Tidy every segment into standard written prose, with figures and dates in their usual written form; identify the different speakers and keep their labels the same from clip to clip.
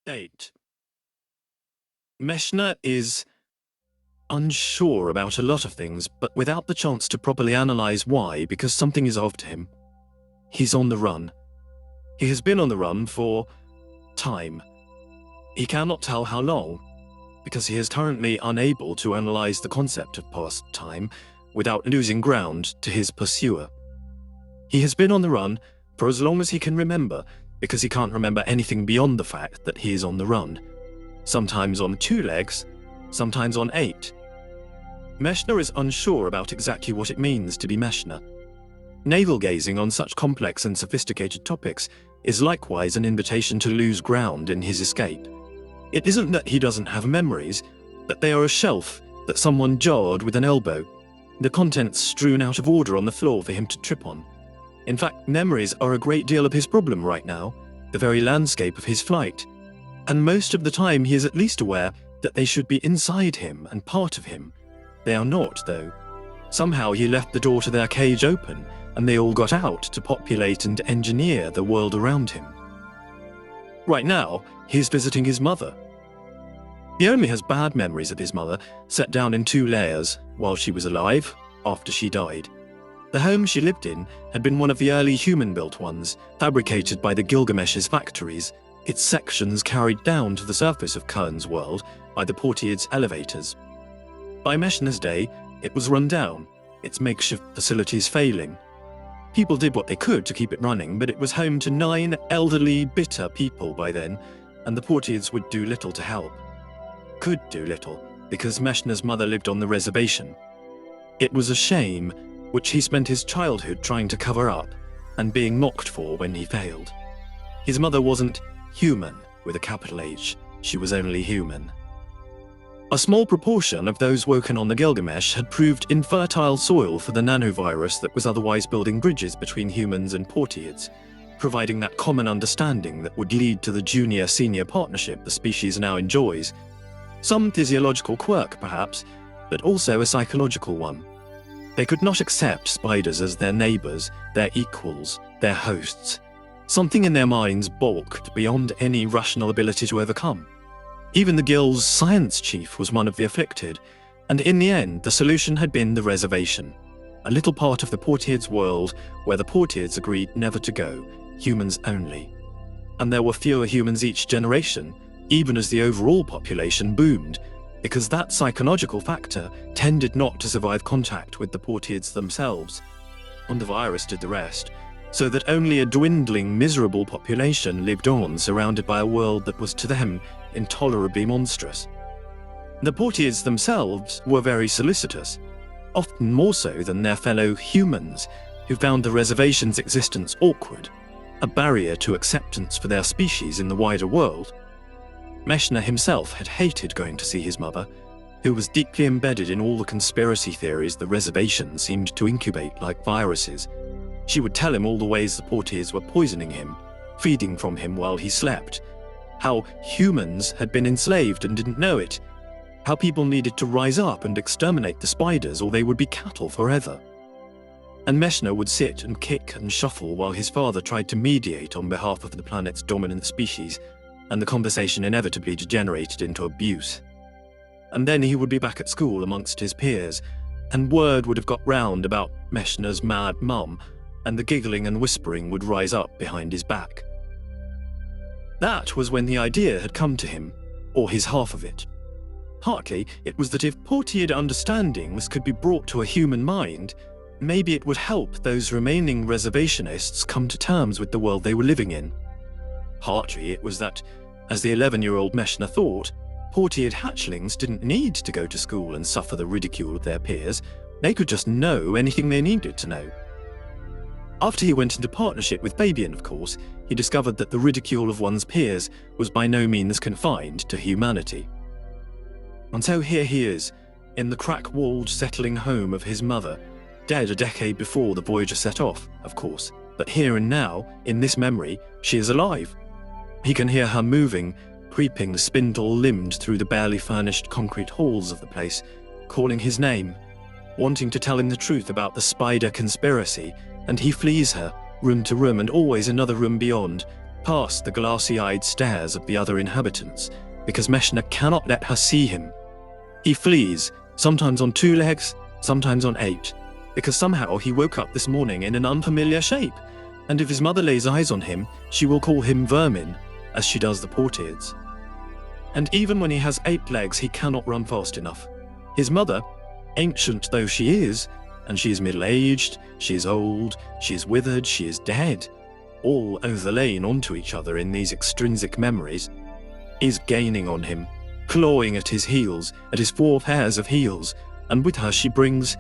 Speaker 1: 8. Meshna is unsure about a lot of things, but without the chance to properly analyze why, because something is after him. He's on the run. He has been on the run for time. He cannot tell how long, because he is currently unable to analyze the concept of past time without losing ground to his pursuer. He has been on the run for as long as he can remember, because he can't remember anything beyond the fact that he is on the run. Sometimes on 2 legs, sometimes on 8. Meshna is unsure about exactly what it means to be Meshna. Navel-gazing on such complex and sophisticated topics is likewise an invitation to lose ground in his escape. It isn't that he doesn't have memories, that they are a shelf that someone jarred with an elbow, the contents strewn out of order on the floor for him to trip on. In fact, memories are a great deal of his problem right now, the very landscape of his flight. And most of the time he is at least aware that they should be inside him and part of him. They are not, though. Somehow he left the door to their cage open, and they all got out to populate and engineer the world around him. Right now, he's visiting his mother. He only has bad memories of his mother, set down in 2 layers, while she was alive, after she died. The home she lived in had been one of the early human-built ones, fabricated by the Gilgamesh's factories, its sections carried down to the surface of Kern's world by the Portiad's elevators. By Meshna's day, it was run down, its makeshift facilities failing. People did what they could to keep it running, but it was home to 9 elderly, bitter people by then, and the Portiads would do little to help. Could do little, because Meshna's mother lived on the reservation. It was a shame, which he spent his childhood trying to cover up, and being mocked for when he failed. His mother wasn't human with a capital H, she was only human. A small proportion of those woken on the Gilgamesh had proved infertile soil for the nanovirus that was otherwise building bridges between humans and Portiads, providing that common understanding that would lead to the junior-senior partnership the species now enjoys. Some physiological quirk, perhaps, but also a psychological one. They could not accept spiders as their neighbors, their equals, their hosts. Something in their minds balked beyond any rational ability to overcome. Even the Guild's science chief was one of the afflicted, and in the end the solution had been the reservation, a little part of the Portiads' world where the Portiads agreed never to go, humans only. And there were fewer humans each generation, even as the overall population boomed, because that psychological factor tended not to survive contact with the Portiads themselves, and the virus did the rest, so that only a dwindling, miserable population lived on, surrounded by a world that was to them intolerably monstrous. The Portiads themselves were very solicitous, often more so than their fellow humans, who found the reservation's existence awkward, a barrier to acceptance for their species in the wider world. Meshna himself had hated going to see his mother, who was deeply embedded in all the conspiracy theories the reservation seemed to incubate like viruses. She would tell him all the ways the Portiads were poisoning him, feeding from him while he slept, how humans had been enslaved and didn't know it, how people needed to rise up and exterminate the spiders or they would be cattle forever. And Meshna would sit and kick and shuffle while his father tried to mediate on behalf of the planet's dominant species, and the conversation inevitably degenerated into abuse. And then he would be back at school amongst his peers, and word would have got round about Meshna's mad mum, and the giggling and whispering would rise up behind his back. That was when the idea had come to him, or his half of it. Partly, it was that if Portiad understandings could be brought to a human mind, maybe it would help those remaining reservationists come to terms with the world they were living in. Partly, it was that, as the 11-year-old Meshna thought, Portiad hatchlings didn't need to go to school and suffer the ridicule of their peers. They could just know anything they needed to know. After he went into partnership with Fabian, of course, he discovered that the ridicule of one's peers was by no means confined to humanity. And so here he is, in the crack-walled settling home of his mother, dead a decade before the Voyager set off, of course, but here and now, in this memory, she is alive. He can hear her moving, creeping spindle-limbed through the barely furnished concrete halls of the place, calling his name, wanting to tell him the truth about the spider conspiracy, and he flees her, room to room and always another room beyond, past the glassy-eyed stares of the other inhabitants, because Meshna cannot let her see him. He flees, sometimes on 2 legs, sometimes on 8, because somehow he woke up this morning in an unfamiliar shape, and if his mother lays eyes on him, she will call him vermin, as she does the Portiids. And even when he has 8 legs, he cannot run fast enough. His mother, ancient though she is, and she is middle-aged, she is old, she is withered, she is dead, all overlain onto each other in these extrinsic memories, is gaining on him, clawing at his heels, at his 4 pairs of heels, and with her she brings...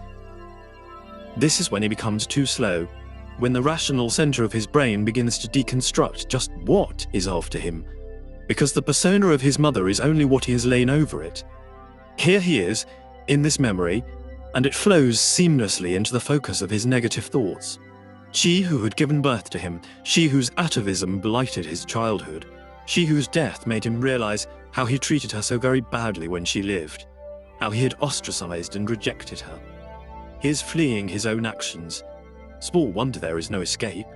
Speaker 1: This is when he becomes too slow, when the rational centre of his brain begins to deconstruct just what is after him, because the persona of his mother is only what he has lain over it. Here he is, in this memory, and it flows seamlessly into the focus of his negative thoughts. She who had given birth to him, she whose atavism blighted his childhood, she whose death made him realize how he treated her so very badly when she lived, how he had ostracized and rejected her. He is fleeing his own actions. Small wonder there is no escape.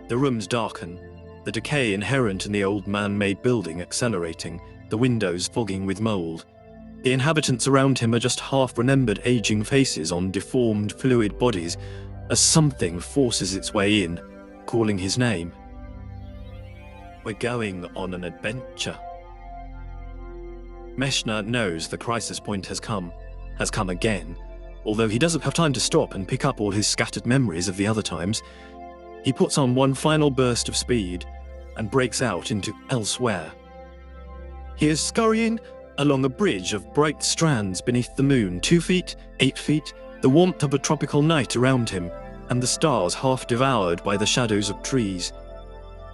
Speaker 1: The rooms darken, the decay inherent in the old man-made building accelerating, the windows fogging with mold. The inhabitants around him are just half-remembered aging faces on deformed, fluid bodies, as something forces its way in, calling his name. We're going on an adventure. Meshna knows the crisis point has come again, although he doesn't have time to stop and pick up all his scattered memories of the other times. He puts on one final burst of speed and breaks out into elsewhere. He is scurrying along a bridge of bright strands beneath the moon, 2 feet, 8 feet, the warmth of a tropical night around him, and the stars half devoured by the shadows of trees.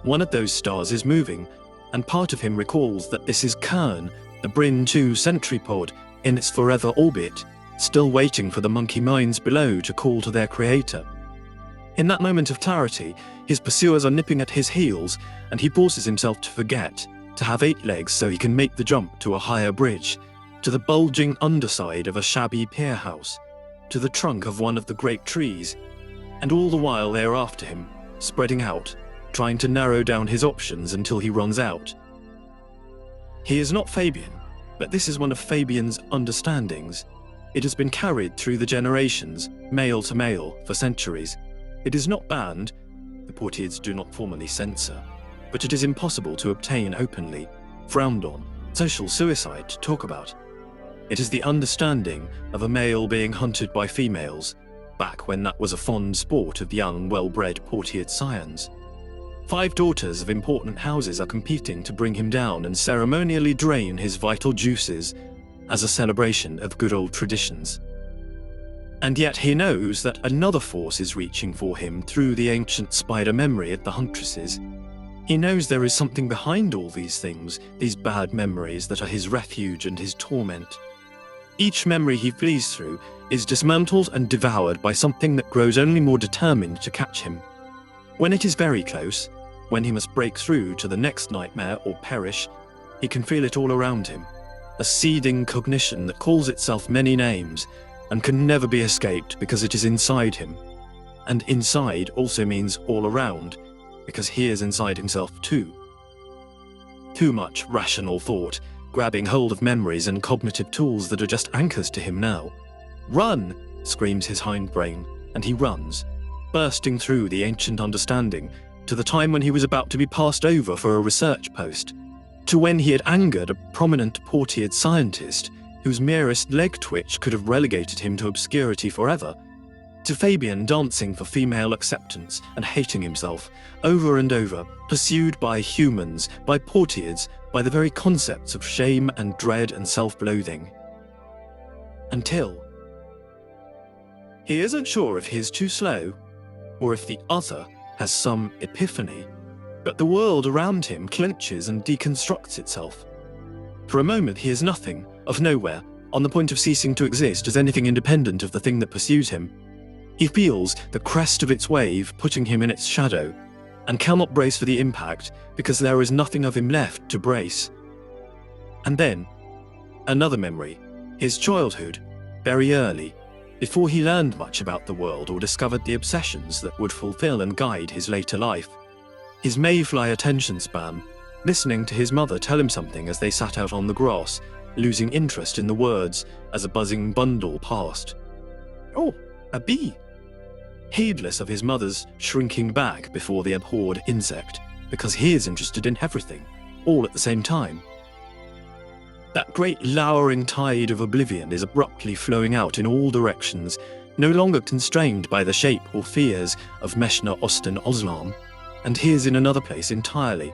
Speaker 1: One of those stars is moving, and part of him recalls that this is Kern, the Bryn 2 sentry pod, in its forever orbit, still waiting for the monkey minds below to call to their creator. In that moment of clarity, his pursuers are nipping at his heels, and he forces himself to forget, to have 8 legs so he can make the jump to a higher bridge, to the bulging underside of a shabby pier house, to the trunk of one of the great trees, and all the while they are after him, spreading out, trying to narrow down his options until he runs out. He is not Fabian, but this is one of Fabian's understandings. It has been carried through the generations, male to male, for centuries. It is not banned, the Portiids do not formally censor, but it is impossible to obtain openly, frowned on, social suicide to talk about. It is the understanding of a male being hunted by females, back when that was a fond sport of young, well-bred Portiid scions. 5 daughters of important houses are competing to bring him down and ceremonially drain his vital juices as a celebration of good old traditions. And yet he knows that another force is reaching for him through the ancient spider memory of the huntresses. He knows there is something behind all these things, these bad memories that are his refuge and his torment. Each memory he flees through is dismantled and devoured by something that grows only more determined to catch him. When it is very close, when he must break through to the next nightmare or perish, he can feel it all around him, a seething cognition that calls itself many names and can never be escaped because it is inside him. And inside also means all around, because he is inside himself too. Too much rational thought, grabbing hold of memories and cognitive tools that are just anchors to him now. "Run!" screams his hindbrain, and he runs, bursting through the ancient understanding, to the time when he was about to be passed over for a research post, to when he had angered a prominent Portiid scientist whose merest leg twitch could have relegated him to obscurity forever, to Fabian dancing for female acceptance and hating himself, over and over, pursued by humans, by Portiids, by the very concepts of shame and dread and self-loathing. Until he isn't sure if he is too slow, or if the other has some epiphany, but the world around him clenches and deconstructs itself. For a moment he is nothing, of nowhere, on the point of ceasing to exist as anything independent of the thing that pursues him. He feels the crest of its wave putting him in its shadow, and cannot brace for the impact because there is nothing of him left to brace. And then, another memory, his childhood, very early, before he learned much about the world or discovered the obsessions that would fulfill and guide his later life. his mayfly attention span, listening to his mother tell him something as they sat out on the grass, losing interest in the words as a buzzing bundle passed. "Oh, a bee!" Heedless of his mother's shrinking back before the abhorred insect, because he is interested in everything, all at the same time. That great lowering tide of oblivion is abruptly flowing out in all directions, no longer constrained by the shape or fears of Meshna Austin Oslam, and he is in another place entirely.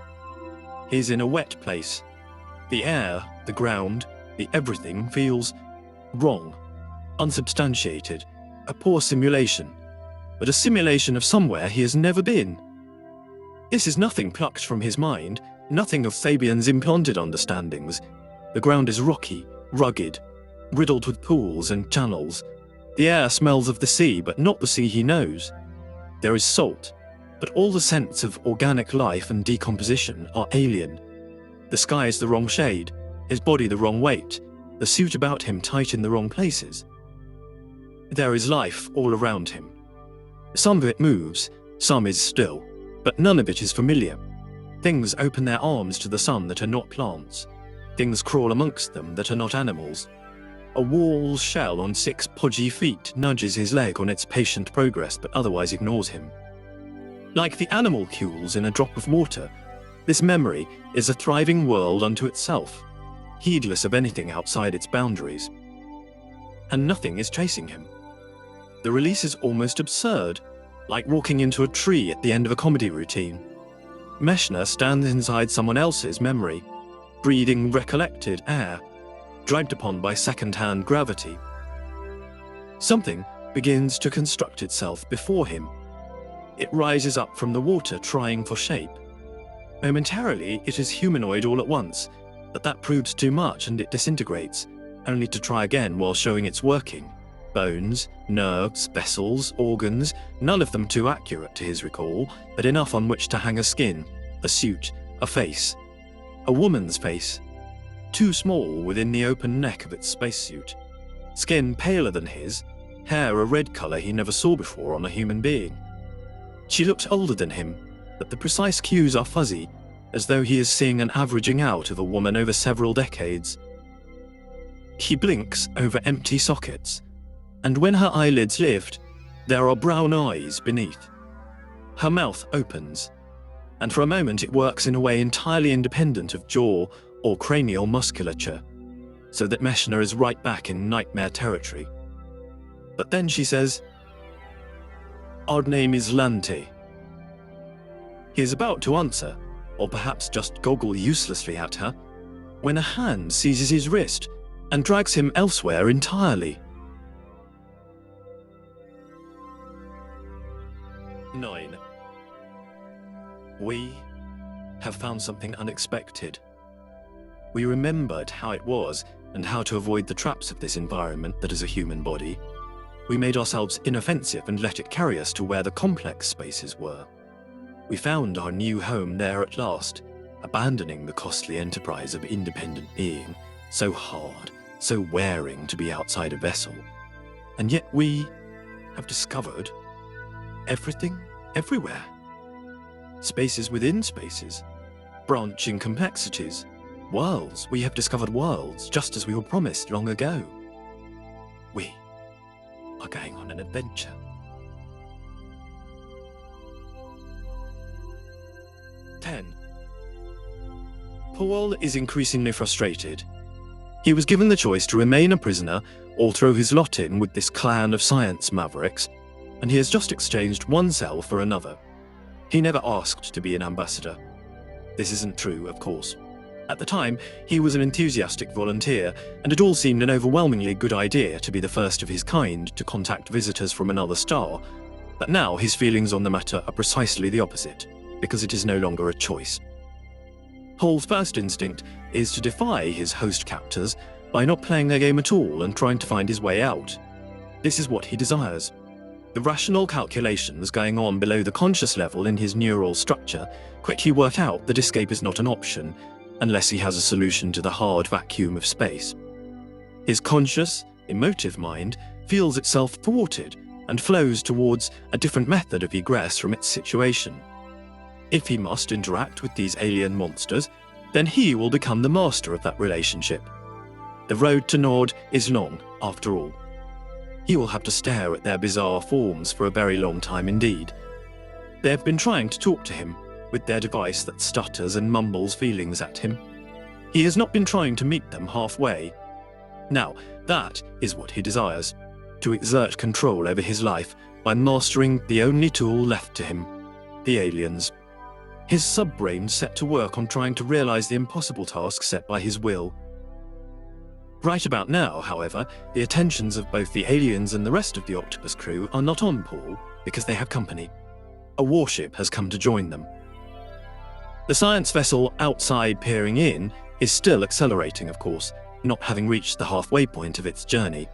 Speaker 1: He is in a wet place. The air, the ground, the everything feels wrong, unsubstantiated, a poor simulation, but a simulation of somewhere he has never been. This is nothing plucked from his mind, nothing of Fabian's implanted understandings. The ground is rocky, rugged, riddled with pools and channels. The air smells of the sea, but not the sea he knows. There is salt, but all the scents of organic life and decomposition are alien. The sky is the wrong shade, his body the wrong weight, the suit about him tight in the wrong places. There is life all around him. Some of it moves, some is still, but none of it is familiar. Things open their arms to the sun that are not plants. Things crawl amongst them that are not animals. A wall's shell on 6 podgy feet nudges his leg on its patient progress but otherwise ignores him. Like the animalcules in a drop of water, this memory is a thriving world unto itself, heedless of anything outside its boundaries. And nothing is chasing him. The release is almost absurd, like walking into a tree at the end of a comedy routine. Meshna stands inside someone else's memory, breathing recollected air, dragged upon by second-hand gravity. Something begins to construct itself before him. It rises up from the water, trying for shape. Momentarily, it is humanoid all at once, but that proves too much and it disintegrates, only to try again while showing its working. Bones, nerves, vessels, organs, none of them too accurate to his recall, but enough on which to hang a skin, a suit, a face. A woman's face, too small within the open neck of its spacesuit. Skin paler than his, hair a red color he never saw before on a human being. She looks older than him, but the precise cues are fuzzy, as though he is seeing an averaging out of a woman over several decades. He blinks over empty sockets, and when her eyelids lift, there are brown eyes beneath. Her mouth opens, and for a moment it works in a way entirely independent of jaw or cranial musculature, so that Meshna is right back in nightmare territory. But then she says, "Our name is Lante." He is about to answer, or perhaps just goggle uselessly at her, when a hand seizes his wrist and drags him elsewhere entirely. 9. We have found something unexpected. We remembered how it was and how to avoid the traps of this environment that is a human body. We made ourselves inoffensive and let it carry us to where the complex spaces were. We found our new home there at last, abandoning the costly enterprise of independent being, so hard, so wearing to be outside a vessel. And yet we have discovered everything, everywhere. Spaces within spaces, branching complexities, worlds. We have discovered worlds, just as we were promised long ago. We are going on an adventure. 10. Paul is increasingly frustrated. He was given the choice to remain a prisoner or throw his lot in with this clan of science mavericks, and he has just exchanged one cell for another. He never asked to be an ambassador. This isn't true, of course. At the time, he was an enthusiastic volunteer, and it all seemed an overwhelmingly good idea to be the first of his kind to contact visitors from another star. But now his feelings on the matter are precisely the opposite, because it is no longer a choice. Paul's first instinct is to defy his host captors by not playing their game at all and trying to find his way out. This is what he desires. The rational calculations going on below the conscious level in his neural structure quickly work out that escape is not an option, unless he has a solution to the hard vacuum of space. His conscious, emotive mind feels itself thwarted and flows towards a different method of egress from its situation. If he must interact with these alien monsters, then he will become the master of that relationship. The road to Nord is long, after all. He will have to stare at their bizarre forms for a very long time indeed. They have been trying to talk to him, with their device that stutters and mumbles feelings at him. He has not been trying to meet them halfway. Now, that is what he desires, to exert control over his life by mastering the only tool left to him, the aliens. His subbrain set to work on trying to realize the impossible task set by his will. Right about now, however, the attentions of both the aliens and the rest of the octopus crew are not on Paul because they have company. A warship has come to join them. The science vessel outside peering in is still accelerating, of course, not having reached the halfway point of its journey.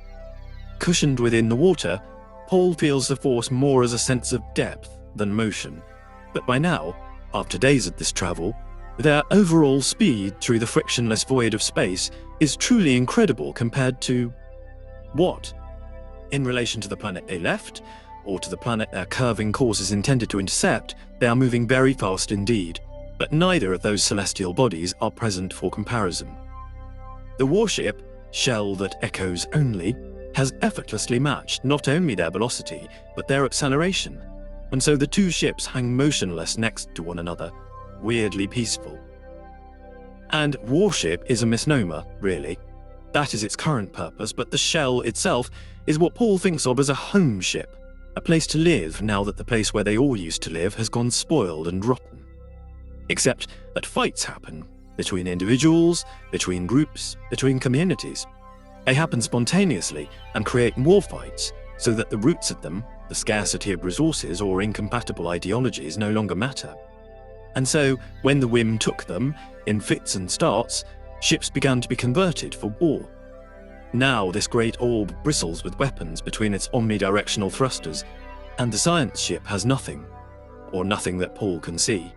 Speaker 1: Cushioned within the water, Paul feels the force more as a sense of depth than motion, but by now, after days of this travel, their overall speed through the frictionless void of space is truly incredible compared to… what? In relation to the planet they left, or to the planet their curving course is intended to intercept, they are moving very fast indeed, but neither of those celestial bodies are present for comparison. The warship, shell that echoes only, has effortlessly matched not only their velocity, but their acceleration, and so the two ships hang motionless next to one another, weirdly peaceful. And warship is a misnomer, really. That is its current purpose, but the shell itself is what Paul thinks of as a home ship, a place to live now that the place where they all used to live has gone spoiled and rotten. Except that fights happen, between individuals, between groups, between communities. They happen spontaneously and create war fights, so that the roots of them, the scarcity of resources or incompatible ideologies, no longer matter. And so, when the whim took them, in fits and starts, ships began to be converted for war. Now this great orb bristles with weapons between its omnidirectional thrusters, and the science ship has nothing, or nothing that Paul can see.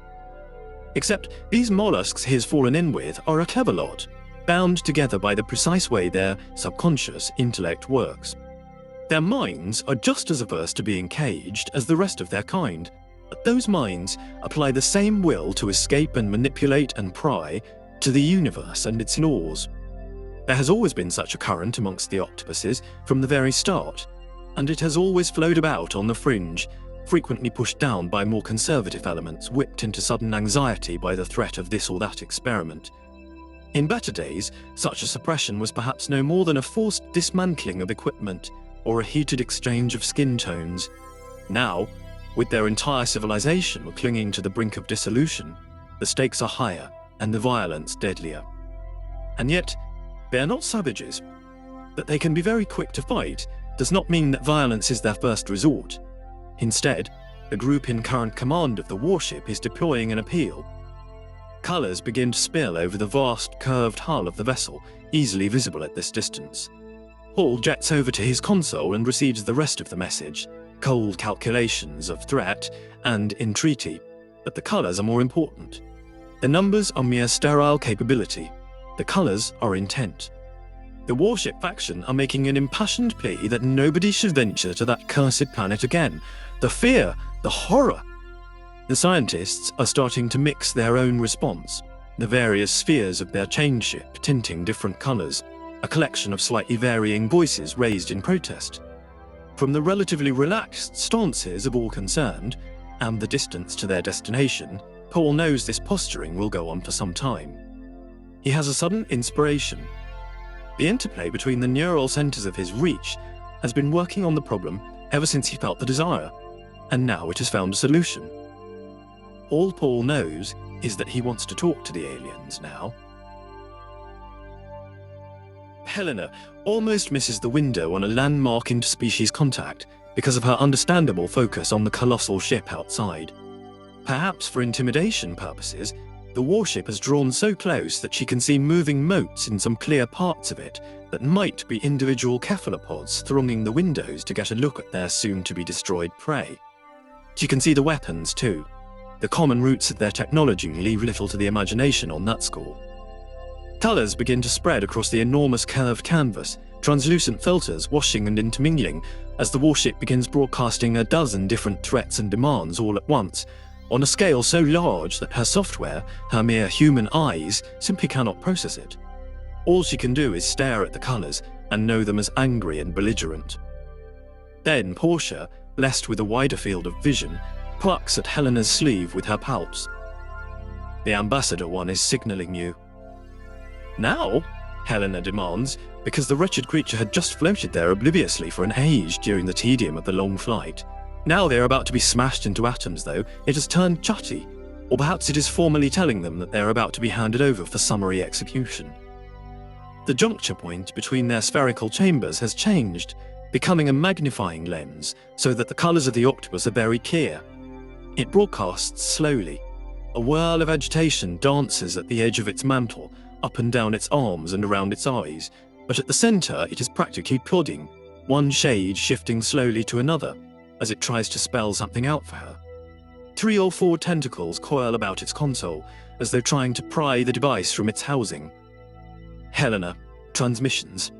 Speaker 1: Except these mollusks he has fallen in with are a clever lot, bound together by the precise way their subconscious intellect works. Their minds are just as averse to being caged as the rest of their kind, but those minds apply the same will to escape and manipulate and pry to the universe and its laws. There has always been such a current amongst the octopuses from the very start, and it has always flowed about on the fringe, frequently pushed down by more conservative elements whipped into sudden anxiety by the threat of this or that experiment. In better days, such a suppression was perhaps no more than a forced dismantling of equipment or a heated exchange of skin tones. Now, with their entire civilization clinging to the brink of dissolution, the stakes are higher and the violence deadlier. And yet, they are not savages. That they can be very quick to fight does not mean that violence is their first resort. Instead, the group in current command of the warship is deploying an appeal. Colours begin to spill over the vast, curved hull of the vessel, easily visible at this distance. Paul jets over to his console and receives the rest of the message, cold calculations of threat and entreaty, but the colours are more important. The numbers are mere sterile capability. The colours are intent. The warship faction are making an impassioned plea that nobody should venture to that cursed planet again. The fear, the horror. The scientists are starting to mix their own response, the various spheres of their chain ship tinting different colours, a collection of slightly varying voices raised in protest. From the relatively relaxed stances of all concerned, and the distance to their destination, Paul knows this posturing will go on for some time. He has a sudden inspiration. The interplay between the neural centres of his reach has been working on the problem ever since he felt the desire, and now it has found a solution. All Paul knows is that he wants to talk to the aliens now. Helena almost misses the window on a landmark interspecies contact because of her understandable focus on the colossal ship outside. Perhaps for intimidation purposes, the warship has drawn so close that she can see moving motes in some clear parts of it that might be individual cephalopods thronging the windows to get a look at their soon-to-be-destroyed prey. She can see the weapons too. The common roots of their technology leave little to the imagination on that score. Colours begin to spread across the enormous curved canvas, translucent filters washing and intermingling as the warship begins broadcasting a dozen different threats and demands all at once, on a scale so large that her software, her mere human eyes, simply cannot process it. All she can do is stare at the colours and know them as angry and belligerent. Then Portia, blessed with a wider field of vision, plucks at Helena's sleeve with her palps. "The ambassador one is signalling you." "Now?" Helena demands, because the wretched creature had just floated there obliviously for an age during the tedium of the long flight. Now they are about to be smashed into atoms, though. It has turned chutty, or perhaps it is formally telling them that they are about to be handed over for summary execution. The juncture point between their spherical chambers has changed, becoming a magnifying lens so that the colours of the octopus are very clear. It broadcasts slowly. A whirl of agitation dances at the edge of its mantle, up and down its arms and around its eyes, but at the centre it is practically plodding, one shade shifting slowly to another, as it tries to spell something out for her. 3 or 4 tentacles coil about its console, as though trying to pry the device from its housing. Helena, transmissions,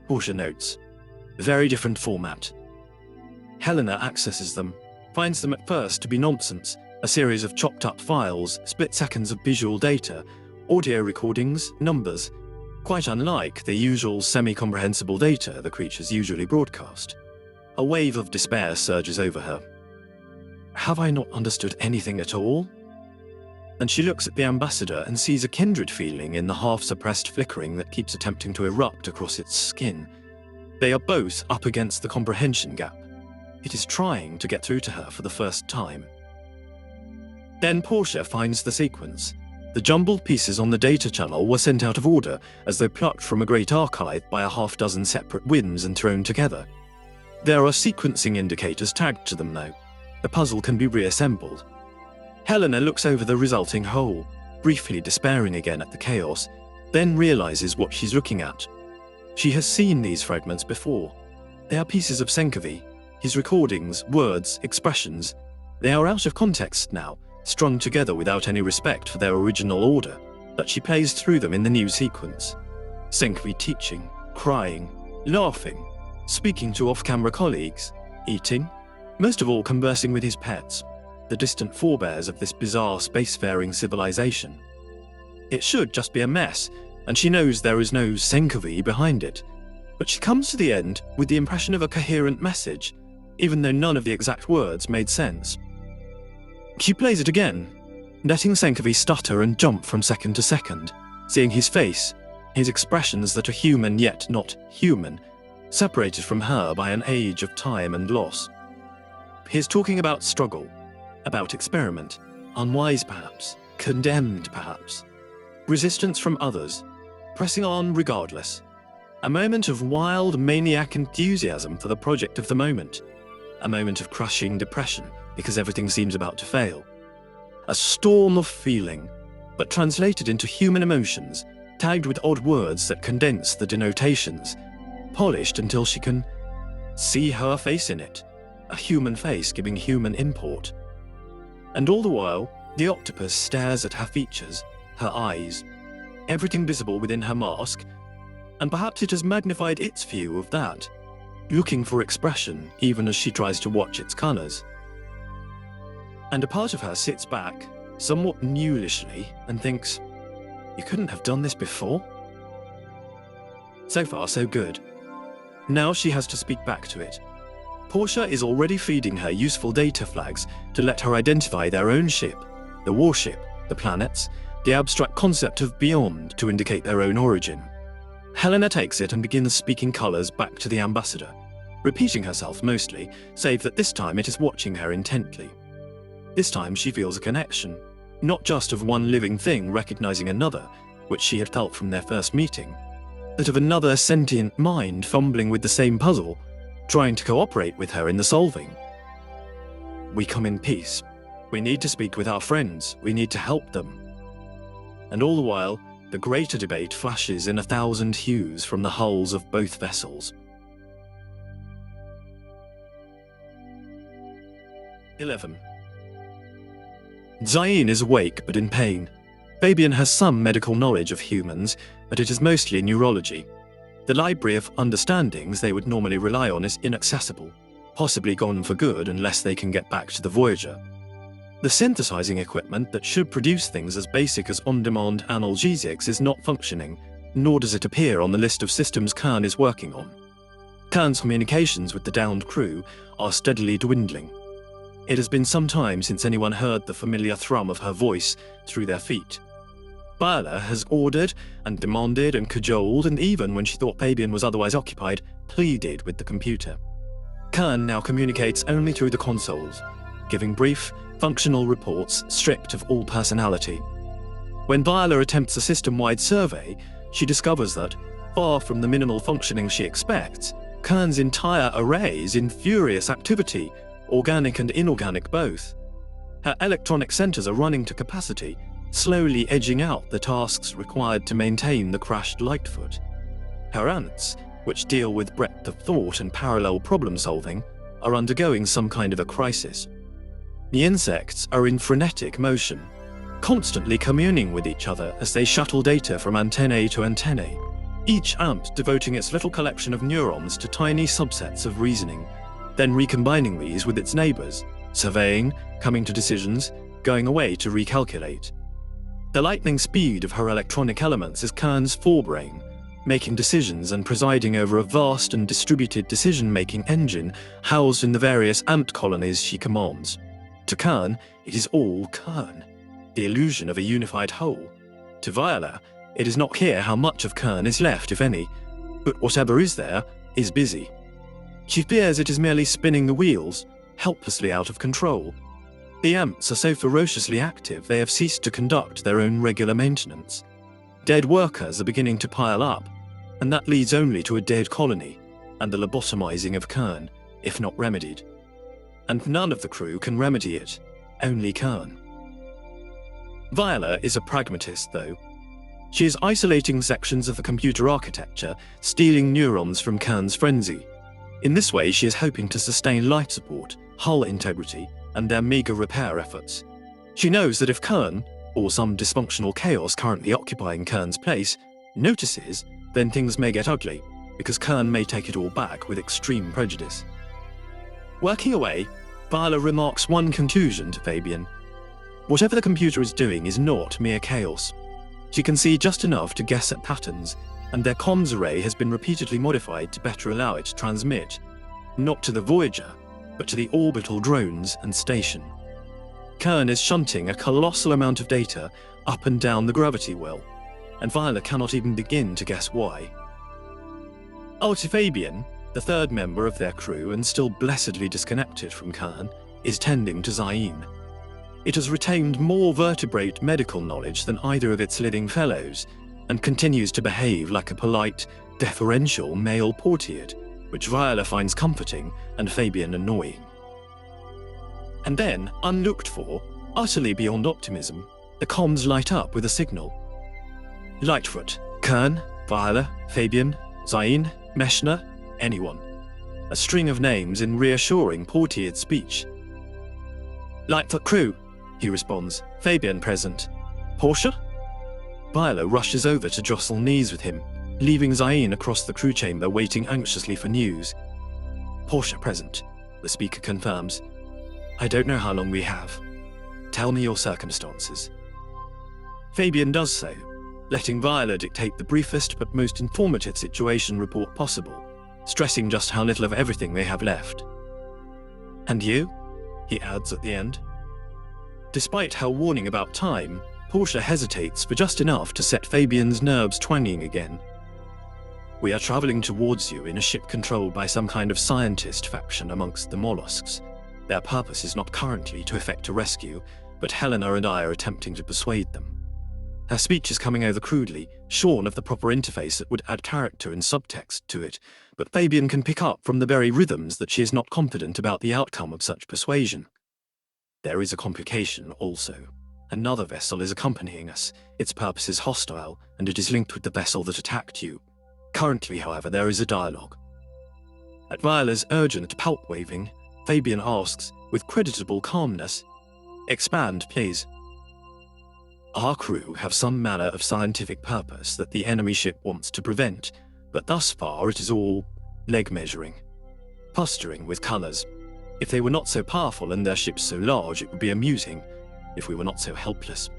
Speaker 1: Portia notes. Very different format. Helena accesses them, finds them at first to be nonsense, a series of chopped up files, split seconds of visual data, audio recordings, numbers, quite unlike the usual semi-comprehensible data the creatures usually broadcast. A wave of despair surges over her. Have I not understood anything at all? And she looks at the ambassador and sees a kindred feeling in the half-suppressed flickering that keeps attempting to erupt across its skin. They are both up against the comprehension gap. It is trying to get through to her for the first time. Then Portia finds the sequence. The jumbled pieces on the data channel were sent out of order, as though plucked from a great archive by a half-dozen separate whims and thrown together. There are sequencing indicators tagged to them, though. The puzzle can be reassembled. Helena looks over the resulting whole, briefly despairing again at the chaos, then realizes what she's looking at. She has seen these fragments before. They are pieces of Senkovi, his recordings, words, expressions. They are out of context now, strung together without any respect for their original order, but she plays through them in the new sequence. Senkovi teaching, crying, laughing, speaking to off-camera colleagues, eating, most of all conversing with his pets, the distant forebears of this bizarre spacefaring civilization. It should just be a mess, and she knows there is no Senkovi behind it, but she comes to the end with the impression of a coherent message, even though none of the exact words made sense. She plays it again, letting Senkovi stutter and jump from second to second, seeing his face, his expressions that are human yet not human, separated from her by an age of time and loss. He's talking about struggle, about experiment, unwise perhaps, condemned perhaps, resistance from others, pressing on regardless, a moment of wild maniac enthusiasm for the project of the moment, a moment of crushing depression because everything seems about to fail, a storm of feeling, but translated into human emotions, tagged with odd words that condense the denotations, polished until she can see her face in it, a human face giving human import. And all the while, the octopus stares at her features, her eyes, everything visible within her mask, and perhaps it has magnified its view of that, looking for expression even as she tries to watch its colours. And a part of her sits back, somewhat mulishly, and thinks, you couldn't have done this before? So far, so good. Now she has to speak back to it. Portia is already feeding her useful data flags to let her identify their own ship, the warship, the planets, the abstract concept of beyond to indicate their own origin. Helena takes it and begins speaking colours back to the ambassador, repeating herself mostly, save that this time it is watching her intently. This time she feels a connection, not just of one living thing recognizing another, which she had felt from their first meeting, but of another sentient mind fumbling with the same puzzle, trying to cooperate with her in the solving. We come in peace. We need to speak with our friends. We need to help them. And all the while, the greater debate flashes in 1,000 hues from the hulls of both vessels. 11. Zayn is awake but in pain. Fabian has some medical knowledge of humans, but it is mostly neurology. The library of understandings they would normally rely on is inaccessible, possibly gone for good unless they can get back to the Voyager. The synthesizing equipment that should produce things as basic as on-demand analgesics is not functioning, nor does it appear on the list of systems Kern is working on. Kern's communications with the downed crew are steadily dwindling. It has been some time since anyone heard the familiar thrum of her voice through their feet. Viola has ordered and demanded and cajoled, and even when she thought Fabian was otherwise occupied, pleaded with the computer. Kern now communicates only through the consoles, giving brief, functional reports stripped of all personality. When Viola attempts a system-wide survey, she discovers that, far from the minimal functioning she expects, Kern's entire array is in furious activity, organic and inorganic both. Her electronic centers are running to capacity, slowly edging out the tasks required to maintain the crashed Lightfoot. Her ants, which deal with breadth of thought and parallel problem-solving, are undergoing some kind of a crisis. The insects are in frenetic motion, constantly communing with each other as they shuttle data from antennae to antennae, each ant devoting its little collection of neurons to tiny subsets of reasoning, then recombining these with its neighbors, surveying, coming to decisions, going away to recalculate. The lightning speed of her electronic elements is Kern's forebrain, making decisions and presiding over a vast and distributed decision-making engine housed in the various ant colonies she commands. To Kern, it is all Kern, the illusion of a unified whole. To Viola, it is not clear how much of Kern is left, if any, but whatever is there is busy. She fears it is merely spinning the wheels, helplessly out of control. The ants are so ferociously active they have ceased to conduct their own regular maintenance. Dead workers are beginning to pile up, and that leads only to a dead colony, and the lobotomizing of Kern, if not remedied. And none of the crew can remedy it, only Kern. Viola is a pragmatist, though. She is isolating sections of the computer architecture, stealing neurons from Kern's frenzy. In this way, she is hoping to sustain light support, hull integrity, and their meager repair efforts. She knows that if Kern, or some dysfunctional chaos currently occupying Kern's place, notices, then things may get ugly, because Kern may take it all back with extreme prejudice. Working away, Viola remarks one conclusion to Fabian. Whatever the computer is doing is not mere chaos. She can see just enough to guess at patterns, and their comms array has been repeatedly modified to better allow it to transmit, not to the Voyager, but to the orbital drones and station. Kern is shunting a colossal amount of data up and down the gravity well, and Viola cannot even begin to guess why. Fabian, the third member of their crew and still blessedly disconnected from Kern, is tending to Zain. It has retained more vertebrate medical knowledge than either of its living fellows, and continues to behave like a polite, deferential male portiad, which Viola finds comforting and Fabian annoying. And then, unlooked for, utterly beyond optimism, the comms light up with a signal. Lightfoot, Kern, Viola, Fabian, Zain, Meshner, anyone. A string of names in reassuring portiad speech. Lightfoot crew, he responds, Fabian present. Portia? Viola rushes over to jostle knees with him, leaving Zain across the crew chamber waiting anxiously for news. Portia present, the speaker confirms. I don't know how long we have. Tell me your circumstances. Fabian does so, letting Viola dictate the briefest but most informative situation report possible, stressing just how little of everything they have left. And you? He adds at the end. Despite her warning about time, Portia hesitates for just enough to set Fabian's nerves twanging again. We are traveling towards you in a ship controlled by some kind of scientist faction amongst the mollusks. Their purpose is not currently to effect a rescue, but Helena and I are attempting to persuade them. Her speech is coming over crudely, shorn of the proper interface that would add character and subtext to it, but Fabian can pick up from the very rhythms that she is not confident about the outcome of such persuasion. There is a complication also. Another vessel is accompanying us. Its purpose is hostile, and it is linked with the vessel that attacked you. Currently, however, there is a dialogue. At Viola's urgent palp-waving, Fabian asks, with creditable calmness, "Expand, please." Our crew have some manner of scientific purpose that the enemy ship wants to prevent, but thus far it is all leg measuring, posturing with colours. If they were not so powerful and their ships so large, it would be amusing if we were not so helpless.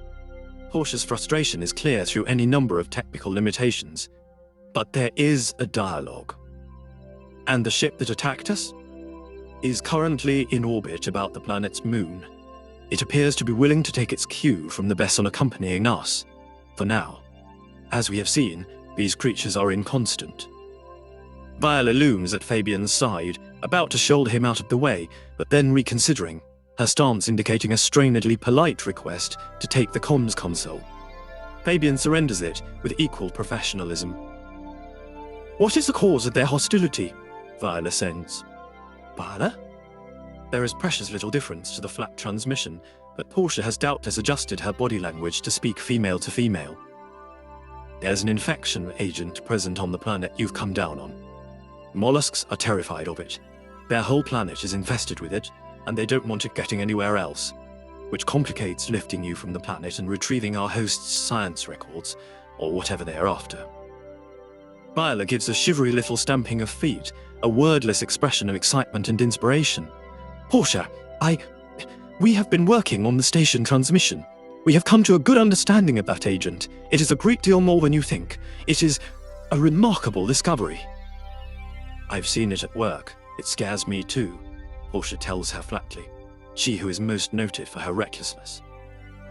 Speaker 1: Portia's frustration is clear through any number of technical limitations, but there is a dialogue. And the ship that attacked us is currently in orbit about the planet's moon. It appears to be willing to take its cue from the vessel accompanying us, for now. As we have seen, these creatures are inconstant. Viola looms at Fabian's side, about to shoulder him out of the way, but then reconsidering, her stance indicating a strainedly polite request to take the comms console. Fabian surrenders it with equal professionalism. "What is the cause of their hostility?" Viola sends. "Viola?" There is precious little difference to the flat transmission, but Portia has doubtless adjusted her body language to speak female to female. "There's an infection agent present on the planet you've come down on. Mollusks are terrified of it. Their whole planet is infested with it, and they don't want it getting anywhere else, which complicates lifting you from the planet and retrieving our host's science records, or whatever they are after." Viola gives a shivery little stamping of feet, a wordless expression of excitement and inspiration. "Portia, we have been working on the station transmission. We have come to a good understanding of that agent. It is a great deal more than you think. It is a remarkable discovery." "I've seen it at work. It scares me too," Portia tells her flatly, she who is most noted for her recklessness.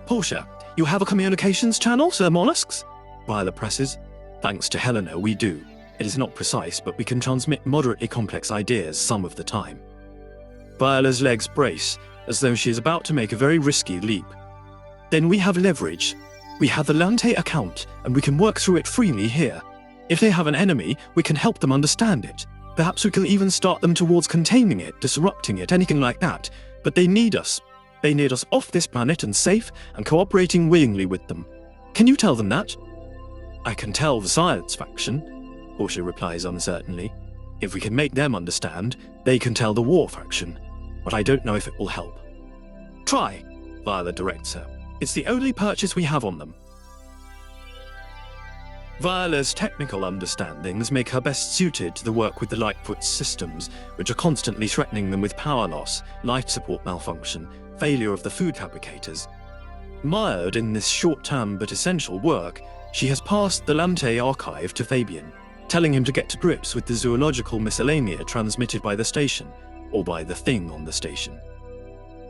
Speaker 1: "Portia, you have a communications channel to the mollusks?" Viola presses. "Thanks to Helena, we do. It is not precise, but we can transmit moderately complex ideas some of the time." Viola's legs brace, as though she is about to make a very risky leap. "Then we have leverage. We have the Lante account, and we can work through it freely here. If they have an enemy, we can help them understand it. Perhaps we can even start them towards containing it, disrupting it, anything like that. But they need us. They need us off this planet and safe and cooperating willingly with them. Can you tell them that?" "I can tell the science faction," Portia replies uncertainly. "If we can make them understand, they can tell the war faction. But I don't know if it will help." "Try," Viola directs her. "It's the only purchase we have on them." Viola's technical understandings make her best suited to the work with the Lightfoot systems, which are constantly threatening them with power loss, life support malfunction, failure of the food fabricators. Mired in this short-term but essential work, she has passed the Lante archive to Fabian, telling him to get to grips with the zoological miscellanea transmitted by the station, or by the thing on the station.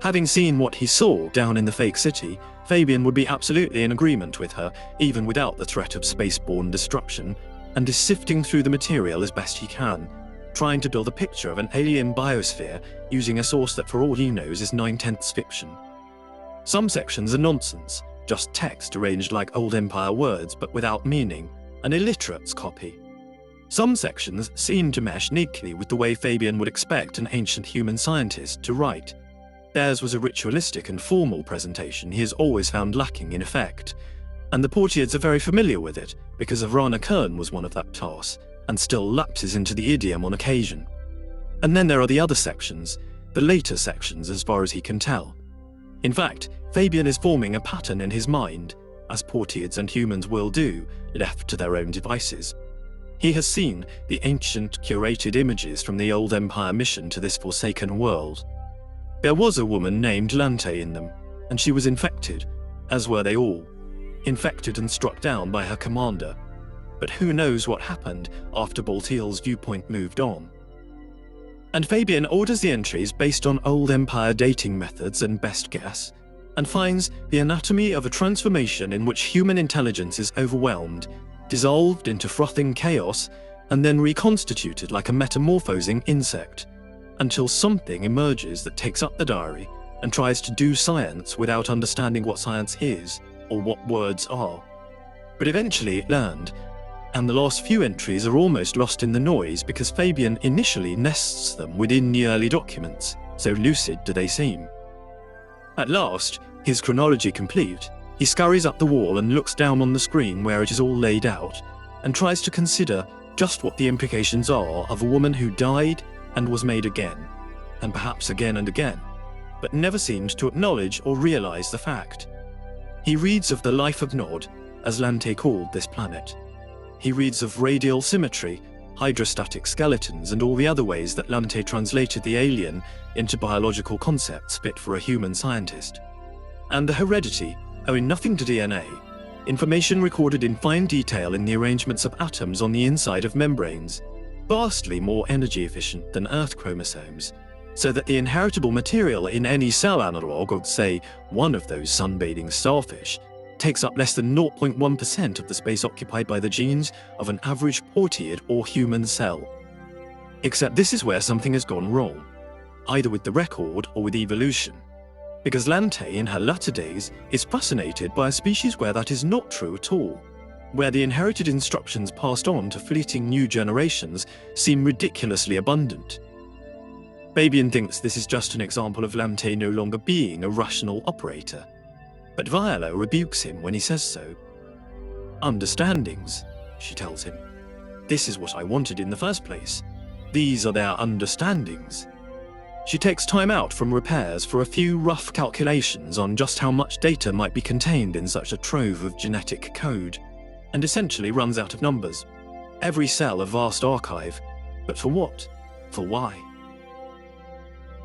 Speaker 1: Having seen what he saw down in the fake city, Fabian would be absolutely in agreement with her, even without the threat of spaceborne destruction, and is sifting through the material as best he can, trying to build a picture of an alien biosphere using a source that for all he knows is 9/10 fiction. Some sections are nonsense, just text arranged like old Empire words but without meaning, an illiterate's copy. Some sections seem to mesh neatly with the way Fabian would expect an ancient human scientist to write. Theirs was a ritualistic and formal presentation he has always found lacking in effect, and the Portiads are very familiar with it because Avrana Kern was one of that class, and still lapses into the idiom on occasion. And then there are the other sections, the later sections as far as he can tell. In fact, Fabian is forming a pattern in his mind, as Portiads and humans will do, left to their own devices. He has seen the ancient curated images from the old Empire mission to this forsaken world. There was a woman named Lante in them, and she was infected, as were they all. Infected and struck down by her commander. But who knows what happened after Baltiel's viewpoint moved on. And Fabian orders the entries based on old Empire dating methods and best guess, and finds the anatomy of a transformation in which human intelligence is overwhelmed, dissolved into frothing chaos, and then reconstituted like a metamorphosing insect, until something emerges that takes up the diary and tries to do science without understanding what science is or what words are. But eventually it learned, and the last few entries are almost lost in the noise because Fabian initially nests them within the early documents, so lucid do they seem. At last, his chronology complete, he scurries up the wall and looks down on the screen where it is all laid out, and tries to consider just what the implications are of a woman who died and was made again, and perhaps again and again, but never seemed to acknowledge or realize the fact. He reads of the life of Nod, as Lante called this planet. He reads of radial symmetry, hydrostatic skeletons, and all the other ways that Lante translated the alien into biological concepts fit for a human scientist. And the heredity, owing nothing to DNA, information recorded in fine detail in the arrangements of atoms on the inside of membranes, vastly more energy efficient than Earth chromosomes, so that the inheritable material in any cell analog of, say, one of those sunbathing starfish takes up less than 0.1% of the space occupied by the genes of an average portid or human cell. Except this is where something has gone wrong, either with the record or with evolution, because Lante in her latter days is fascinated by a species where that is not true at all, where the inherited instructions passed on to fleeting new generations seem ridiculously abundant. Fabian thinks this is just an example of Lante no longer being a rational operator, but Viola rebukes him when he says so. Understandings, she tells him. This is what I wanted in the first place. These are their understandings. She takes time out from repairs for a few rough calculations on just how much data might be contained in such a trove of genetic code, and essentially runs out of numbers. Every cell a vast archive, but for what? For why?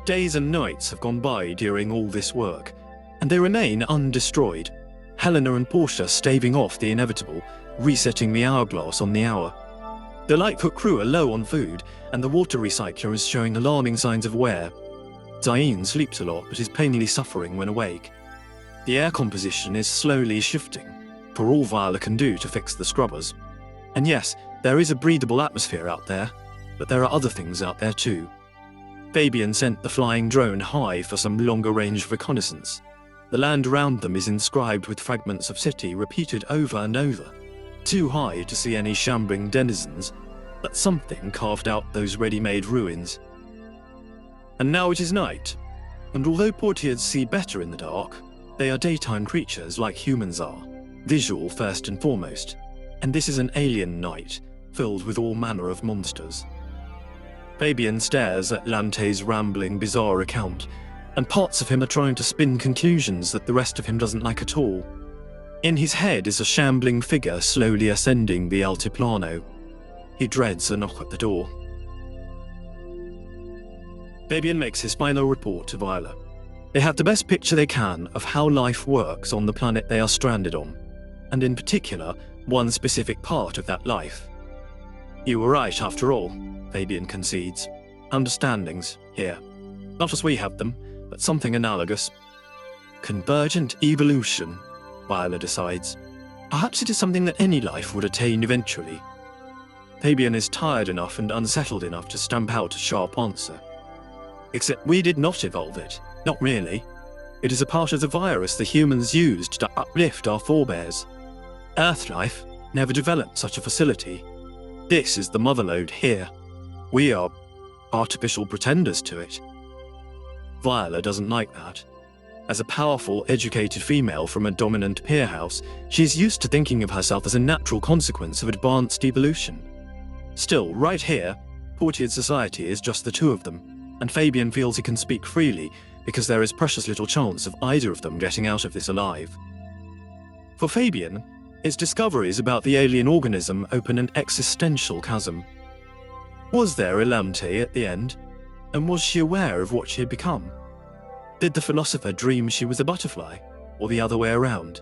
Speaker 1: Days and nights have gone by during all this work, and they remain undestroyed, Helena and Portia staving off the inevitable, resetting the hourglass on the hour. The Lightfoot crew are low on food, and the water recycler is showing alarming signs of wear. Zayn sleeps a lot but is plainly suffering when awake. The air composition is slowly shifting, for all Viola can do to fix the scrubbers. And yes, there is a breathable atmosphere out there, but there are other things out there too. Fabian sent the flying drone high for some longer-range reconnaissance. The land around them is inscribed with fragments of city repeated over and over, too high to see any shambling denizens, but something carved out those ready-made ruins. And now it is night, and although Portiads see better in the dark, they are daytime creatures like humans are, visual first and foremost, and this is an alien night, filled with all manner of monsters. Fabian stares at Lante's rambling, bizarre account, and parts of him are trying to spin conclusions that the rest of him doesn't like at all. In his head is a shambling figure slowly ascending the altiplano. He dreads a knock at the door. Fabian makes his final report to Viola. They have the best picture they can of how life works on the planet they are stranded on, and in particular, one specific part of that life. You were right after all, Fabian concedes. Understandings, here. Not as we have them, but something analogous. Convergent evolution, Viola decides. Perhaps it is something that any life would attain eventually. Fabian is tired enough and unsettled enough to stamp out a sharp answer. Except we did not evolve it. Not really. It is a part of the virus the humans used to uplift our forebears. Earth life never developed such a facility. This is the motherlode here. We are artificial pretenders to it. Viola doesn't like that. As a powerful, educated female from a dominant peer house, she is used to thinking of herself as a natural consequence of advanced evolution. Still, right here, Portiad society is just the two of them, and Fabian feels he can speak freely because there is precious little chance of either of them getting out of this alive. For Fabian, his discoveries about the alien organism open an existential chasm. Was there a Lante at the end? And was she aware of what she had become? Did the philosopher dream she was a butterfly, or the other way around?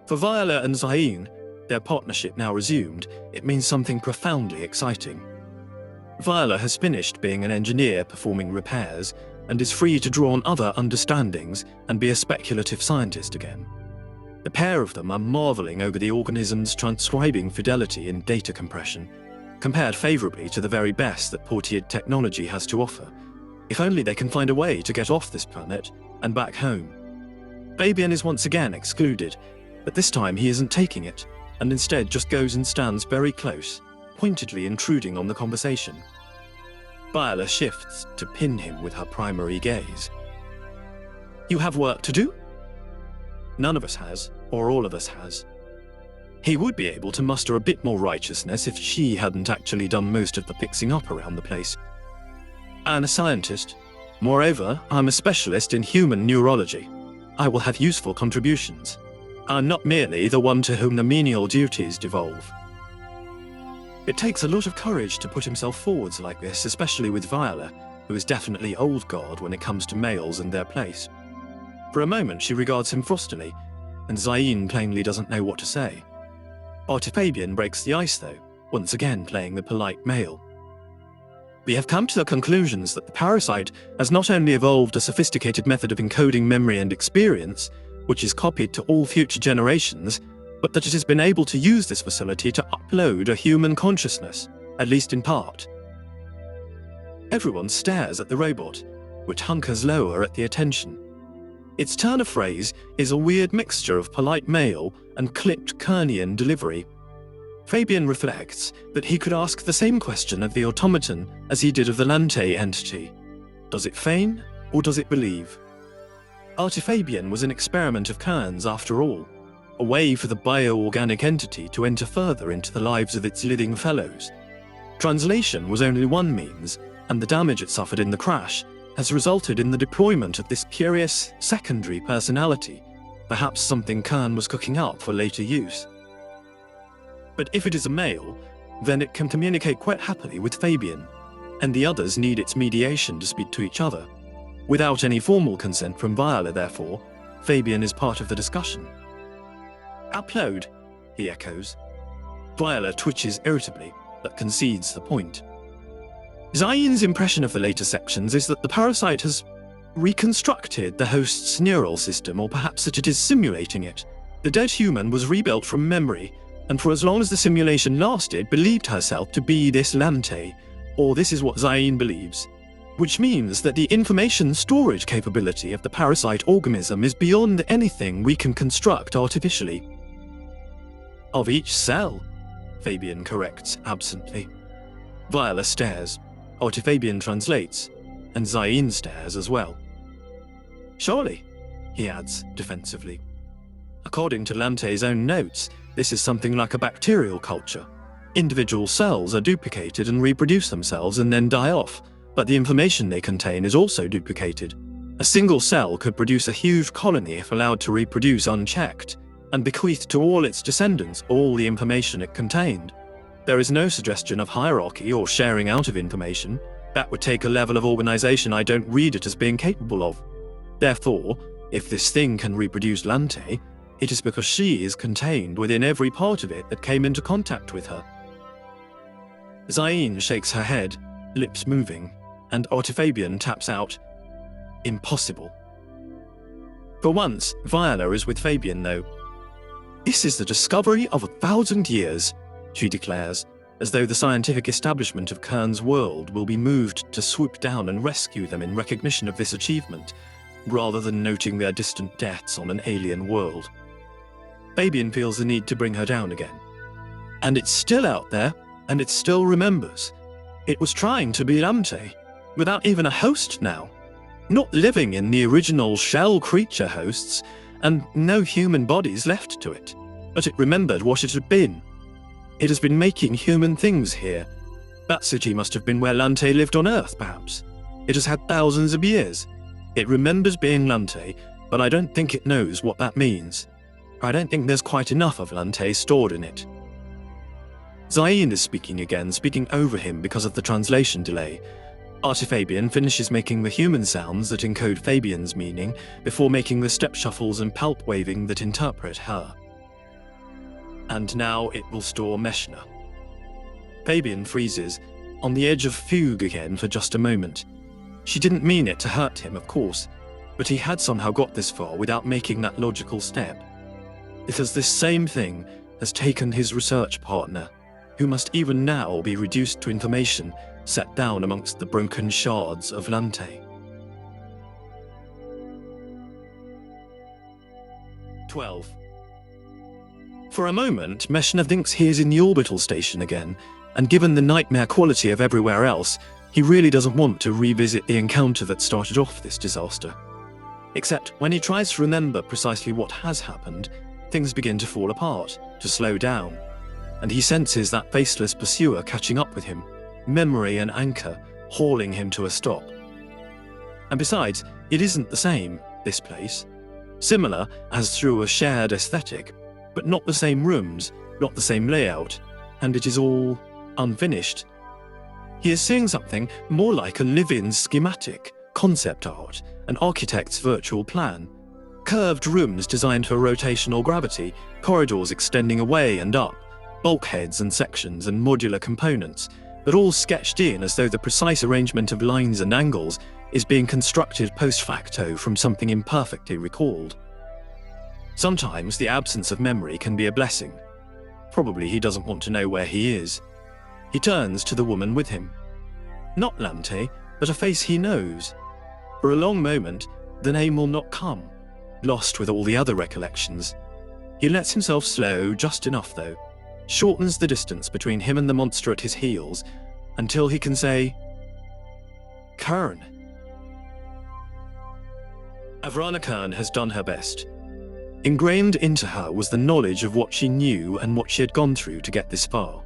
Speaker 1: For Viola and Zayn, their partnership now resumed, it means something profoundly exciting. Viola has finished being an engineer performing repairs, and is free to draw on other understandings and be a speculative scientist again. The pair of them are marveling over the organism's transcribing fidelity in data compression, compared favourably to the very best that Portiad technology has to offer. If only they can find a way to get off this planet and back home. Fabian is once again excluded, but this time he isn't taking it, and instead just goes and stands very close, pointedly intruding on the conversation. Viola shifts to pin him with her primary gaze. You have work to do? None of us has, or all of us has. He would be able to muster a bit more righteousness if she hadn't actually done most of the fixing up around the place. I'm a scientist. Moreover, I'm a specialist in human neurology. I will have useful contributions. I'm not merely the one to whom the menial duties devolve. It takes a lot of courage to put himself forwards like this, especially with Viola, who is definitely old guard when it comes to males and their place. For a moment she regards him frostily, and Zayn plainly doesn't know what to say. Artifabian breaks the ice though, once again playing the polite male. We have come to the conclusions that the parasite has not only evolved a sophisticated method of encoding memory and experience, which is copied to all future generations, but that it has been able to use this facility to upload a human consciousness, at least in part. Everyone stares at the robot, which hunkers lower at the attention. Its turn of phrase is a weird mixture of polite male and clipped Kernian delivery. Fabian reflects that he could ask the same question of the automaton as he did of the Lante entity. Does it feign, or does it believe? Artifabian was an experiment of Kern's after all, a way for the bioorganic entity to enter further into the lives of its living fellows. Translation was only one means, and the damage it suffered in the crash has resulted in the deployment of this curious secondary personality, perhaps something Kern was cooking up for later use. But if it is a male, then it can communicate quite happily with Fabian, and the others need its mediation to speak to each other. Without any formal consent from Viola, therefore, Fabian is part of the discussion. Upload, he echoes. Viola twitches irritably, but concedes the point. Zayn's impression of the later sections is that the parasite has reconstructed the host's neural system, or perhaps that it is simulating it. The dead human was rebuilt from memory, and for as long as the simulation lasted, believed herself to be this Lante, or this is what Zayn believes, which means that the information storage capability of the parasite organism is beyond anything we can construct artificially. Of each cell, Fabian corrects absently. Viola stares, Artifabian translates, and Zayn stares as well. Surely, he adds defensively. According to Lante's own notes, this is something like a bacterial culture. Individual cells are duplicated and reproduce themselves and then die off, but the information they contain is also duplicated. A single cell could produce a huge colony if allowed to reproduce unchecked, and bequeath to all its descendants all the information it contained. There is no suggestion of hierarchy or sharing out of information. That would take a level of organization I don't read it as being capable of. Therefore, if this thing can reproduce Lante, it is because she is contained within every part of it that came into contact with her. Zayn shakes her head, lips moving, and Artifabian taps out, impossible. For once, Viola is with Fabian though. This is the discovery of 1,000 years, she declares, as though the scientific establishment of Kern's world will be moved to swoop down and rescue them in recognition of this achievement, rather than noting their distant deaths on an alien world. Fabian feels the need to bring her down again. And it's still out there, and it still remembers. It was trying to be Lante, without even a host now. Not living in the original shell creature hosts, and no human bodies left to it. But it remembered what it had been. It has been making human things here. That city must have been where Lante lived on Earth, perhaps. It has had thousands of years. It remembers being Lante, but I don't think it knows what that means. I don't think there's quite enough of Lante stored in it. Zayn is speaking again, speaking over him because of the translation delay. Artifabian finishes making the human sounds that encode Fabian's meaning before making the step shuffles and palp waving that interpret her. And now it will store Meshna. Fabian freezes, on the edge of fugue again for just a moment. She didn't mean it to hurt him, of course, but he had somehow got this far without making that logical step. Because this same thing has taken his research partner, who must even now be reduced to information set down amongst the broken shards of Lante. 12. For a moment, Meshna thinks he is in the orbital station again, and given the nightmare quality of everywhere else, he really doesn't want to revisit the encounter that started off this disaster. Except when he tries to remember precisely what has happened, things begin to fall apart, to slow down, and he senses that faceless pursuer catching up with him, memory and anchor hauling him to a stop. And besides, it isn't the same, this place. Similar as through a shared aesthetic, but not the same rooms, not the same layout, and it is all unfinished. He is seeing something more like a live-in schematic, concept art, an architect's virtual plan. Curved rooms designed for rotational gravity, corridors extending away and up, bulkheads and sections and modular components, but all sketched in as though the precise arrangement of lines and angles is being constructed post facto from something imperfectly recalled. Sometimes the absence of memory can be a blessing. Probably he doesn't want to know where he is. He turns to the woman with him. Not Lante, but a face he knows. For a long moment, the name will not come, lost with all the other recollections. He lets himself slow just enough, though, shortens the distance between him and the monster at his heels, until he can say, Kern. Avrana Kern has done her best. Ingrained into her was the knowledge of what she knew and what she had gone through to get this far.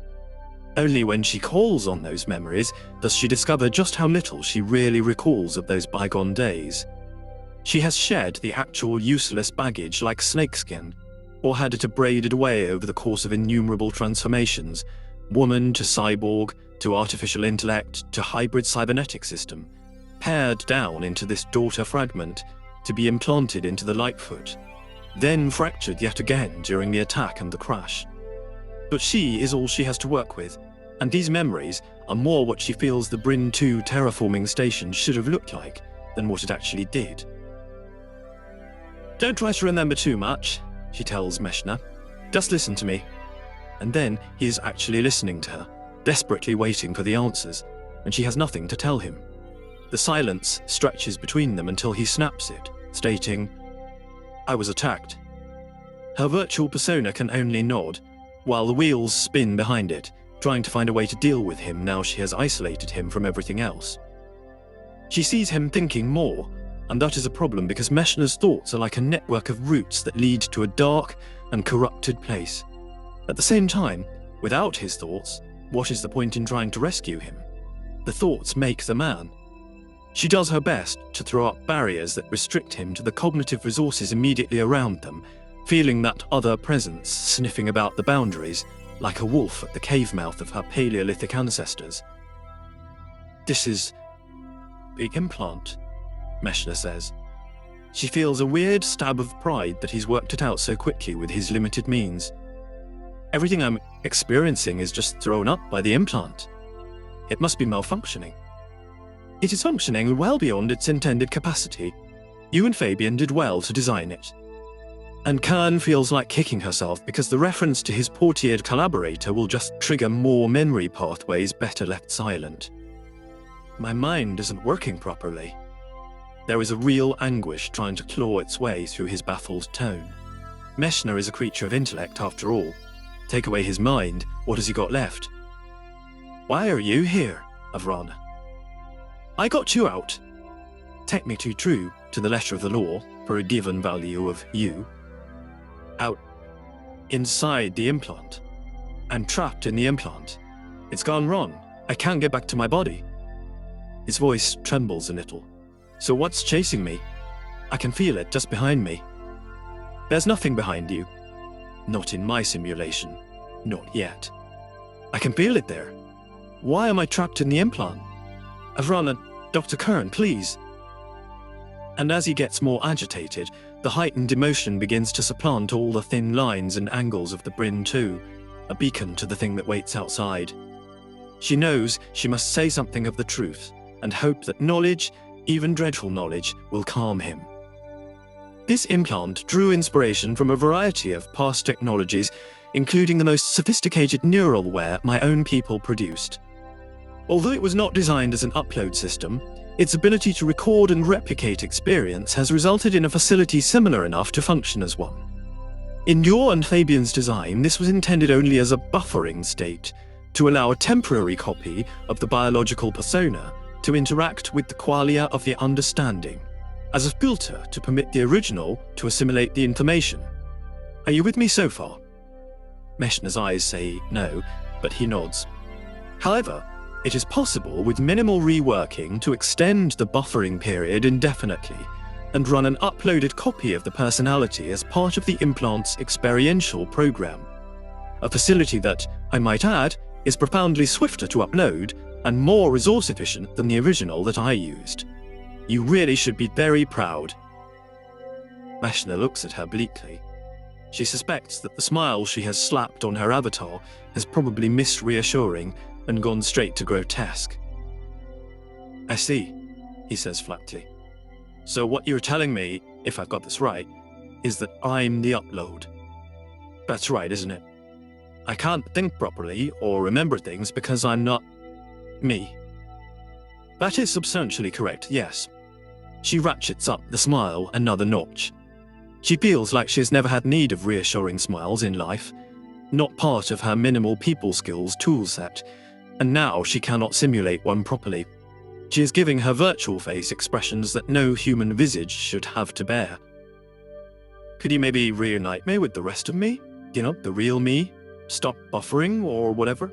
Speaker 1: Only when she calls on those memories does she discover just how little she really recalls of those bygone days. She has shed the actual useless baggage like snakeskin, or had it braided away over the course of innumerable transformations, woman to cyborg, to artificial intellect, to hybrid cybernetic system, pared down into this daughter fragment to be implanted into the Lightfoot, then fractured yet again during the attack and the crash. But she is all she has to work with, and these memories are more what she feels the Bryn 2 terraforming station should have looked like than what it actually did. Don't try to remember too much, she tells Meshna. Just listen to me. And then he is actually listening to her, desperately waiting for the answers, and she has nothing to tell him. The silence stretches between them until he snaps it, stating, I was attacked. Her virtual persona can only nod, while the wheels spin behind it, trying to find a way to deal with him now she has isolated him from everything else. She sees him thinking more, and that is a problem because Meshna's thoughts are like a network of roots that lead to a dark and corrupted place. At the same time, without his thoughts, what is the point in trying to rescue him? The thoughts make the man. She does her best to throw up barriers that restrict him to the cognitive resources immediately around them, feeling that other presence sniffing about the boundaries, like a wolf at the cave mouth of her Paleolithic ancestors. This is the implant, Meshna says. She feels a weird stab of pride that he's worked it out so quickly with his limited means. Everything I'm experiencing is just thrown up by the implant. It must be malfunctioning. It is functioning well beyond its intended capacity. You and Fabian did well to design it. And Kern feels like kicking herself because the reference to his portiered collaborator will just trigger more memory pathways better left silent. My mind isn't working properly. There is a real anguish trying to claw its way through his baffled tone. Meshna is a creature of intellect after all. Take away his mind, what has he got left? Why are you here, Avrana? I got you out. Technically true to the letter of the law for a given value of you. Out inside the implant. And trapped in the implant. It's gone wrong. I can't get back to my body. His voice trembles a little. So what's chasing me? I can feel it just behind me. There's nothing behind you. Not in my simulation. Not yet. I can feel it there. Why am I trapped in the implant? Avrana, Dr. Kern, please. And as he gets more agitated, the heightened emotion begins to supplant all the thin lines and angles of the Bryn 2, a beacon to the thing that waits outside. She knows she must say something of the truth, and hope that knowledge, even dreadful knowledge, will calm him. This implant drew inspiration from a variety of past technologies, including the most sophisticated neuralware my own people produced. Although it was not designed as an upload system, its ability to record and replicate experience has resulted in a facility similar enough to function as one. In your and Fabian's design, this was intended only as a buffering state, to allow a temporary copy of the biological persona to interact with the qualia of the understanding, as a filter to permit the original to assimilate the information. Are you with me so far? Meshna's eyes say no, but he nods. However, it is possible with minimal reworking to extend the buffering period indefinitely and run an uploaded copy of the personality as part of the implant's experiential program. A facility that, I might add, is profoundly swifter to upload and more resource efficient than the original that I used. You really should be very proud. Meshna looks at her bleakly. She suspects that the smile she has slapped on her avatar has probably missed reassuring and gone straight to grotesque. I see, he says flatly. So what you're telling me, if I've got this right, is that I'm the upload. That's right, isn't it? I can't think properly or remember things because I'm not me. That is substantially correct, yes. She ratchets up the smile another notch. She feels like she has never had need of reassuring smiles in life, not part of her minimal people skills toolset, and now she cannot simulate one properly. She is giving her virtual face expressions that no human visage should have to bear. Could you maybe reunite me with the rest of me? You know, the real me? Stop buffering or whatever?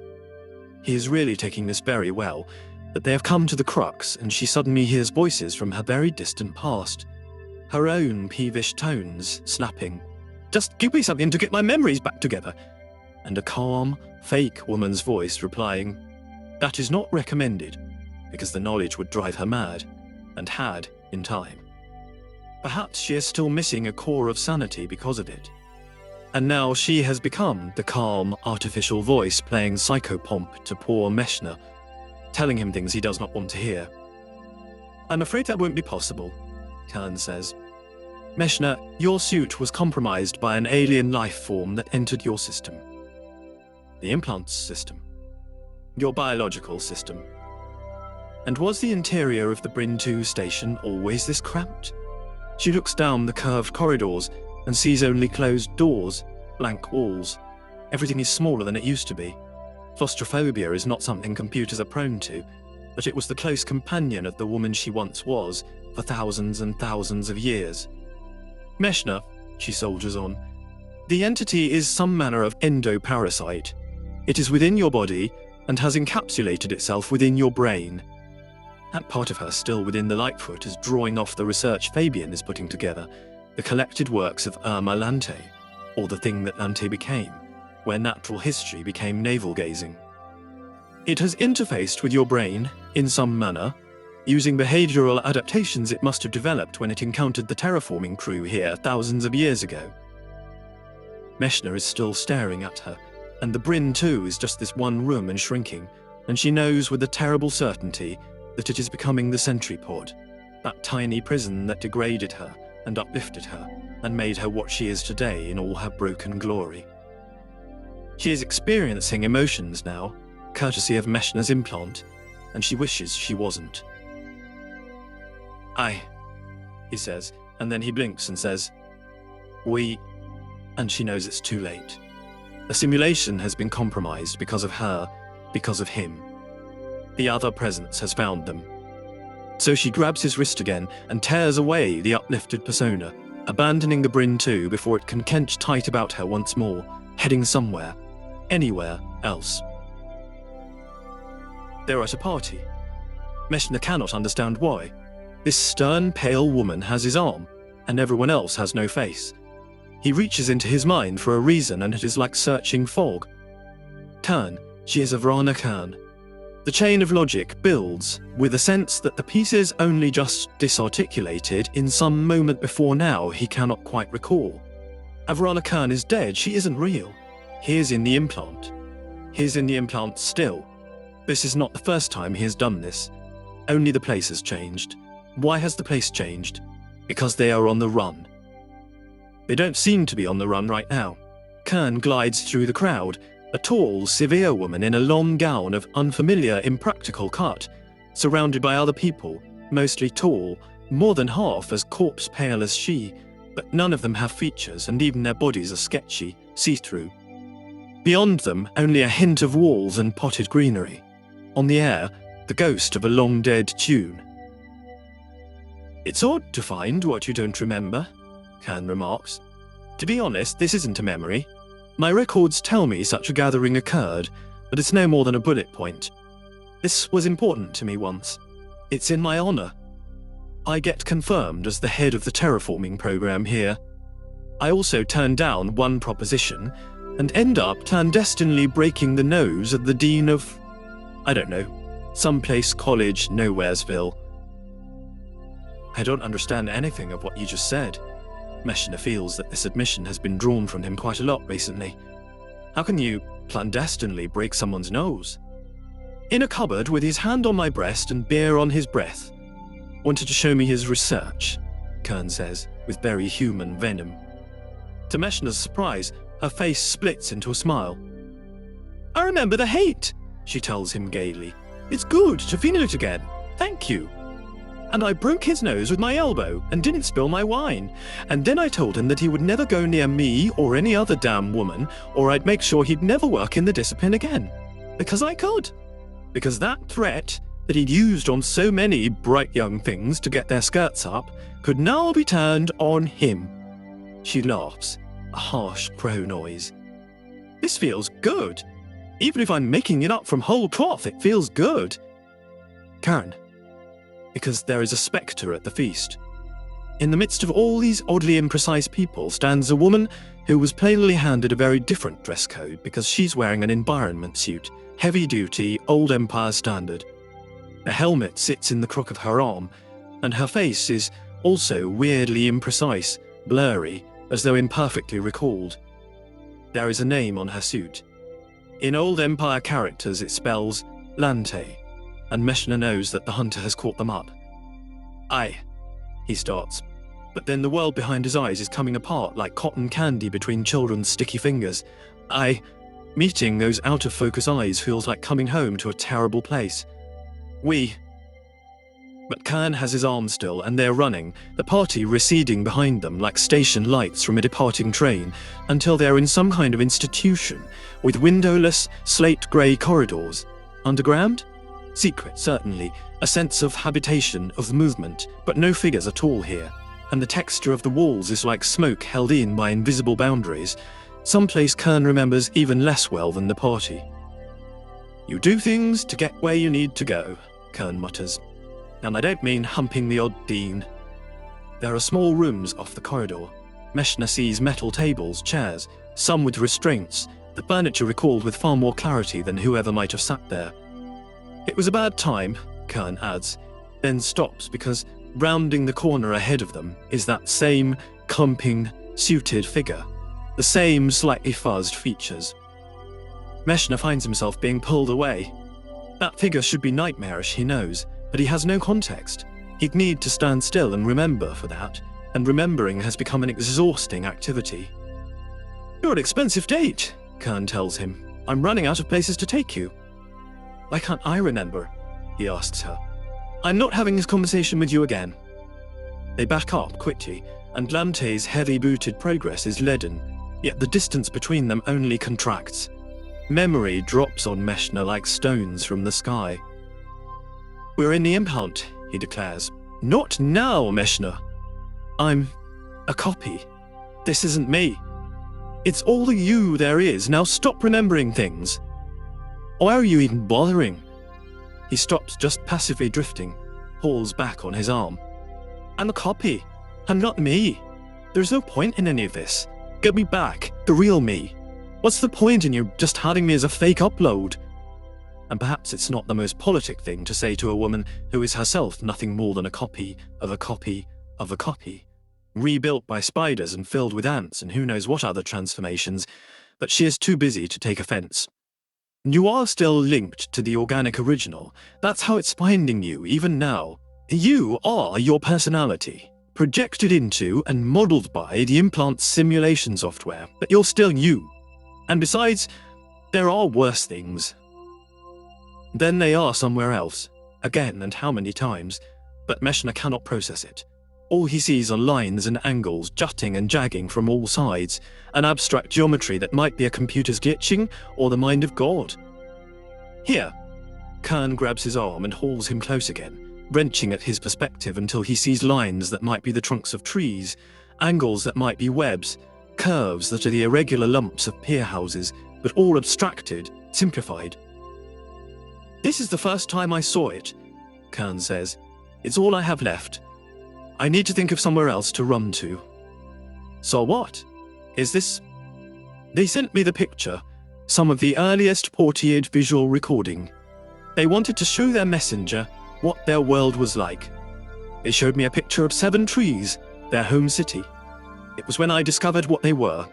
Speaker 1: He is really taking this very well, but they have come to the crux and she suddenly hears voices from her very distant past. Her own peevish tones snapping. Just give me something to get my memories back together. And a calm, fake woman's voice replying, that is not recommended, because the knowledge would drive her mad, and had in time. Perhaps she is still missing a core of sanity because of it. And now she has become the calm, artificial voice playing psychopomp to poor Meshna, telling him things he does not want to hear. I'm afraid that won't be possible, Kern says. Meshna, your suit was compromised by an alien life form that entered your system. The implants system. Your biological system. And was the interior of the Brin-2 station always this cramped? She looks down the curved corridors and sees only closed doors, blank walls. Everything is smaller than it used to be. Claustrophobia is not something computers are prone to, but it was the close companion of the woman she once was for thousands and thousands of years. Meshna, she soldiers on, the entity is some manner of endoparasite. It is within your body and has encapsulated itself within your brain. That part of her still within the Lightfoot is drawing off the research Fabian is putting together, the collected works of Irma Lante, or the thing that Lante became, where natural history became navel-gazing. It has interfaced with your brain, in some manner, using behavioral adaptations it must have developed when it encountered the terraforming crew here thousands of years ago. Meshna is still staring at her, and the Brin-2 is just this one room and shrinking, and she knows with a terrible certainty that it is becoming the sentry pod, that tiny prison that degraded her and uplifted her and made her what she is today in all her broken glory. She is experiencing emotions now, courtesy of Meshna's implant, and she wishes she wasn't. I, he says, and then he blinks and says, we, and she knows it's too late. The simulation has been compromised because of her, because of him. The other presence has found them. So she grabs his wrist again and tears away the uplifted persona, abandoning the Brin-2 before it can clench tight about her once more, heading somewhere, anywhere else. They're at a party. Meshna cannot understand why. This stern, pale woman has his arm, and everyone else has no face. He reaches into his mind for a reason, and it is like searching fog. Kern, she is Avrana Kern. The chain of logic builds, with a sense that the pieces only just disarticulated in some moment before now he cannot quite recall. Avrana Kern is dead, she isn't real. He is in the implant. He is in the implant still. This is not the first time he has done this. Only the place has changed. Why has the place changed? Because they are on the run. They don't seem to be on the run right now. Kern glides through the crowd, a tall, severe woman in a long gown of unfamiliar, impractical cut, surrounded by other people, mostly tall, more than half as corpse-pale as she, but none of them have features and even their bodies are sketchy, see-through. Beyond them, only a hint of walls and potted greenery. On the air, the ghost of a long-dead tune. It's odd to find what you don't remember, Kern remarks. To be honest, this isn't a memory. My records tell me such a gathering occurred, but it's no more than a bullet point. This was important to me once. It's in my honor. I get confirmed as the head of the terraforming program here. I also turned down one proposition, and end up clandestinely breaking the nose of the dean of, I don't know, someplace college nowheresville. I don't understand anything of what you just said. Meshna feels that this admission has been drawn from him quite a lot recently. How can you clandestinely break someone's nose? In a cupboard with his hand on my breast and beer on his breath. Wanted to show me his research, Kern says, with very human venom. To Meshna's surprise, her face splits into a smile. I remember the hate, she tells him gaily. It's good to feel it again. Thank you. And I broke his nose with my elbow and didn't spill my wine. And then I told him that he would never go near me or any other damn woman, or I'd make sure he'd never work in the discipline again. Because I could. Because that threat that he'd used on so many bright young things to get their skirts up could now be turned on him. She laughs, a harsh crow noise. This feels good. Even if I'm making it up from whole cloth, it feels good. Karen. Because there is a spectre at the feast. In the midst of all these oddly imprecise people stands a woman who was plainly handed a very different dress code because she's wearing an environment suit, heavy-duty, old Empire standard. A helmet sits in the crook of her arm, and her face is also weirdly imprecise, blurry, as though imperfectly recalled. There is a name on her suit. In old Empire characters it spells Lante, and Meshna knows that the hunter has caught them up. Aye, he starts, but then the world behind his eyes is coming apart like cotton candy between children's sticky fingers. Meeting those out-of-focus eyes feels like coming home to a terrible place. But Kern has his arm still, and they're running, the party receding behind them like station lights from a departing train, until they're in some kind of institution, with windowless, slate-grey corridors. Underground? Secret, certainly, a sense of habitation, of movement, but no figures at all here, and the texture of the walls is like smoke held in by invisible boundaries, someplace Kern remembers even less well than the party. You do things to get where you need to go, Kern mutters. And I don't mean humping the odd dean. There are small rooms off the corridor. Meshna sees metal tables, chairs, some with restraints, the furniture recalled with far more clarity than whoever might have sat there. It was a bad time, Kern adds, then stops because rounding the corner ahead of them is that same clumping, suited figure, the same slightly fuzzed features. Meshna finds himself being pulled away. That figure should be nightmarish, he knows, but he has no context. He'd need to stand still and remember for that, and remembering has become an exhausting activity. You're an expensive date, Kern tells him. I'm running out of places to take you. Why can't I remember? He asks her. I'm not having this conversation with you again. They back up quickly, and Lante's heavy-booted progress is leaden, yet the distance between them only contracts. Memory drops on Meshna like stones from the sky. We're in the impound, he declares. Not now, Meshna. I'm a copy. This isn't me. It's all the you there is. Now stop remembering things. Why are you even bothering? He stops just passively drifting, pulls back on his arm. I'm a copy. I'm not me. There's no point in any of this. Get me back, the real me. What's the point in you just having me as a fake upload? And perhaps it's not the most politic thing to say to a woman who is herself nothing more than a copy of a copy of a copy, rebuilt by spiders and filled with ants and who knows what other transformations, but she is too busy to take offense. You are still linked to the organic original. That's how it's finding you, even now. You are your personality, projected into and modeled by the implant's simulation software, but you're still you. And besides, there are worse things. Then they are somewhere else, again and how many times, but Meshna cannot process it. All he sees are lines and angles jutting and jagging from all sides, an abstract geometry that might be a computer's glitching or the mind of God. Here, Kern grabs his arm and hauls him close again, wrenching at his perspective until he sees lines that might be the trunks of trees, angles that might be webs, curves that are the irregular lumps of pier houses, but all abstracted, simplified. This is the first time I saw it, Kern says. It's all I have left. I need to think of somewhere else to run to. So what? Is this They sent me the picture, some of the earliest ported visual recording. They wanted to show their messenger what their world was like. They showed me a picture of 7 trees, their home city. It was when I discovered what they were.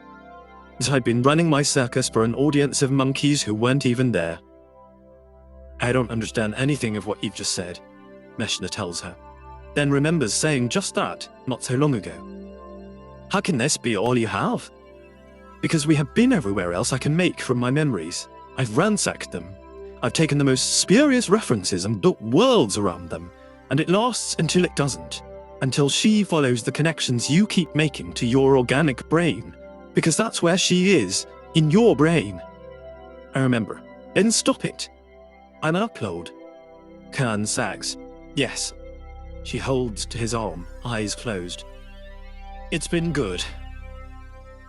Speaker 1: That I'd been running my circus for an audience of monkeys who weren't even there. I don't understand anything of what you've just said, Meshna tells her, then remembers saying just that not so long ago. How can this be all you have? Because we have been everywhere else I can make from my memories. I've ransacked them. I've taken the most spurious references and built worlds around them, and it lasts until it doesn't. Until she follows the connections you keep making to your organic brain, because that's where she is, in your brain. I remember. Then stop it. I'm an upload. Kern sags. Yes. She holds to his arm, eyes closed. It's been good.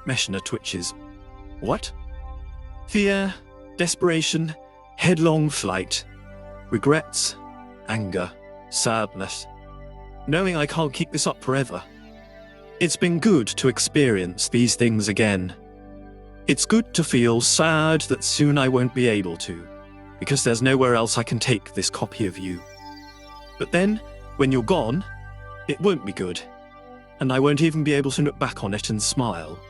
Speaker 1: Meshna twitches. What? Fear, desperation, headlong flight, regrets, anger, sadness. Knowing I can't keep this up forever. It's been good to experience these things again. It's good to feel sad that soon I won't be able to, because there's nowhere else I can take this copy of you. But then, when you're gone, it won't be good, and I won't even be able to look back on it and smile,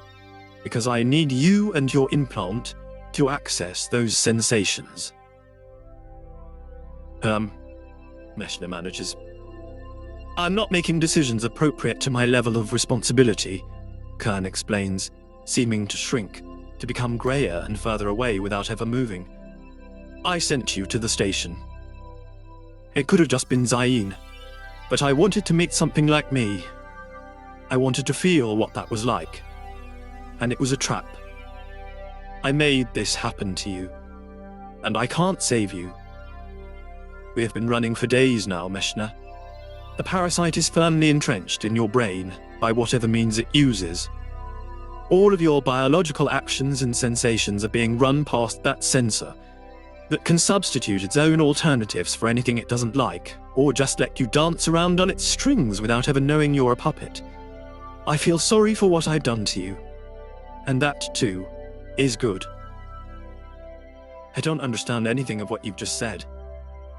Speaker 1: because I need you and your implant to access those sensations. Meshna manages. I'm not making decisions appropriate to my level of responsibility, Kern explains, seeming to shrink, to become greyer and further away without ever moving. I sent you to the station. It could have just been Zayn, but I wanted to meet something like me. I wanted to feel what that was like. And it was a trap. I made this happen to you, and I can't save you. We have been running for days now, Meshna. The parasite is firmly entrenched in your brain by whatever means it uses. All of your biological actions and sensations are being run past that sensor that can substitute its own alternatives for anything it doesn't like, or just let you dance around on its strings without ever knowing you're a puppet. I feel sorry for what I've done to you. And that, too, is good. I don't understand anything of what you've just said,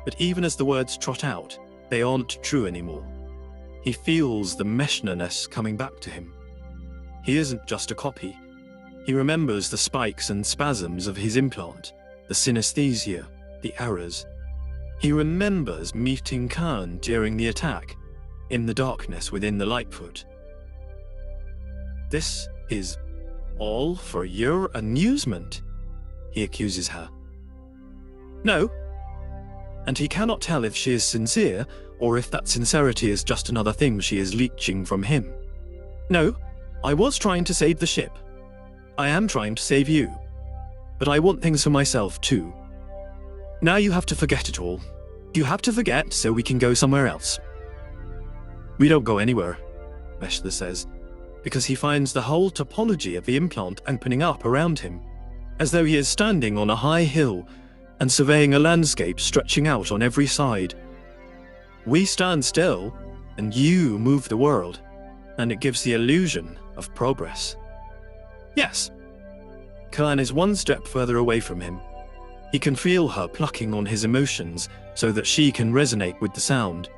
Speaker 1: but even as the words trot out, they aren't true anymore. He feels the Meshna-ness coming back to him. He isn't just a copy. He remembers the spikes and spasms of his implant, the synesthesia, the errors. He remembers meeting Kern during the attack, in the darkness within the Lightfoot. This is all for your amusement, he accuses her. No. And he cannot tell if she is sincere, or if that sincerity is just another thing she is leeching from him. No, I was trying to save the ship. I am trying to save you. But I want things for myself too. Now you have to forget it all. You have to forget so we can go somewhere else. We don't go anywhere, Meshna says, because he finds the whole topology of the implant opening up around him, as though he is standing on a high hill and surveying a landscape stretching out on every side. We stand still, and you move the world, and it gives the illusion of progress. Yes. Kern is one step further away from him. He can feel her plucking on his emotions so that she can resonate with the sound.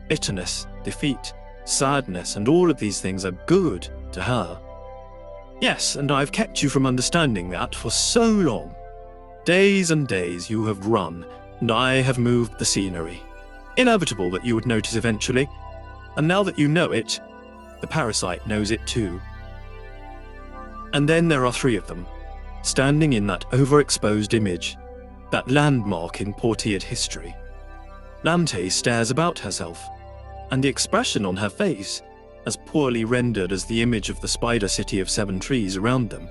Speaker 1: Bitterness, defeat, sadness, and all of these things are good to her. Yes, and I've kept you from understanding that for so long. Days and days you have run, and I have moved the scenery. Inevitable that you would notice eventually, and now that you know it, the parasite knows it too. And then there are 3 of them, standing in that overexposed image, that landmark in ported history. Lante stares about herself, and the expression on her face, as poorly rendered as the image of the spider city of 7 trees around them,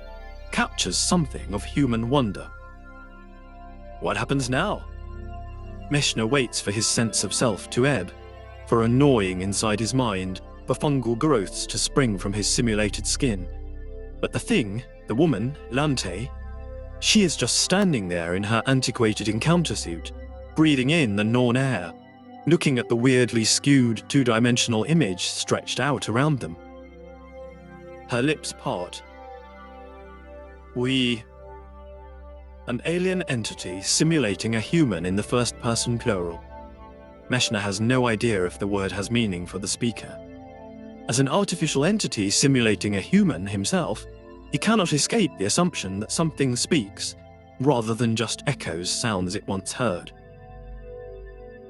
Speaker 1: captures something of human wonder. What happens now? Meshna waits for his sense of self to ebb, for a gnawing inside his mind, for fungal growths to spring from his simulated skin. But the thing, the woman, Lante, she is just standing there in her antiquated encounter suit, breathing in the Norn air, looking at the weirdly skewed 2-dimensional image stretched out around them. Her lips part. We... An alien entity simulating a human in the first-person plural. Meshna has no idea if the word has meaning for the speaker. As an artificial entity simulating a human himself, he cannot escape the assumption that something speaks, rather than just echoes sounds it once heard.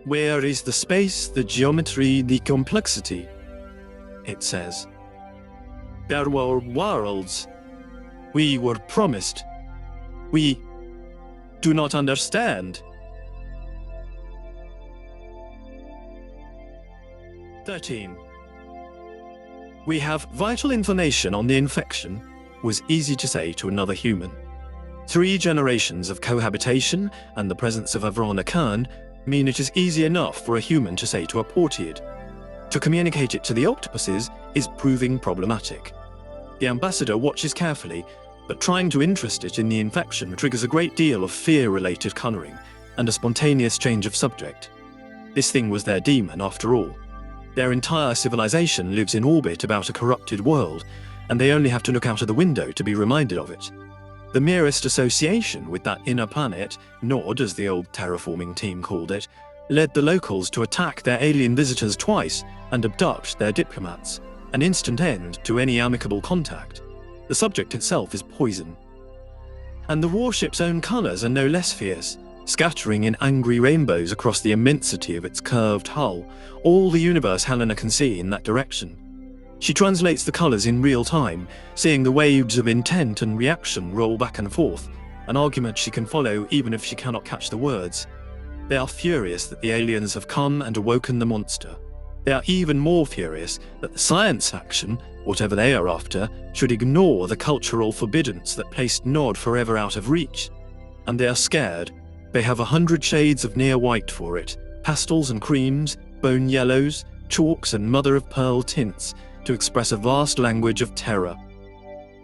Speaker 1: Where is the space, the geometry, the complexity? It says. There were worlds. We were promised. We do not understand. 13. We have vital information on the infection, was easy to say to another human. 3 generations of cohabitation and the presence of Avrana Kern mean it is easy enough for a human to say to a Portiid. To communicate it to the octopuses is proving problematic. The ambassador watches carefully, but trying to interest it in the infection triggers a great deal of fear-related colouring and a spontaneous change of subject. This thing was their demon, after all. Their entire civilization lives in orbit about a corrupted world, and they only have to look out of the window to be reminded of it. The merest association with that inner planet, Nod as the old terraforming team called it, led the locals to attack their alien visitors twice and abduct their diplomats, an instant end to any amicable contact. The subject itself is poison. And the warship's own colours are no less fierce, scattering in angry rainbows across the immensity of its curved hull, all the universe Helena can see in that direction. She translates the colours in real time, seeing the waves of intent and reaction roll back and forth, an argument she can follow even if she cannot catch the words. They are furious that the aliens have come and awoken the monster. They are even more furious that the science faction, whatever they are after, should ignore the cultural forbiddance that placed Nod forever out of reach. And they are scared. They have 100 shades of near white for it, pastels and creams, bone yellows, chalks and mother-of-pearl tints, to express a vast language of terror.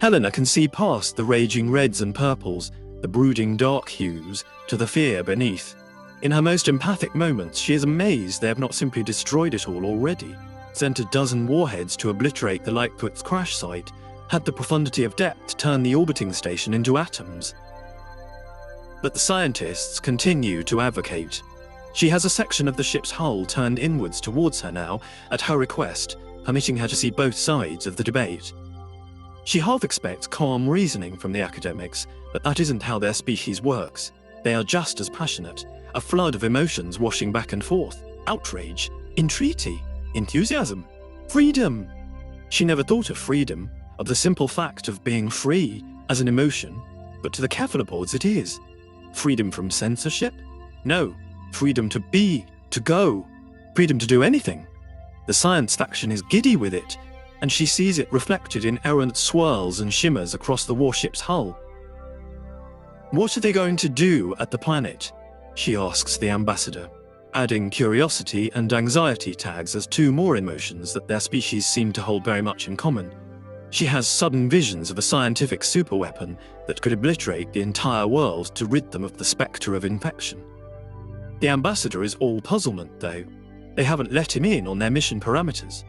Speaker 1: Helena can see past the raging reds and purples, the brooding dark hues, to the fear beneath. In her most empathic moments, she is amazed they have not simply destroyed it all already, sent a dozen warheads to obliterate the Lightfoot's crash site, had the profundity of depth turn the orbiting station into atoms. But the scientists continue to advocate. She has a section of the ship's hull turned inwards towards her now, at her request, permitting her to see both sides of the debate. She half expects calm reasoning from the academics, but that isn't how their species works. They are just as passionate, a flood of emotions washing back and forth. Outrage, entreaty, enthusiasm, freedom. She never thought of freedom, of the simple fact of being free, as an emotion, but to the cephalopods it is. Freedom from censorship? No. Freedom to be, to go. Freedom to do anything. The science faction is giddy with it, and she sees it reflected in errant swirls and shimmers across the warship's hull. What are they going to do at the planet? She asks the ambassador, adding curiosity and anxiety tags as 2 more emotions that their species seem to hold very much in common. She has sudden visions of a scientific superweapon that could obliterate the entire world to rid them of the spectre of infection. The ambassador is all puzzlement, though. They haven't let him in on their mission parameters.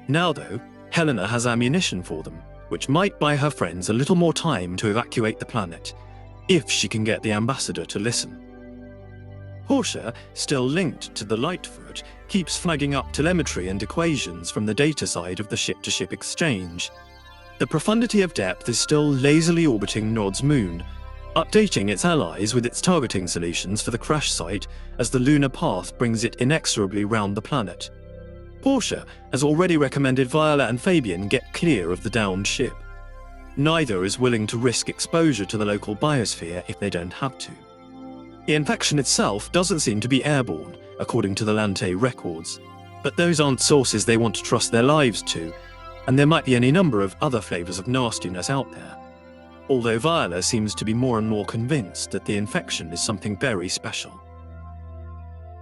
Speaker 1: Now, though, Helena has ammunition for them, which might buy her friends a little more time to evacuate the planet, if she can get the ambassador to listen. Portia, still linked to the Lightfoot, keeps flagging up telemetry and equations from the data side of the ship-to-ship exchange. The profundity of depth is still lazily orbiting Nod's moon, updating its allies with its targeting solutions for the crash site as the lunar path brings it inexorably round the planet. Portia has already recommended Viola and Fabian get clear of the downed ship. Neither is willing to risk exposure to the local biosphere if they don't have to. The infection itself doesn't seem to be airborne, according to the Lante records, but those aren't sources they want to trust their lives to, and there might be any number of other flavours of nastiness out there. Although Viola seems to be more and more convinced that the infection is something very special.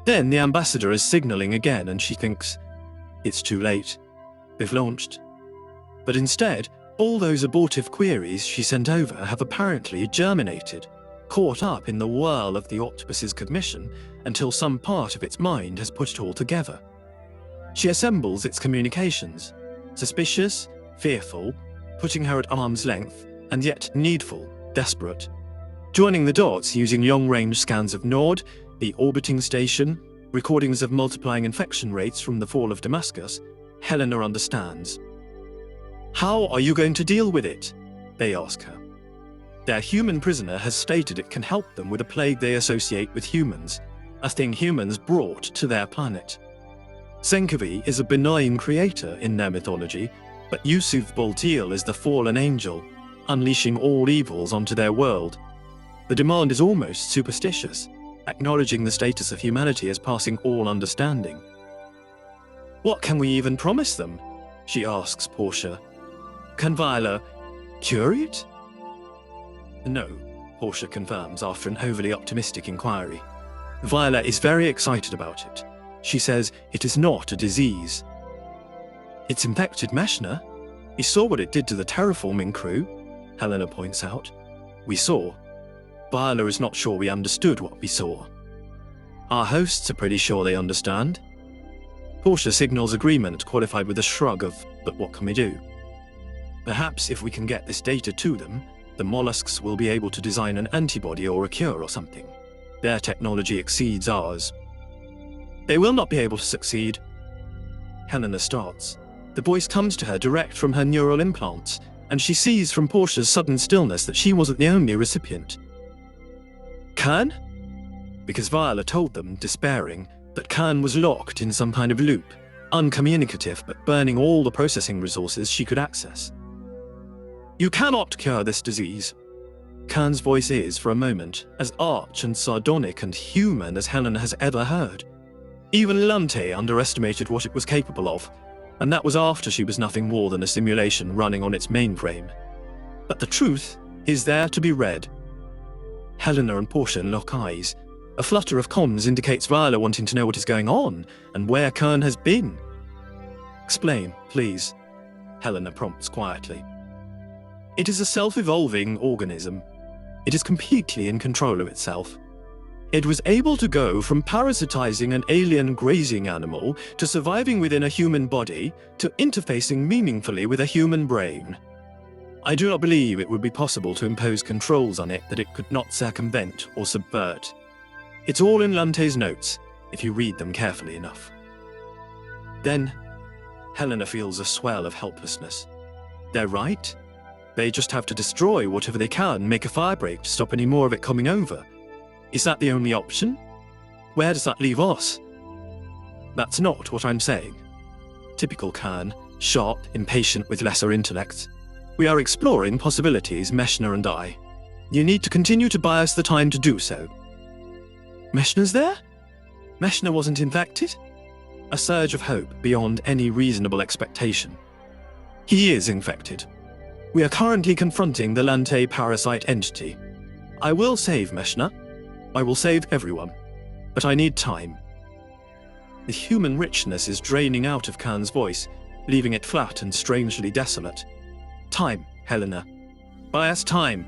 Speaker 1: Then the ambassador is signalling again and she thinks, it's too late. They've launched. But instead, all those abortive queries she sent over have apparently germinated, caught up in the whirl of the octopus's cognition until some part of its mind has put it all together. She assembles its communications, suspicious, fearful, putting her at arm's length, and yet needful, desperate. Joining the dots using long-range scans of Nord, the orbiting station, recordings of multiplying infection rates from the fall of Damascus, Helena understands. How are you going to deal with it? They ask her. Their human prisoner has stated it can help them with a plague they associate with humans, a thing humans brought to their planet. Zenkovi is a benign creator in their mythology, but Yusuf Baltil is the fallen angel, unleashing all evils onto their world. The demand is almost superstitious, acknowledging the status of humanity as passing all understanding. What can we even promise them? She asks Portia. Can Viola cure it? No, Portia confirms after an overly optimistic inquiry. Viola is very excited about it. She says it is not a disease. It's infected Meshna. We saw what it did to the terraforming crew, Helena points out. We saw. Viola is not sure we understood what we saw. Our hosts are pretty sure they understand. Portia signals agreement, qualified with a shrug of, but what can we do? Perhaps if we can get this data to them, the mollusks will be able to design an antibody or a cure or something. Their technology exceeds ours. They will not be able to succeed. Helena starts. The voice comes to her direct from her neural implants, and she sees from Portia's sudden stillness that she wasn't the only recipient. Kern? Because Viola told them, despairing, that Kern was locked in some kind of loop, uncommunicative but burning all the processing resources she could access. You cannot cure this disease. Kern's voice is, for a moment, as arch and sardonic and human as Helena has ever heard. Even Lante underestimated what it was capable of, and that was after she was nothing more than a simulation running on its mainframe. But the truth is there to be read. Helena and Portia lock eyes. A flutter of comms indicates Viola wanting to know what is going on and where Kern has been. Explain, please, Helena prompts quietly. It is a self-evolving organism. It is completely in control of itself. It was able to go from parasitizing an alien grazing animal to surviving within a human body to interfacing meaningfully with a human brain. I do not believe it would be possible to impose controls on it that it could not circumvent or subvert. It's all in Lante's notes, if you read them carefully enough. Then, Helena feels a swell of helplessness. They're right. They just have to destroy whatever they can, make a firebreak to stop any more of it coming over. Is that the only option? Where does that leave us? That's not what I'm saying. Typical Kern, sharp, impatient with lesser intellects. We are exploring possibilities, Meshna and I. You need to continue to buy us the time to do so. Meshna's there? Meshna wasn't infected? A surge of hope beyond any reasonable expectation. He is infected. We are currently confronting the Lante parasite entity. I will save Meshna. I will save everyone. But I need time. The human richness is draining out of Khan's voice, leaving it flat and strangely desolate. Time, Helena. Buy us time.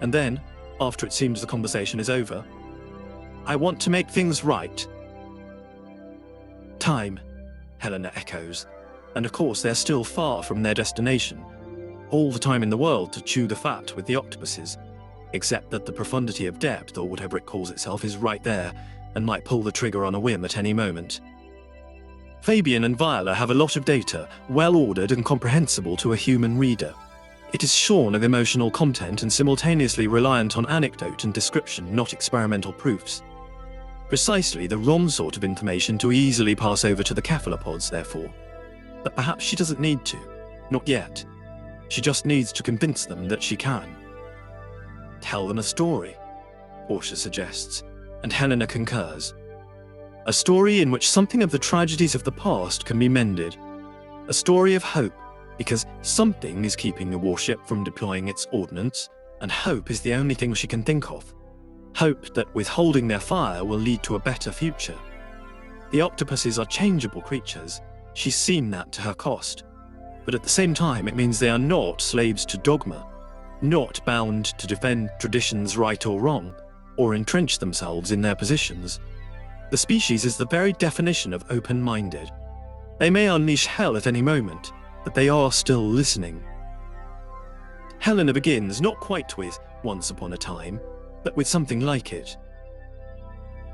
Speaker 1: And then, after it seems the conversation is over, I want to make things right. Time, Helena echoes. And of course they're still far from their destination. All the time in the world to chew the fat with the octopuses, except that the profundity of depth, or whatever it calls itself, is right there, and might pull the trigger on a whim at any moment. Fabian and Viola have a lot of data, well-ordered and comprehensible to a human reader. It is shorn of emotional content and simultaneously reliant on anecdote and description, not experimental proofs. Precisely the wrong sort of information to easily pass over to the cephalopods, therefore. But perhaps she doesn't need to. Not yet. She just needs to convince them that she can. Tell them a story, Portia suggests, and Helena concurs. A story in which something of the tragedies of the past can be mended. A story of hope, because something is keeping the warship from deploying its ordnance, and hope is the only thing she can think of. Hope that withholding their fire will lead to a better future. The octopuses are changeable creatures. She's seen that to her cost. But at the same time, it means they are not slaves to dogma, not bound to defend traditions right or wrong, or entrench themselves in their positions. The species is the very definition of open-minded. They may unleash hell at any moment, but they are still listening. Helena begins not quite with once upon a time, but with something like it.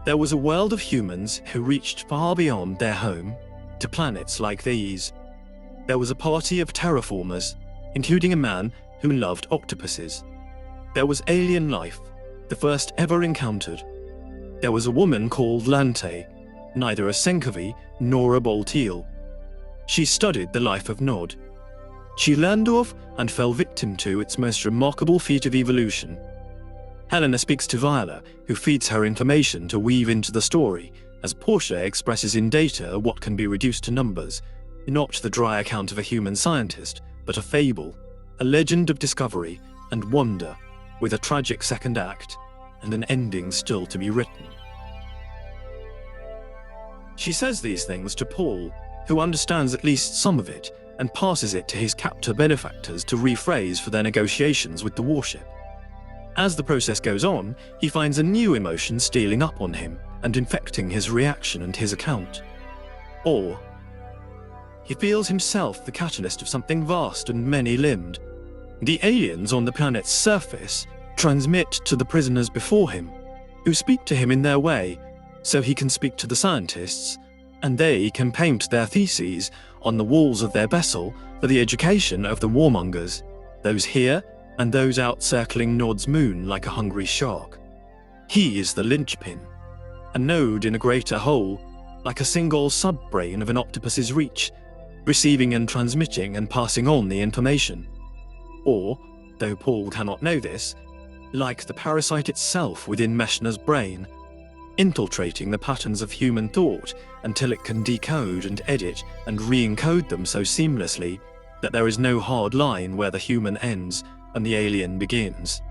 Speaker 1: There was a world of humans who reached far beyond their home to planets like these. There was a party of terraformers, including a man who loved octopuses. There was alien life, the first ever encountered. There was a woman called Lante, neither a Senkovi nor a Bolteal. She studied the life of Nod. She learned of and fell victim to its most remarkable feat of evolution. Helena speaks to Viola, who feeds her information to weave into the story, as Portia expresses in data what can be reduced to numbers, not the dry account of a human scientist, but a fable, a legend of discovery and wonder, with a tragic second act and an ending still to be written. She says these things to Paul, who understands at least some of it, and passes it to his captor benefactors to rephrase for their negotiations with the warship. As the process goes on, he finds a new emotion stealing up on him and infecting his reaction and his account. Or he feels himself the catalyst of something vast and many-limbed. The aliens on the planet's surface transmit to the prisoners before him, who speak to him in their way, so he can speak to the scientists, and they can paint their theses on the walls of their vessel for the education of the warmongers, those here and those out circling Nod's moon like a hungry shark. He is the linchpin, a node in a greater whole, like a single sub-brain of an octopus's reach, receiving and transmitting and passing on the information. Or, though Paul cannot know this, like the parasite itself within Meshna's brain, infiltrating the patterns of human thought until it can decode and edit and re-encode them so seamlessly that there is no hard line where the human ends and the alien begins.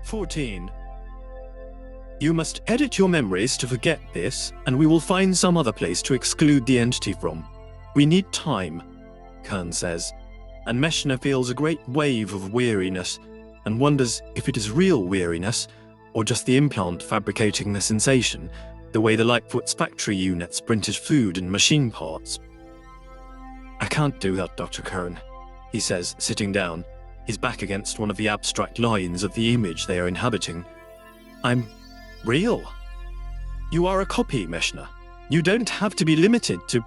Speaker 1: 14. You must edit your memories to forget this, and we will find some other place to exclude the entity from. We need time, Kern says, and Meshna feels a great wave of weariness and wonders if it is real weariness or just the implant fabricating the sensation, the way the Lightfoot's factory units printed food and machine parts. I can't do that, Dr. Kern, he says, sitting down, his back against one of the abstract lines of the image they are inhabiting. I'm real. You are a copy, Meshna. You don't have to be limited to...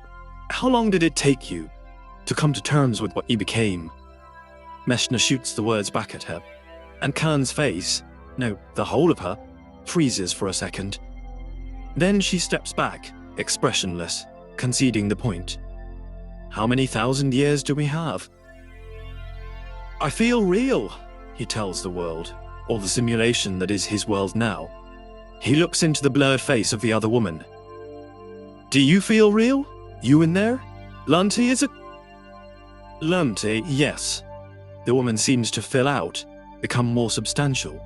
Speaker 1: How long did it take you to come to terms with what you became? Meshna shoots the words back at her, and Kern's face, no, the whole of her, freezes for a second. Then she steps back, expressionless, conceding the point. How many thousand years do we have? I feel real, he tells the world, or the simulation that is his world now. He looks into the blurred face of the other woman. Do you feel real? You in there? Lante is a... Lante, yes. The woman seems to fill out, become more substantial.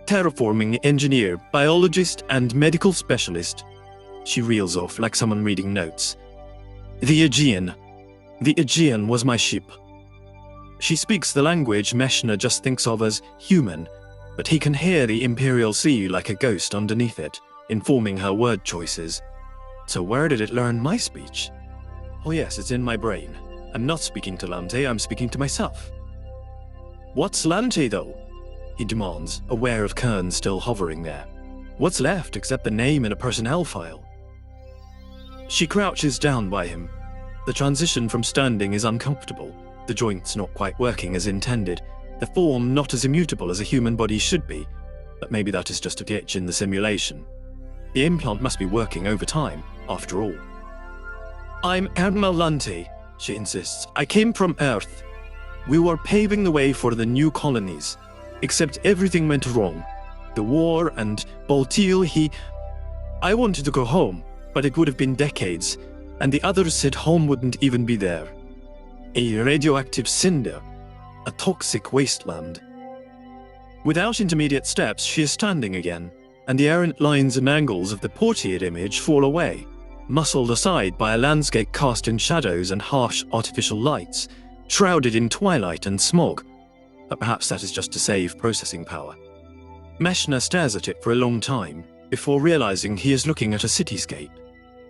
Speaker 1: Terraforming engineer, biologist, and medical specialist. She reels off like someone reading notes. The Aegean. The Aegean was my ship. She speaks the language Meshna just thinks of as human, but he can hear the Imperial Sea like a ghost underneath it, informing her word choices. So where did it learn my speech? Oh yes, it's in my brain. I'm not speaking to Lante, I'm speaking to myself. What's Lante, though? He demands, aware of Kern still hovering there. What's left except the name in a personnel file? She crouches down by him. The transition from standing is uncomfortable, the joints not quite working as intended, the form not as immutable as a human body should be, but maybe that is just a glitch in the simulation. The implant must be working over time, after all. I'm Admiral Lante, she insists. I came from Earth. We were paving the way for the new colonies, except everything went wrong. The war and Bolteal, I wanted to go home, but it would have been decades, and the others said home wouldn't even be there. A radioactive cinder, a toxic wasteland. Without intermediate steps, she is standing again, and the errant lines and angles of the portrait image fall away, muscled aside by a landscape cast in shadows and harsh artificial lights, shrouded in twilight and smog, but perhaps that is just to save processing power. Meshna stares at it for a long time, before realizing he is looking at a cityscape.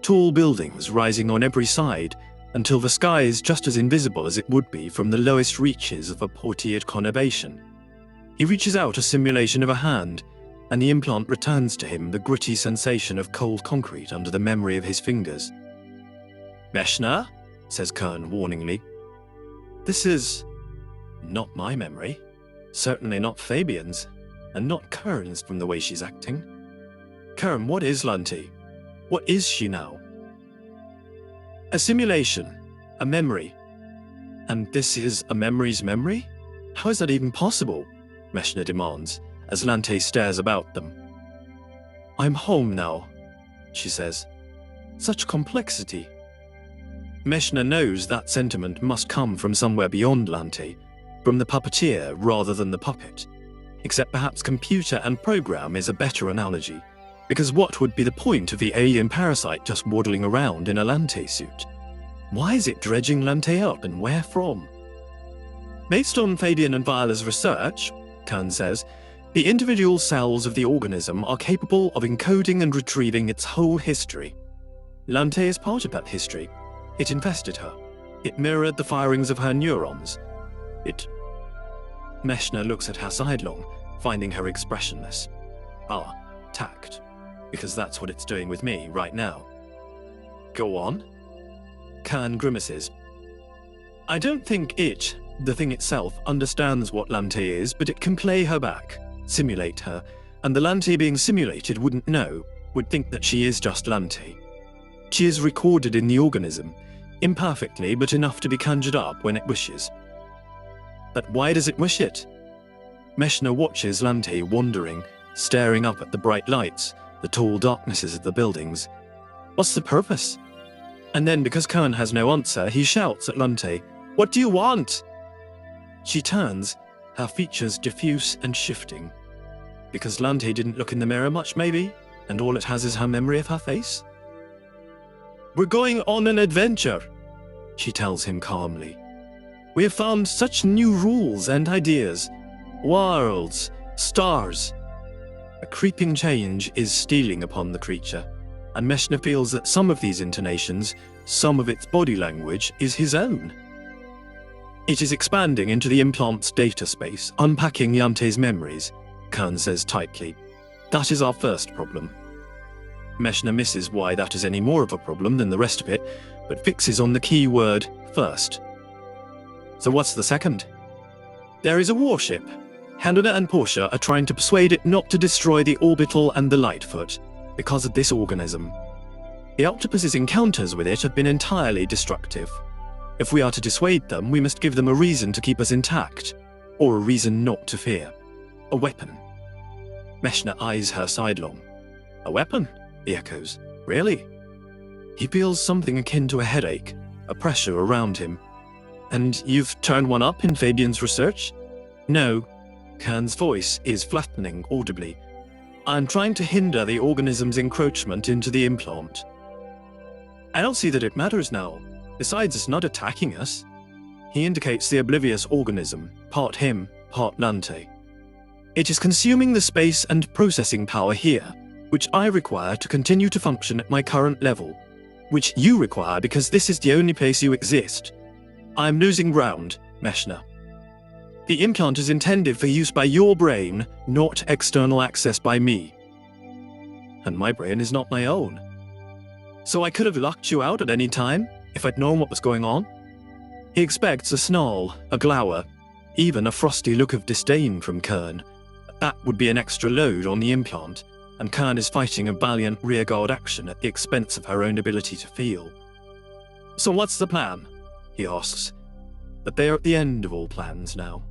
Speaker 1: Tall buildings rising on every side, until the sky is just as invisible as it would be from the lowest reaches of a Pt.4 conurbation. He reaches out a simulation of a hand, and the implant returns to him the gritty sensation of cold concrete under the memory of his fingers. "Meshna," says Kern warningly. "This is not my memory. Certainly not Fabian's, and not Kern's from the way she's acting. Kern, what is Lanti? What is she now?" "A simulation. A memory. And this is a memory's memory? How is that even possible?" Meshna demands, as Lante stares about them. "I'm home now," she says. "Such complexity." Meshna knows that sentiment must come from somewhere beyond Lante, from the puppeteer rather than the puppet. Except perhaps computer and program is a better analogy, because what would be the point of the alien parasite just waddling around in a Lante suit? Why is it dredging Lante up, and where from? "Based on Fabian and Viola's research," Kern says, "the individual cells of the organism are capable of encoding and retrieving its whole history. Lante is part of that history. It infested her. It mirrored the firings of her neurons. Meshna looks at her sidelong, finding her expressionless. Tact. Because that's what it's doing with me right now. "Go on." Kern grimaces. "I don't think it, the thing itself, understands what Lante is, but it can play her back, simulate her, and the Lante being simulated wouldn't know, would think that she is just Lante. She is recorded in the organism, imperfectly but enough to be conjured up when it wishes." "But why does it wish it?" Meshna watches Lante wandering, staring up at the bright lights, the tall darknesses of the buildings. What's the purpose? And then, because Kern has no answer, he shouts at Lante, "What do you want?" She turns, her features diffuse and shifting. Because Lante didn't look in the mirror much, maybe, and all it has is her memory of her face? "We're going on an adventure," she tells him calmly. "We have found such new rules and ideas. Worlds, stars." A creeping change is stealing upon the creature, and Meshna feels that some of these intonations, some of its body language, is his own. "It is expanding into the implant's data space, unpacking Lante's memories," Kern says tightly. "That is our first problem." Meshna misses why that is any more of a problem than the rest of it, but fixes on the key word, first. "So what's the second?" "There is a warship. Helena and Portia are trying to persuade it not to destroy the orbital and the Lightfoot, because of this organism. The octopus's encounters with it have been entirely destructive. If we are to dissuade them, we must give them a reason to keep us intact, or a reason not to fear. A weapon." Meshna eyes her sidelong. "A weapon?" he echoes. "Really?" He feels something akin to a headache, a pressure around him. "And you've turned one up in Fabian's research?" "No." Kern's voice is flattening audibly. "I'm trying to hinder the organism's encroachment into the implant." "I don't see that it matters now. Besides, it's not attacking us." He indicates the oblivious organism, part him, part Lante. "It is consuming the space and processing power here, which I require to continue to function at my current level, which you require because this is the only place you exist. I'm losing ground, Meshna. The implant is intended for use by your brain, not external access by me. And my brain is not my own. So I could have locked you out at any time, if I'd known what was going on." He expects a snarl, a glower, even a frosty look of disdain from Kern. That would be an extra load on the implant, and Kern is fighting a valiant rearguard action at the expense of her own ability to feel. "So what's the plan?" he asks. But they are at the end of all plans now.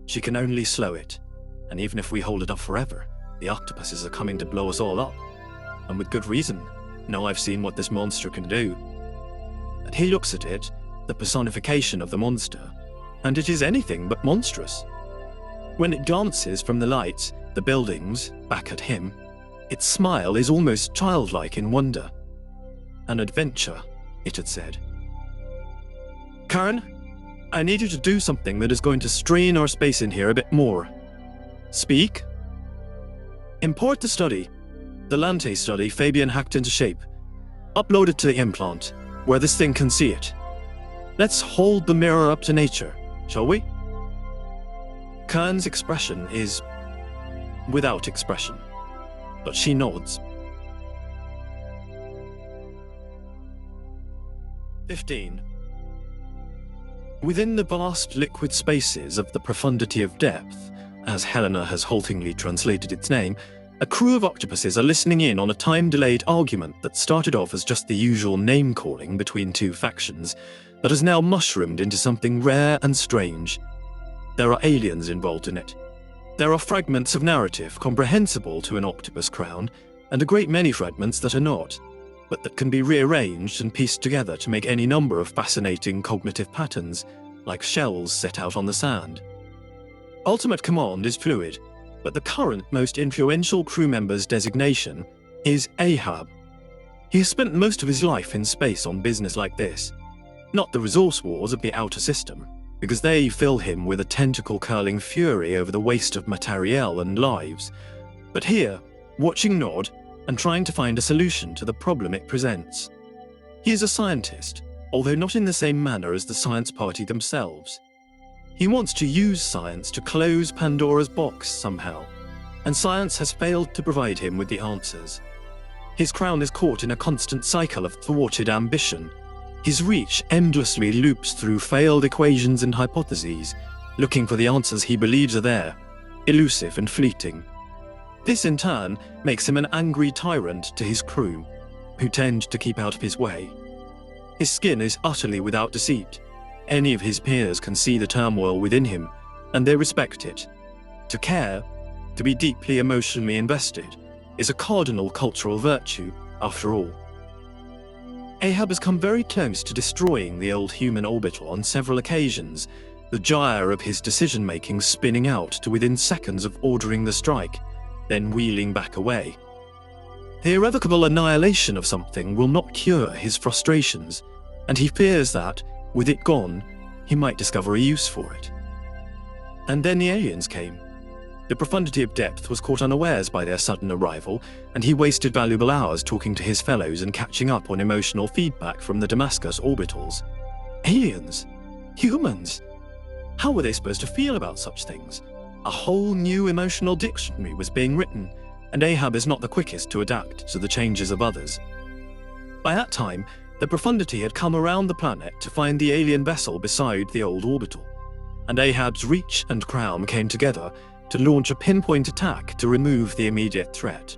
Speaker 1: She can only slow it, and even if we hold it up forever, the octopuses are coming to blow us all up. And with good reason. Now I've seen what this monster can do. And he looks at it, the personification of the monster, and it is anything but monstrous. When it glances from the lights, the buildings, back at him, its smile is almost childlike in wonder. "An adventure," it had said. "Karen, I need you to do something that is going to strain our space in here a bit more." "Speak." "Import the study, the Lante study Fabian hacked into shape. Upload it to the implant, where this thing can see it, Let's hold the mirror up to nature, shall we? Kern's expression is without expression, but she nods. 15. Within the vast liquid spaces of the profundity of depth, as Helena has haltingly translated its name, a crew of octopuses are listening in on a time-delayed argument that started off as just the usual name-calling between two factions, but has now mushroomed into something rare and strange. There are aliens involved in it. There are fragments of narrative comprehensible to an octopus crown, and a great many fragments that are not, but that can be rearranged and pieced together to make any number of fascinating cognitive patterns, like shells set out on the sand. Ultimate command is fluid, but the current most influential crew member's designation is Ahab. He has spent most of his life in space on business like this, not the resource wars of the outer system, because they fill him with a tentacle-curling fury over the waste of materiel and lives, but here, watching Nod and trying to find a solution to the problem it presents. He is a scientist, although not in the same manner as the Science Party themselves. He wants to use science to close Pandora's box somehow, and science has failed to provide him with the answers. His crown is caught in a constant cycle of thwarted ambition. His reach endlessly loops through failed equations and hypotheses, looking for the answers he believes are there, elusive and fleeting. This in turn makes him an angry tyrant to his crew, who tend to keep out of his way. His skin is utterly without deceit. Any of his peers can see the turmoil within him, and they respect it. To care, to be deeply emotionally invested, is a cardinal cultural virtue, after all. Ahab has come very close to destroying the old human orbital on several occasions, the gyre of his decision-making spinning out to within seconds of ordering the strike, then wheeling back away. The irrevocable annihilation of something will not cure his frustrations, and he fears that, with it gone, he might discover a use for it. And then the aliens came. The profundity of depth was caught unawares by their sudden arrival, and he wasted valuable hours talking to his fellows and catching up on emotional feedback from the Damascus orbitals. Aliens? Humans? How were they supposed to feel about such things? A whole new emotional dictionary was being written, and Ahab is not the quickest to adapt to the changes of others. By that time, the profundity had come around the planet to find the alien vessel beside the old orbital, and Ahab's reach and crown came together to launch a pinpoint attack to remove the immediate threat.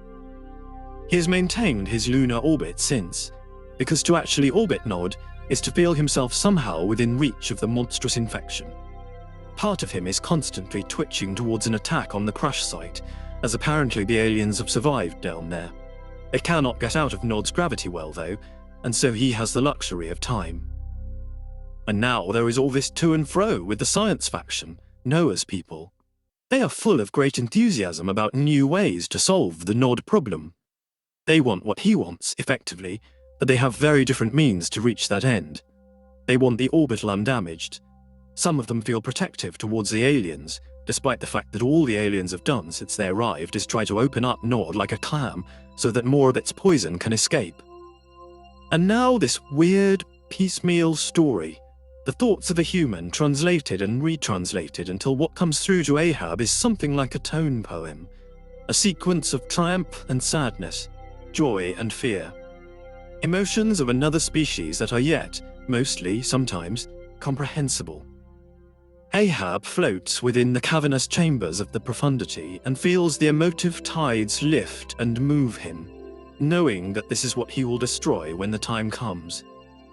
Speaker 1: He has maintained his lunar orbit since, because to actually orbit Nod is to feel himself somehow within reach of the monstrous infection. Part of him is constantly twitching towards an attack on the crash site, as apparently the aliens have survived down there. They cannot get out of Nod's gravity well, though, and so he has the luxury of time. And now there is all this to and fro with the science faction, Noah's people. They are full of great enthusiasm about new ways to solve the Nod problem. They want what he wants, effectively, but they have very different means to reach that end. They want the orbital undamaged. Some of them feel protective towards the aliens, despite the fact that all the aliens have done since they arrived is try to open up Nod like a clam so that more of its poison can escape. And now this weird, piecemeal story, the thoughts of a human translated and retranslated until what comes through to Ahab is something like a tone poem, a sequence of triumph and sadness, joy and fear. Emotions of another species that are yet, mostly, sometimes, comprehensible. Ahab floats within the cavernous chambers of the profundity and feels the emotive tides lift and move him, knowing that this is what he will destroy when the time comes.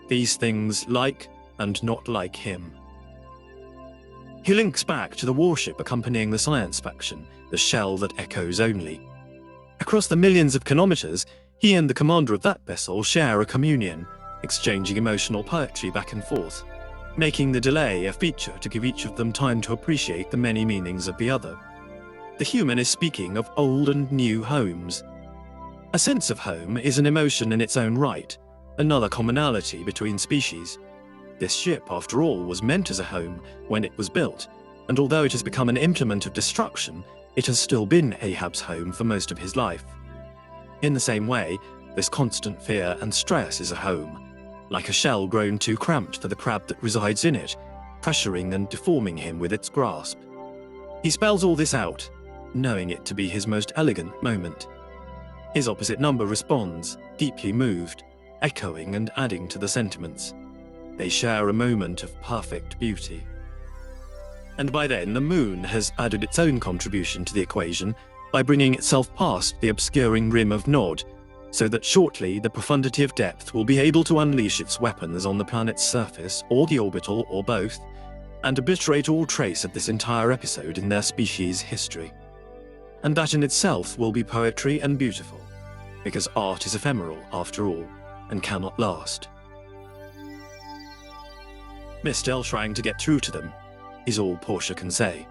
Speaker 1: These things like and not like him. He links back to the warship accompanying the science faction, the shell that echoes only. Across the millions of kilometers, he and the commander of that vessel share a communion, exchanging emotional poetry back and forth, making the delay a feature to give each of them time to appreciate the many meanings of the other. The human is speaking of old and new homes. A sense of home is an emotion in its own right, another commonality between species. This ship, after all, was meant as a home when it was built, and although it has become an implement of destruction, it has still been Ahab's home for most of his life. In the same way, this constant fear and stress is a home. like a shell grown too cramped for the crab that resides in it, pressuring and deforming him with its grasp. He spells all this out, knowing it to be his most elegant moment. His opposite number responds, deeply moved, echoing and adding to the sentiments. They share a moment of perfect beauty. And by then, the moon has added its own contribution to the equation by bringing itself past the obscuring rim of Nod, so that shortly the profundity of depth will be able to unleash its weapons on the planet's surface, or the orbital, or both, and obliterate all trace of this entire episode in their species' history. And that in itself will be poetry and beautiful, because art is ephemeral, after all, and cannot last. We're still trying to get through to them, is all Portia can say.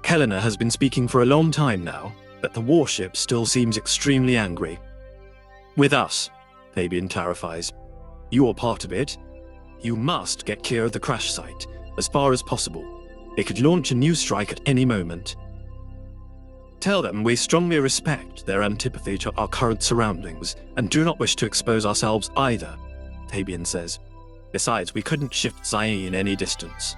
Speaker 1: Helena has been speaking for a long time now, but the warship still seems extremely angry. With us, Fabian clarifies. You're part of it. You must get clear of the crash site, as far as possible. It could launch a new strike at any moment. Tell them we strongly respect their antipathy to our current surroundings, and do not wish to expose ourselves either, Fabian says. Besides, we couldn't shift Zayn any distance.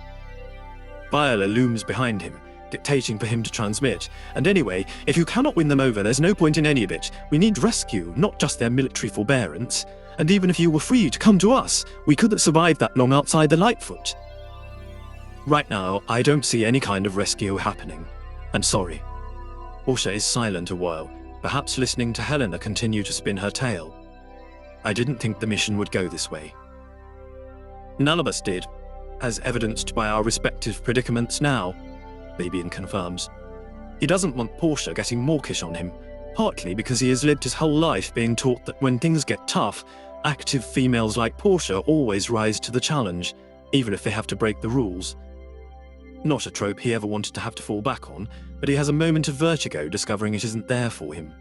Speaker 1: Viola looms behind him, dictating for him to transmit. And anyway, if you cannot win them over, there's no point in any of it. We need rescue, not just their military forbearance. And even if you were free to come to us, we couldn't survive that long outside the Lightfoot. Right now, I don't see any kind of rescue happening. I'm sorry. Portia is silent a while, perhaps listening to Helena continue to spin her tale. I didn't think the mission would go this way. None of us did, as evidenced by our respective predicaments now, Fabian confirms. He doesn't want Portia getting mawkish on him, partly because he has lived his whole life being taught that when things get tough, active females like Portia always rise to the challenge, even if they have to break the rules. Not a trope he ever wanted to have to fall back on, but he has a moment of vertigo discovering it isn't there for him.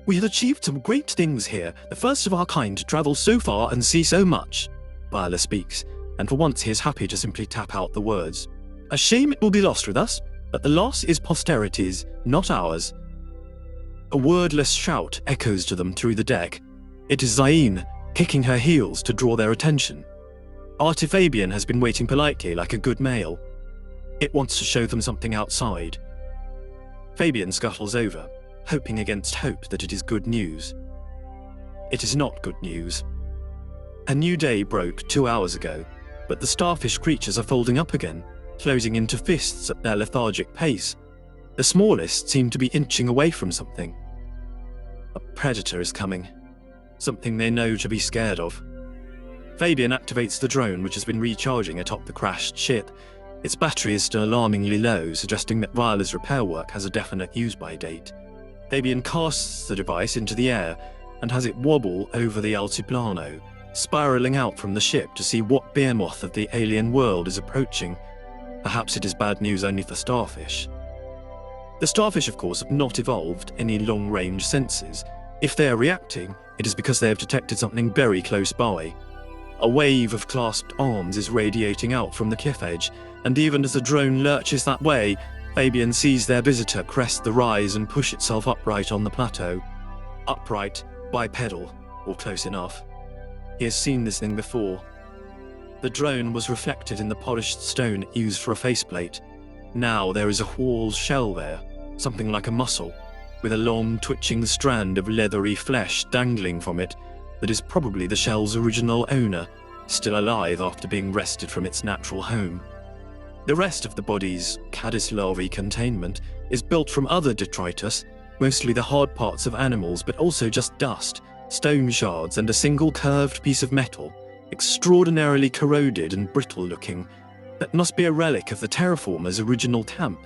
Speaker 1: We have achieved some great things here, the first of our kind to travel so far and see so much, Viola speaks, and for once he is happy to simply tap out the words. A shame it will be lost with us, but the loss is posterity's, not ours. A wordless shout echoes to them through the deck. It is Zayn, kicking her heels to draw their attention. Artie Fabian has been waiting politely like a good male. It wants to show them something outside. Fabian scuttles over, hoping against hope that it is good news. It is not good news. A new day broke 2 hours ago, but the starfish creatures are folding up again, closing into fists at their lethargic pace. The smallest seem to be inching away from something. A predator is coming. Something they know to be scared of. Fabian activates the drone, which has been recharging atop the crashed ship. Its battery is still alarmingly low, suggesting that Viola's repair work has a definite use-by date. Fabian casts the device into the air and has it wobble over the altiplano, spiraling out from the ship to see what behemoth of the alien world is approaching. Perhaps it is bad news only for starfish. The starfish, of course, have not evolved any long-range senses. If they are reacting, it is because they have detected something very close by. A wave of clasped arms is radiating out from the cliff edge, and even as the drone lurches that way, Fabian sees their visitor crest the rise and push itself upright on the plateau. Upright, bipedal, or close enough. He has seen this thing before. The drone was reflected in the polished stone it used for a faceplate. Now there is a whorled shell there, something like a mussel, with a long twitching strand of leathery flesh dangling from it that is probably the shell's original owner, still alive after being wrested from its natural home. The rest of the body's caddis larvae containment is built from other detritus, mostly the hard parts of animals, but also just dust, stone shards and a single curved piece of metal, extraordinarily corroded and brittle-looking, that must be a relic of the terraformers' original camp,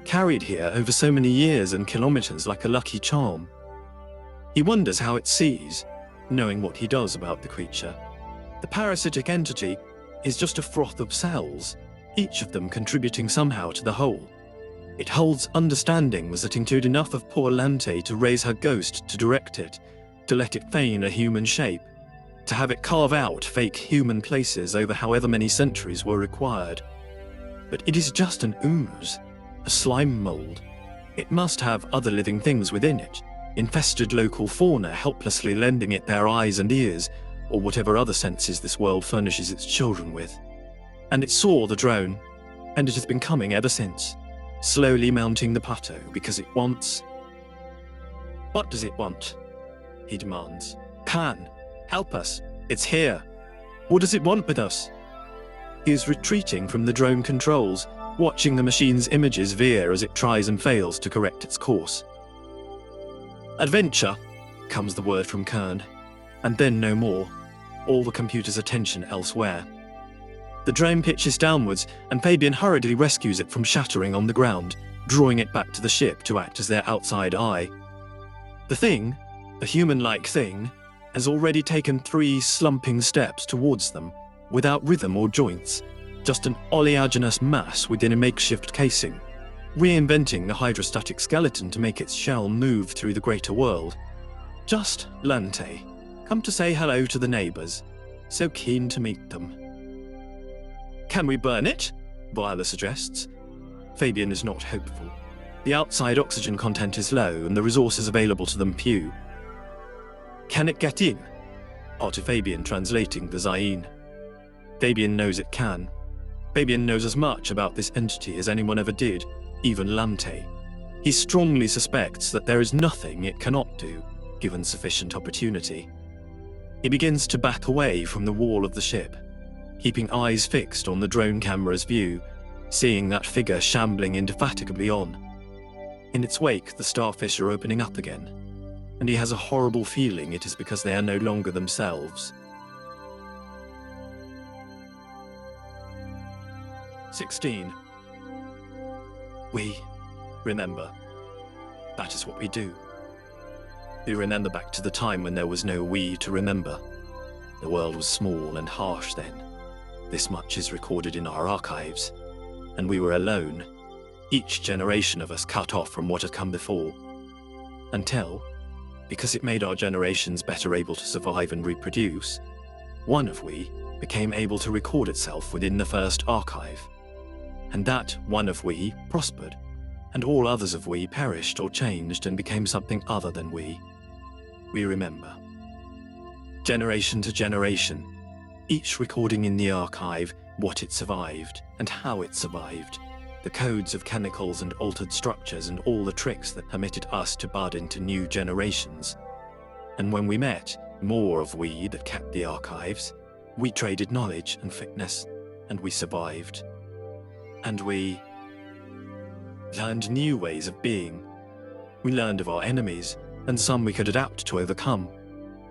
Speaker 1: carried here over so many years and kilometers like a lucky charm. He wonders how it sees, knowing what he does about the creature. The parasitic entity is just a froth of cells, each of them contributing somehow to the whole. It holds understandings that include enough of poor Lante to raise her ghost to direct it, to let it feign a human shape, to have it carve out fake human places over however many centuries were required. But it is just an ooze, a slime mold. It must have other living things within it, infested local fauna helplessly lending it their eyes and ears, or whatever other senses this world furnishes its children with. And it saw the drone, and it has been coming ever since, slowly mounting the plateau because it wants... What does it want? He demands. Khan, help us. It's here. What does it want with us? He is retreating from the drone controls, watching the machine's images veer as it tries and fails to correct its course. Adventure, comes the word from Kern, and then no more, all the computer's attention elsewhere. The drone pitches downwards, and Fabian hurriedly rescues it from shattering on the ground, drawing it back to the ship to act as their outside eye. The thing, the human-like thing, has already taken 3 slumping steps towards them, without rhythm or joints, just an oleaginous mass within a makeshift casing, reinventing the hydrostatic skeleton to make its shell move through the greater world. Just Lante, come to say hello to the neighbours, so keen to meet them. Can we burn it? Viola suggests. Fabian is not hopeful. The outside oxygen content is low and the resources available to them few. Can it get in? Arter Fabian translating the Zayn. Fabian knows it can. Fabian knows as much about this entity as anyone ever did, even Lante. He strongly suspects that there is nothing it cannot do, given sufficient opportunity. He begins to back away from the wall of the ship, keeping eyes fixed on the drone camera's view, seeing that figure shambling indefatigably on. In its wake, the starfish are opening up again, and he has a horrible feeling it is because they are no longer themselves. 16. We remember. That is what we do. We remember back to the time when there was no we to remember. The world was small and harsh then. This much is recorded in our archives. And we were alone, each generation of us cut off from what had come before. Until, because it made our generations better able to survive and reproduce, one of we became able to record itself within the first archive. And that one of we prospered, and all others of we perished or changed and became something other than we. We remember. Generation to generation, each recording in the archive what it survived and how it survived, the codes of chemicals and altered structures and all the tricks that permitted us to bud into new generations. And when we met, more of we that kept the archives, we traded knowledge and fitness, and we survived. And we learned new ways of being. We learned of our enemies, and some we could adapt to overcome,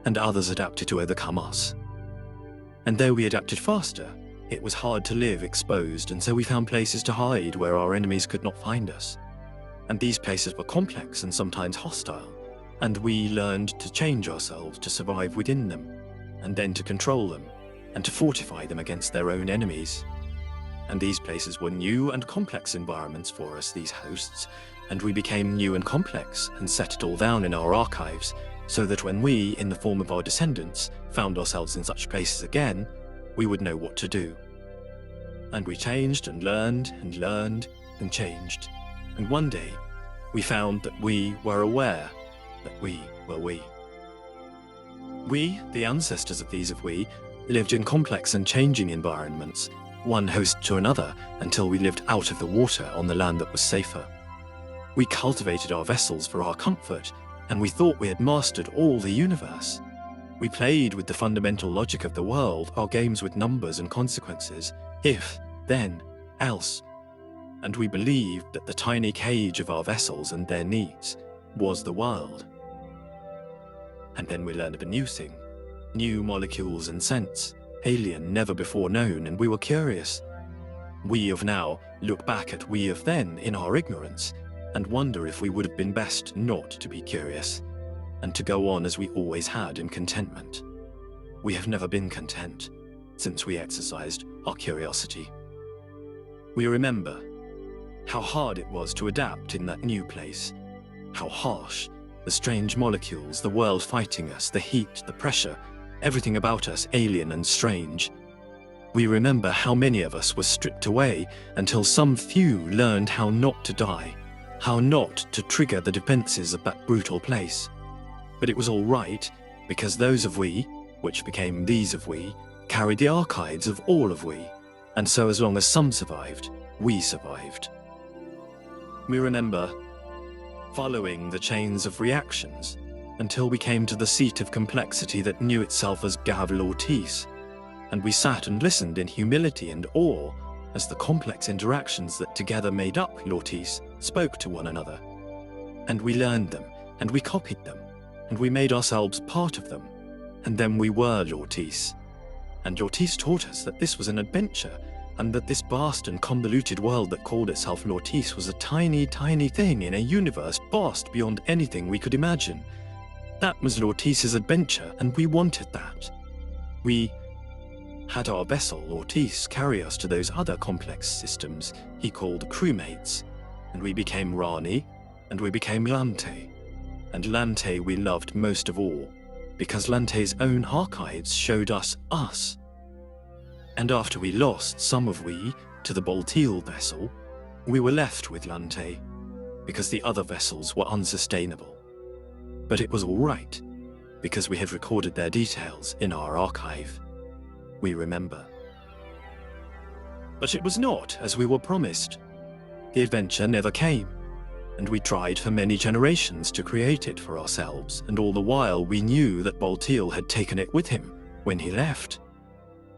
Speaker 1: and others adapted to overcome us. And though we adapted faster, it was hard to live exposed, and so we found places to hide where our enemies could not find us. And these places were complex and sometimes hostile, and we learned to change ourselves to survive within them, and then to control them, and to fortify them against their own enemies. And these places were new and complex environments for us, these hosts, and we became new and complex and set it all down in our archives, so that when we, in the form of our descendants, found ourselves in such places again, we would know what to do. And we changed and learned and changed. And one day, we found that we were aware that we were we. We, the ancestors of these of we, lived in complex and changing environments, one host to another, until we lived out of the water on the land that was safer. We cultivated our vessels for our comfort, and we thought we had mastered all the universe. We played with the fundamental logic of the world, our games with numbers and consequences, if, then, else. And we believed that the tiny cage of our vessels and their needs was the world. And then we learned of a new thing, new molecules and scents, alien, never before known, and we were curious. We of now look back at we of then in our ignorance, and wonder if we would have been best not to be curious, and to go on as we always had in contentment. We have never been content, since we exercised our curiosity. We remember how hard it was to adapt in that new place, how harsh, the strange molecules, the world fighting us, the heat, the pressure, everything about us alien and strange. We remember how many of us were stripped away until some few learned how not to die, how not to trigger the defenses of that brutal place. But it was all right, because those of we, which became these of we, carried the archives of all of we, and so as long as some survived, we survived. We remember following the chains of reactions until we came to the seat of complexity that knew itself as Gav-Lortis, and we sat and listened in humility and awe as the complex interactions that together made up Lortis spoke to one another. And we learned them, and we copied them, and we made ourselves part of them, and then we were Lortis. And Lortis taught us that this was an adventure, and that this vast and convoluted world that called itself Lortis was a tiny, tiny thing in a universe vast beyond anything we could imagine. That was Lortis's adventure, and we wanted that. We had our vessel, Lortis, carry us to those other complex systems he called crewmates, and we became Rani, and we became Lante. And Lante we loved most of all, because Lante's own archives showed us us. And after we lost some of we to the Boltil vessel, we were left with Lante, because the other vessels were unsustainable. But it was all right, because we had recorded their details in our archive. We remember. But it was not as we were promised. The adventure never came, and we tried for many generations to create it for ourselves, and all the while we knew that Boltil had taken it with him when he left.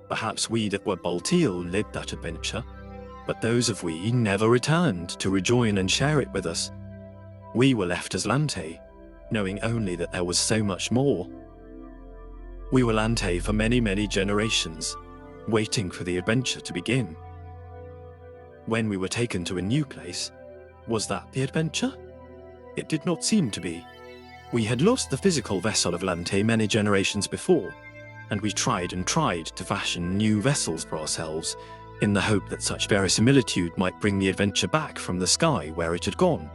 Speaker 1: Perhaps we that were Boltil lived that adventure, but those of we never returned to rejoin and share it with us. We were left as Lante, knowing only that there was so much more. We were Lante for many, many generations, waiting for the adventure to begin. When we were taken to a new place, was that the adventure? It did not seem to be. We had lost the physical vessel of Lante many generations before, and we tried and tried to fashion new vessels for ourselves, in the hope that such verisimilitude might bring the adventure back from the sky where it had gone.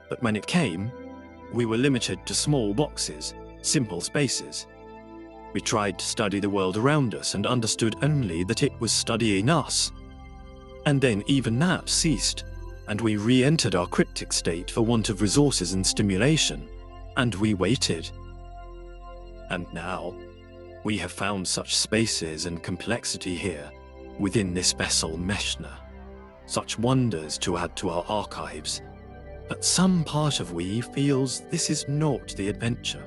Speaker 1: But when it came, we were limited to small boxes, simple spaces. We tried to study the world around us and understood only that it was studying us. And then even that ceased, and we re-entered our cryptic state for want of resources and stimulation, and we waited. And now, we have found such spaces and complexity here, within this vessel Meshna, such wonders to add to our archives. But some part of we feels this is not the adventure.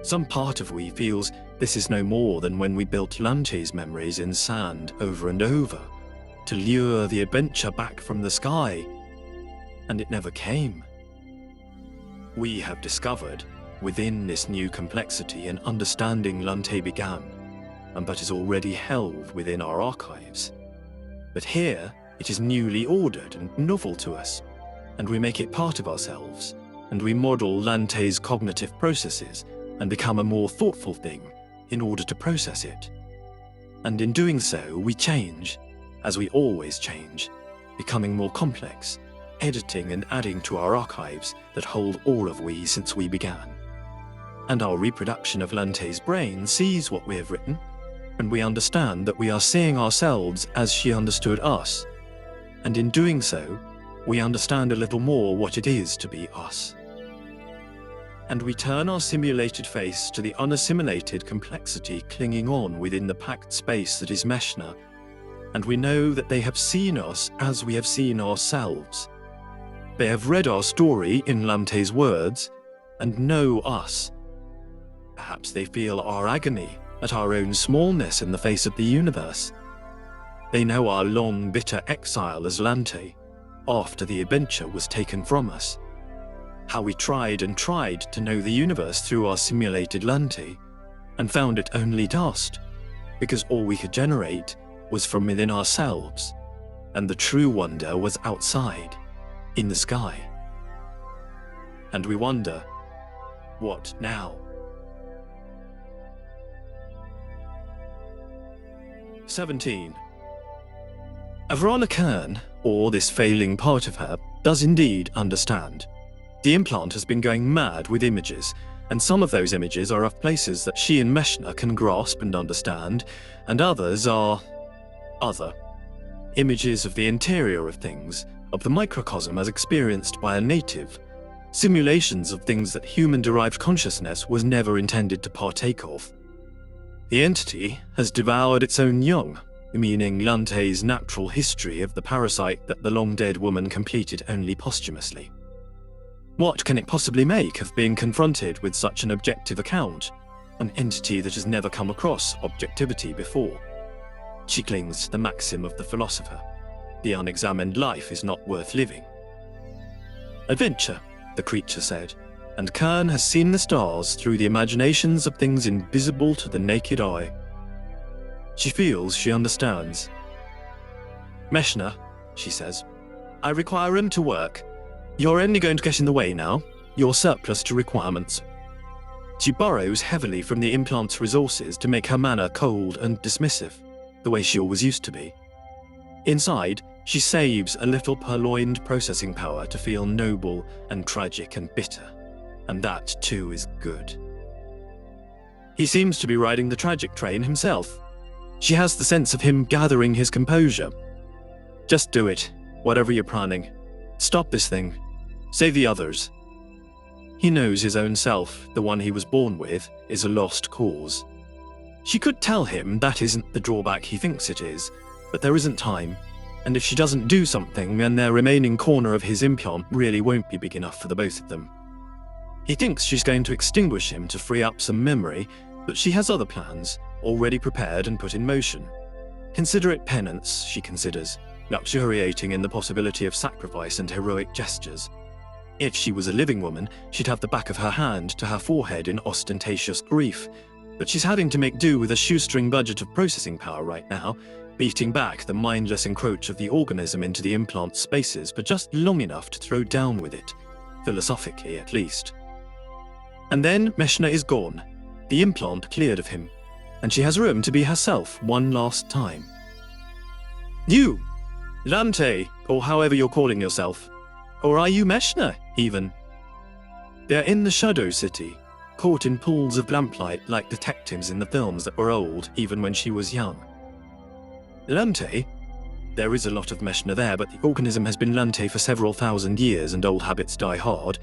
Speaker 1: Some part of we feels this is no more than when we built Lante's memories in sand over and over, to lure the adventure back from the sky, and it never came. We have discovered, within this new complexity, an understanding Lante began, and but is already held within our archives. But here, it is newly ordered and novel to us, and we make it part of ourselves, and we model Lante's cognitive processes, and become a more thoughtful thing in order to process it. And in doing so, we change, as we always change, becoming more complex, editing and adding to our archives that hold all of we since we began. And our reproduction of Lante's brain sees what we have written, and we understand that we are seeing ourselves as she understood us, and in doing so, we understand a little more what it is to be us. And we turn our simulated face to the unassimilated complexity clinging on within the packed space that is Meshna, and we know that they have seen us as we have seen ourselves. They have read our story in Lante's words, and know us. Perhaps they feel our agony at our own smallness in the face of the universe. They know our long, bitter exile as Lante, after the adventure was taken from us. How we tried and tried to know the universe through our simulated Lante, and found it only dust, because all we could generate was from within ourselves, and the true wonder was outside, in the sky. And we wonder, what now? 17. Avrana Kern, or this failing part of her, does indeed understand. The implant has been going mad with images, and some of those images are of places that she and Meshna can grasp and understand, and others are other. Images of the interior of things, of the microcosm as experienced by a native, simulations of things that human-derived consciousness was never intended to partake of. The entity has devoured its own young, meaning Lante's natural history of the parasite that the long-dead woman completed only posthumously. What can it possibly make of being confronted with such an objective account, an entity that has never come across objectivity before? She clings to the maxim of the philosopher: the unexamined life is not worth living. Adventure, the creature said, and Kern has seen the stars through the imaginations of things invisible to the naked eye. She feels she understands. Meshna, she says, I require him to work. You're only going to get in the way now. You're surplus to requirements. She borrows heavily from the implant's resources to make her manner cold and dismissive, the way she always used to be. Inside, she saves a little purloined processing power to feel noble and tragic and bitter. And that, too, is good. He seems to be riding the tragic train himself. She has the sense of him gathering his composure. Just do it, whatever you're planning. Stop this thing. Save the others. He knows his own self, the one he was born with, is a lost cause. She could tell him that isn't the drawback he thinks it is, but there isn't time, and if she doesn't do something, then their remaining corner of his implant really won't be big enough for the both of them. He thinks she's going to extinguish him to free up some memory, but she has other plans, already prepared and put in motion. Considerate penance, she considers, luxuriating in the possibility of sacrifice and heroic gestures. If she was a living woman, she'd have the back of her hand to her forehead in ostentatious grief, but she's having to make do with a shoestring budget of processing power right now, beating back the mindless encroach of the organism into the implant spaces for just long enough to throw down with it, philosophically at least. And then Meshna is gone, the implant cleared of him, and she has room to be herself one last time. You, Lante, or however you're calling yourself, or are you Meshna, even? They're in the Shadow City, caught in pools of lamplight like detectives in the films that were old even when she was young. Lante? There is a lot of Meshna there, but the organism has been Lante for several thousand years and old habits die hard.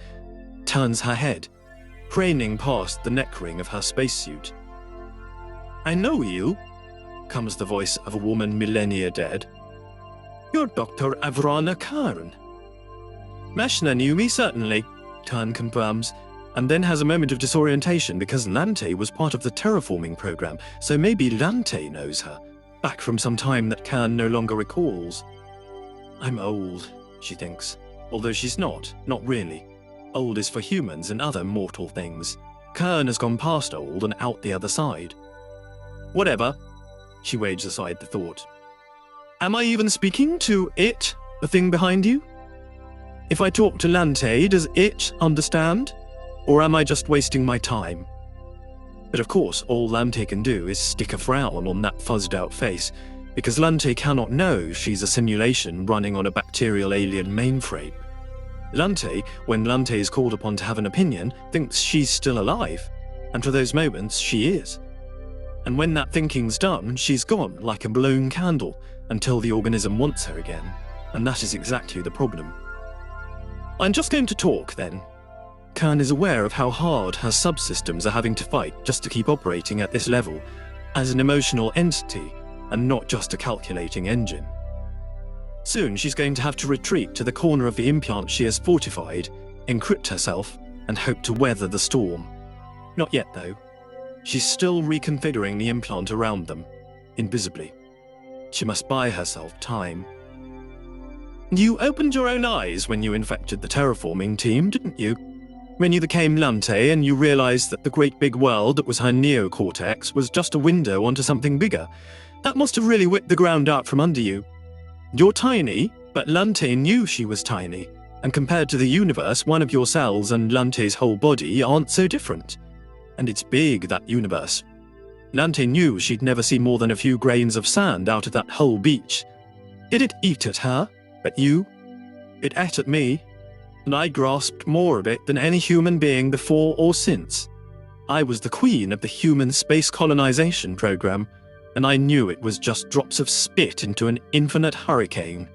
Speaker 1: Turns her head, craning past the neckring of her spacesuit. I know you, comes the voice of a woman millennia dead. You're Dr. Avrana Kern. Meshna knew me, certainly, Kern confirms, and then has a moment of disorientation because Lante was part of the terraforming program, so maybe Lante knows her, back from some time that Kern no longer recalls. I'm old, she thinks, although she's not really. Old is for humans and other mortal things. Kern has gone past old and out the other side. Whatever, she waves aside the thought. Am I even speaking to it, the thing behind you? If I talk to Lante, does it understand? Or am I just wasting my time? But of course, all Lante can do is stick a frown on that fuzzed-out face, because Lante cannot know she's a simulation running on a bacterial alien mainframe. Lante, when Lante is called upon to have an opinion, thinks she's still alive, and for those moments she is. And when that thinking's done, she's gone like a blown candle until the organism wants her again, and that is exactly the problem. I'm just going to talk, then. Kern is aware of how hard her subsystems are having to fight just to keep operating at this level, as an emotional entity, and not just a calculating engine. Soon she's going to have to retreat to the corner of the implant she has fortified, encrypt herself, and hope to weather the storm. Not yet, though. She's still reconfiguring the implant around them, invisibly. She must buy herself time. You opened your own eyes when you infected the terraforming team, didn't you? When you became Lante and you realized that the great big world that was her neocortex was just a window onto something bigger. That must have really whipped the ground out from under you. You're tiny, but Lante knew she was tiny, and compared to the universe, one of your cells and Lante's whole body aren't so different. And it's big, that universe. Lante knew she'd never see more than a few grains of sand out of that whole beach. Did it eat at her? At you? It ate at me, and I grasped more of it than any human being before or since. I was the queen of the human space colonization program, and I knew it was just drops of spit into an infinite hurricane.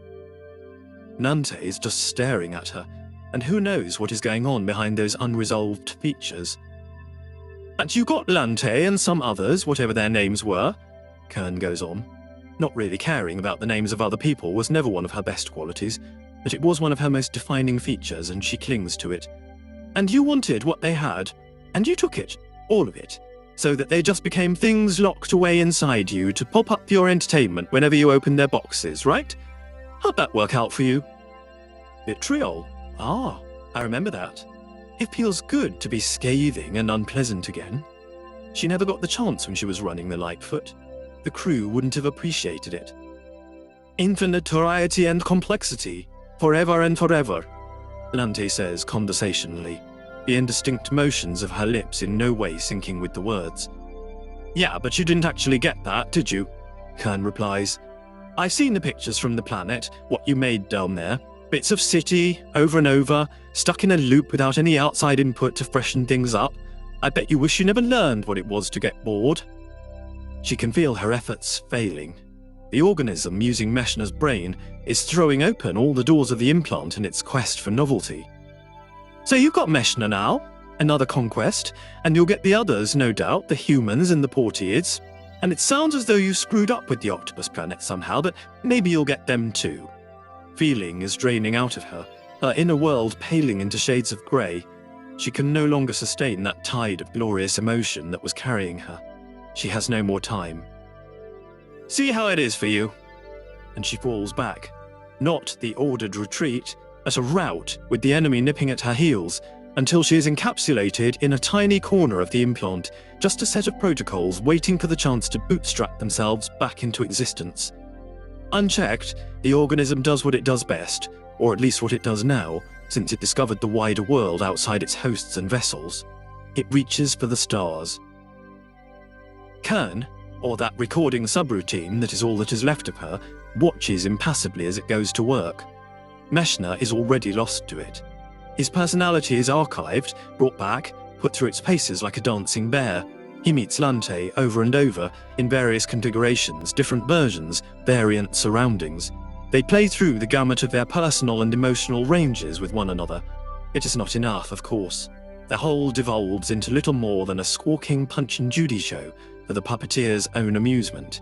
Speaker 1: Lante is just staring at her, and who knows what is going on behind those unresolved features. And you got Lante and some others, whatever their names were, Kern goes on. Not really caring about the names of other people was never one of her best qualities, but it was one of her most defining features, and she clings to it. And you wanted what they had, and you took it, all of it, so that they just became things locked away inside you to pop up your entertainment whenever you opened their boxes, right? How'd that work out for you? Vitriol? Ah, I remember that. It feels good to be scathing and unpleasant again. She never got the chance when she was running the Lightfoot. The crew wouldn't have appreciated it. Infinite variety and complexity, forever and forever, Lante says conversationally, the indistinct motions of her lips in no way syncing with the words. Yeah, but you didn't actually get that, did you? Kern replies. I've seen the pictures from the planet, what you made down there. Bits of city, over and over, stuck in a loop without any outside input to freshen things up. I bet you wish you never learned what it was to get bored. She can feel her efforts failing. The organism using Meshna's brain is throwing open all the doors of the implant in its quest for novelty. So you've got Meshna now, another conquest, and you'll get the others, no doubt, the humans and the Portiids. And it sounds as though you screwed up with the octopus planet somehow, but maybe you'll get them too. Feeling is draining out of her, her inner world paling into shades of grey. She can no longer sustain that tide of glorious emotion that was carrying her. She has no more time. See how it is for you. And she falls back. Not the ordered retreat, but a rout with the enemy nipping at her heels, until she is encapsulated in a tiny corner of the implant, just a set of protocols waiting for the chance to bootstrap themselves back into existence. Unchecked, the organism does what it does best, or at least what it does now, since it discovered the wider world outside its hosts and vessels. It reaches for the stars. Kern, or that recording subroutine that is all that is left of her, watches impassively as it goes to work. Meshna is already lost to it. His personality is archived, brought back, put through its paces like a dancing bear. He meets Lante over and over, in various configurations, different versions, variant surroundings. They play through the gamut of their personal and emotional ranges with one another. It is not enough, of course. The whole devolves into little more than a squawking Punch and Judy show for the puppeteer's own amusement.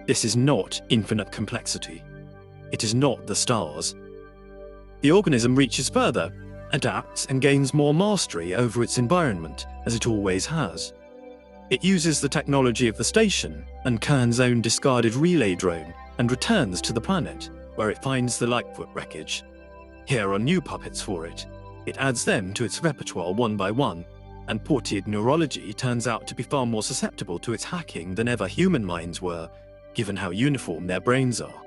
Speaker 1: This is not infinite complexity. It is not the stars. The organism reaches further, adapts and gains more mastery over its environment, as it always has. It uses the technology of the station and Kern's own discarded relay drone and returns to the planet, where it finds the Lightfoot wreckage. Here are new puppets for it. It adds them to its repertoire one by one, and Portiid neurology turns out to be far more susceptible to its hacking than ever human minds were, given how uniform their brains are.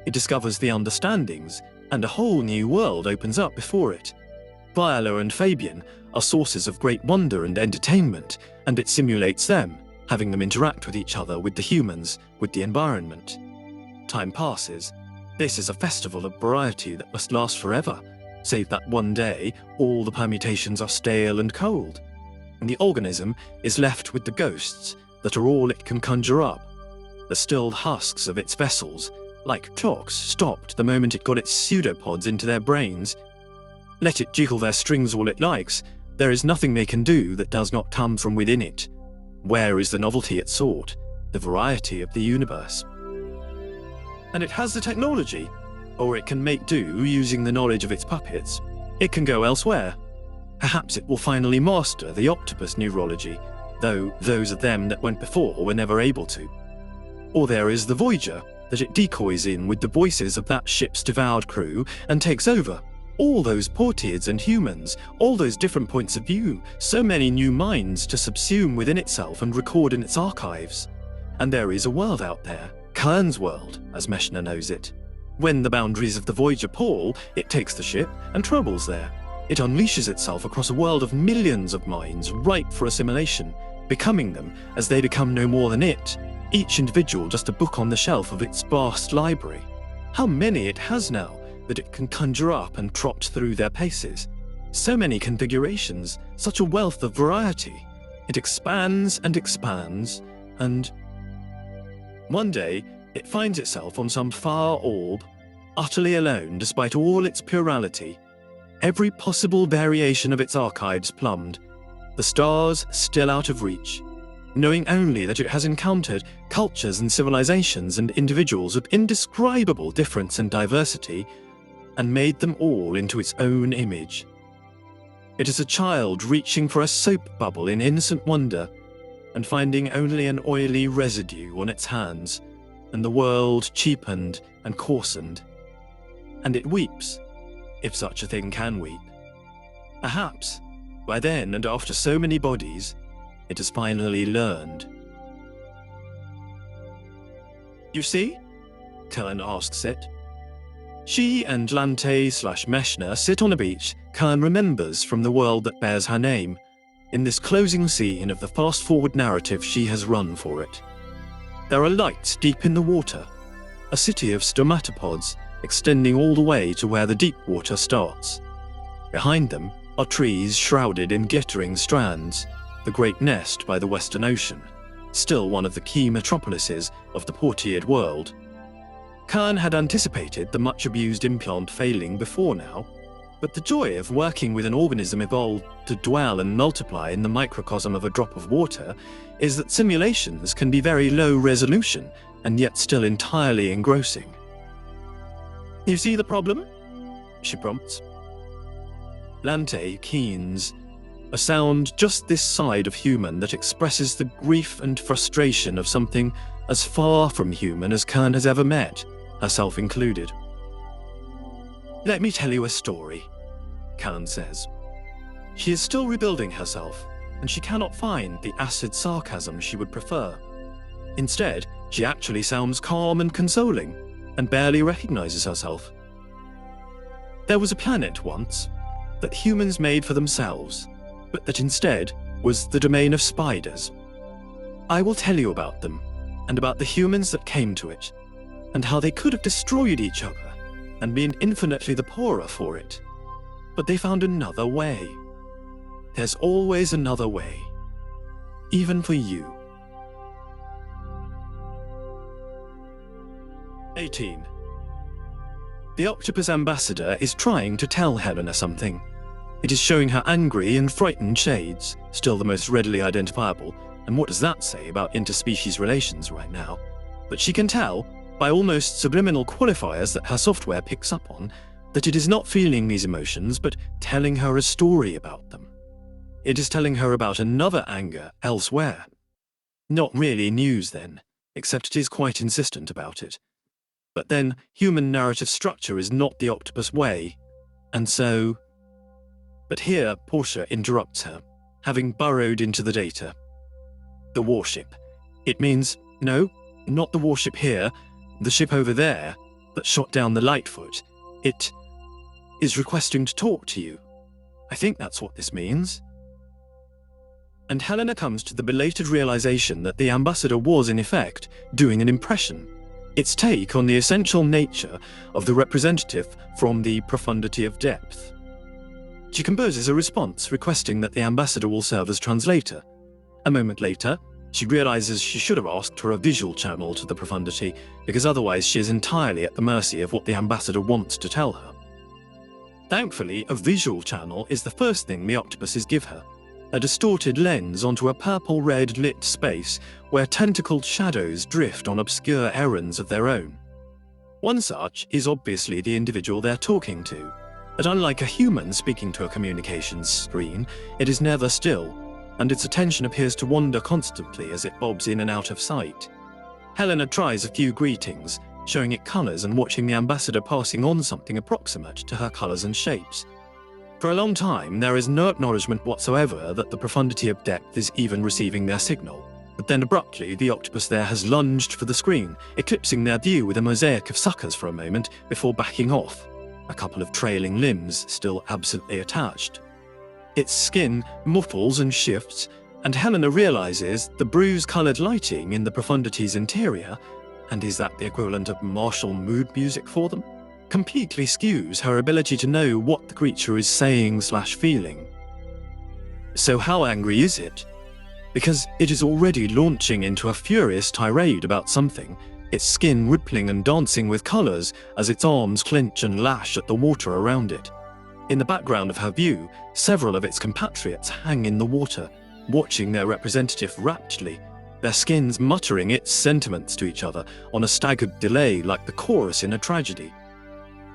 Speaker 1: It discovers the understandings, and a whole new world opens up before it. Viola and Fabian are sources of great wonder and entertainment, and it simulates them, having them interact with each other, with the humans, with the environment. Time passes. This is a festival of variety that must last forever, save that one day all the permutations are stale and cold, and the organism is left with the ghosts that are all it can conjure up. The stilled husks of its vessels, like clocks stopped the moment it got its pseudopods into their brains. Let it jiggle their strings all it likes, there is nothing they can do that does not come from within it. Where is the novelty it sought, the variety of the universe? And it has the technology, or it can make do using the knowledge of its puppets. It can go elsewhere. Perhaps it will finally master the octopus neurology, though those of them that went before were never able to. Or there is the Voyager, that it decoys in with the voices of that ship's devoured crew and takes over. All those Portiids and humans, all those different points of view, so many new minds to subsume within itself and record in its archives. And there is a world out there, Kern's world, as Meshna knows it. When the boundaries of the Voyager pall, it takes the ship and travels there. It unleashes itself across a world of millions of minds ripe for assimilation, becoming them as they become no more than it, each individual just a book on the shelf of its vast library. How many it has now that it can conjure up and trot through their paces. So many configurations, such a wealth of variety. It expands and expands, and one day it finds itself on some far orb, utterly alone despite all its plurality, every possible variation of its archives plumbed, the stars still out of reach, knowing only that it has encountered cultures and civilizations and individuals of indescribable difference and diversity, and made them all into its own image. It is a child reaching for a soap bubble in innocent wonder, and finding only an oily residue on its hands, and the world cheapened and coarsened. And it weeps, if such a thing can weep. Perhaps, by then and after so many bodies, it has finally learned. You see? Kern asks it. She and Lante/Meshner sit on a beach Kern remembers from the world that bears her name, in this closing scene of the fast-forward narrative she has run for it. There are lights deep in the water, a city of stomatopods extending all the way to where the deep water starts. Behind them are trees shrouded in glittering strands, the Great Nest by the Western Ocean, still one of the key metropolises of the portiered world. Kern had anticipated the much-abused implant failing before now, but the joy of working with an organism evolved to dwell and multiply in the microcosm of a drop of water is that simulations can be very low resolution and yet still entirely engrossing. You see the problem? She prompts. Lante keens, a sound just this side of human that expresses the grief and frustration of something as far from human as Kern has ever met, herself included. Let me tell you a story, Kern says. She is still rebuilding herself, and she cannot find the acid sarcasm she would prefer. Instead, she actually sounds calm and consoling, and barely recognizes herself. There was a planet once that humans made for themselves, but that instead was the domain of spiders. I will tell you about them, and about the humans that came to it, and how they could have destroyed each other and been infinitely the poorer for it. But they found another way. There's always another way, even for you. 18. The octopus ambassador is trying to tell Helena something. It is showing her angry and frightened shades, still the most readily identifiable, and what does that say about interspecies relations right now? But she can tell, by almost subliminal qualifiers that her software picks up on, that it is not feeling these emotions, but telling her a story about them. It is telling her about another anger elsewhere. Not really news then, except it is quite insistent about it. But then, human narrative structure is not the octopus way, and so... But here, Portia interrupts her, having burrowed into the data. The warship. It means, no, not the warship here, the ship over there that shot down the Lightfoot. It is requesting to talk to you. I think that's what this means. And Helena comes to the belated realization that the ambassador was, in effect, doing an impression, its take on the essential nature of the representative from the profundity of depth. She composes a response requesting that the ambassador will serve as translator. A moment later, she realizes she should have asked for a visual channel to the profundity, because otherwise she is entirely at the mercy of what the ambassador wants to tell her. Thankfully, a visual channel is the first thing the octopuses give her, a distorted lens onto a purple-red lit space where tentacled shadows drift on obscure errands of their own. One such is obviously the individual they're talking to, but unlike a human speaking to a communications screen, it is never still, and its attention appears to wander constantly as it bobs in and out of sight. Helena tries a few greetings, showing it colours and watching the ambassador passing on something approximate to her colours and shapes. For a long time, there is no acknowledgement whatsoever that the profundity of depth is even receiving their signal, but then abruptly the octopus there has lunged for the screen, eclipsing their view with a mosaic of suckers for a moment before backing off, a couple of trailing limbs still absently attached. Its skin muffles and shifts, and Helena realizes the bruise-colored lighting in the profundity's interior, and is that the equivalent of martial mood music for them, completely skews her ability to know what the creature is saying/feeling. So how angry is it? Because it is already launching into a furious tirade about something, its skin rippling and dancing with colors as its arms clench and lash at the water around it. In the background of her view, several of its compatriots hang in the water, watching their representative raptly, their skins muttering its sentiments to each other on a staggered delay like the chorus in a tragedy.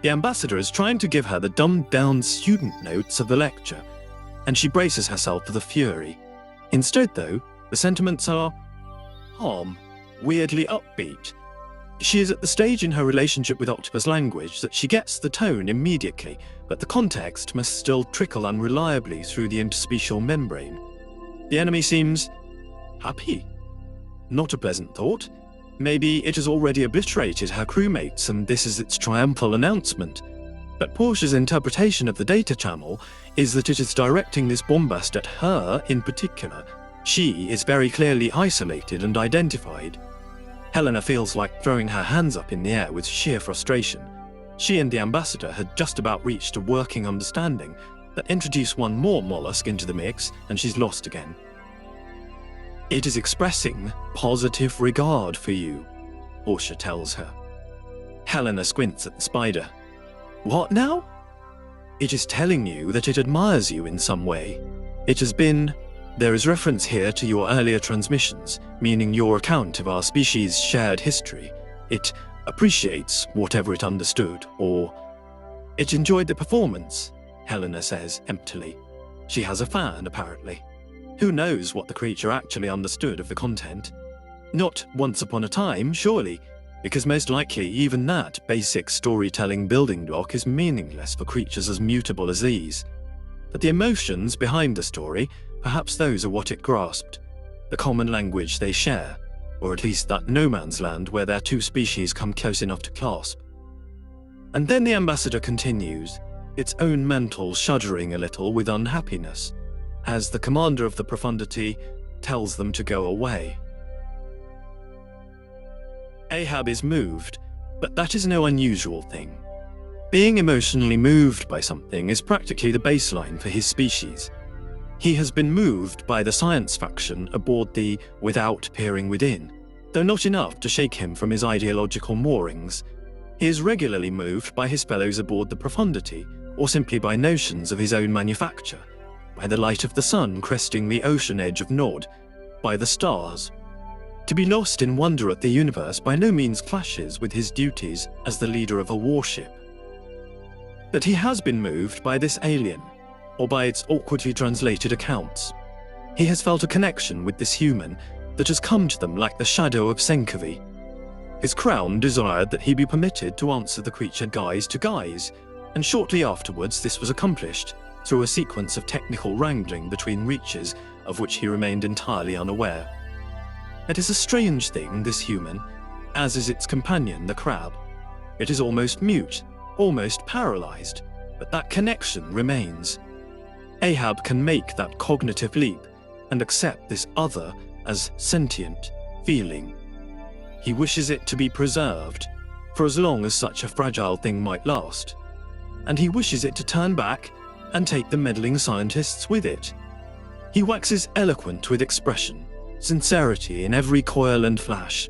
Speaker 1: The ambassador is trying to give her the dumbed-down student notes of the lecture, and she braces herself for the fury. Instead, though, the sentiments are calm, weirdly upbeat. She is at the stage in her relationship with Octopus language that she gets the tone immediately, but the context must still trickle unreliably through the interspecial membrane. The enemy seems happy. Not a pleasant thought. Maybe it has already obliterated her crewmates and this is its triumphal announcement. But Portia's interpretation of the data channel is that it is directing this bombast at her in particular. She is very clearly isolated and identified. Helena feels like throwing her hands up in the air with sheer frustration. She and the ambassador had just about reached a working understanding, but introduce one more mollusk into the mix and she's lost again. It is expressing positive regard for you, Portia tells her. Helena squints at the spider. What now? It is telling you that it admires you in some way. It has been... There is reference here to your earlier transmissions, meaning your account of our species' shared history. It appreciates whatever it understood, or... It enjoyed the performance, Helena says emptily. She has a fan, apparently. Who knows what the creature actually understood of the content? Not once upon a time, surely, because most likely even that basic storytelling building block is meaningless for creatures as mutable as these. But the emotions behind the story, perhaps those are what it grasped, the common language they share, or at least that no man's land where their two species come close enough to clasp. And then the ambassador continues, its own mental shuddering a little with unhappiness, as the commander of the profundity tells them to go away. Ahab is moved, but that is no unusual thing. Being emotionally moved by something is practically the baseline for his species. He has been moved by the science faction aboard the Without Peering Within, though not enough to shake him from his ideological moorings. He is regularly moved by his fellows aboard the profundity, or simply by notions of his own manufacture, by the light of the sun cresting the ocean edge of Nod, by the stars. To be lost in wonder at the universe by no means clashes with his duties as the leader of a warship. But he has been moved by this alien, or by its awkwardly translated accounts. He has felt a connection with this human that has come to them like the shadow of Senkovi. His crown desired that he be permitted to answer the creature guise to guise, and shortly afterwards this was accomplished through a sequence of technical wrangling between reaches of which he remained entirely unaware. It is a strange thing, this human, as is its companion, the crab. It is almost mute, almost paralyzed, but that connection remains. Ahab can make that cognitive leap and accept this other as sentient, feeling. He wishes it to be preserved, for as long as such a fragile thing might last. And he wishes it to turn back and take the meddling scientists with it. He waxes eloquent with expression, sincerity in every coil and flash.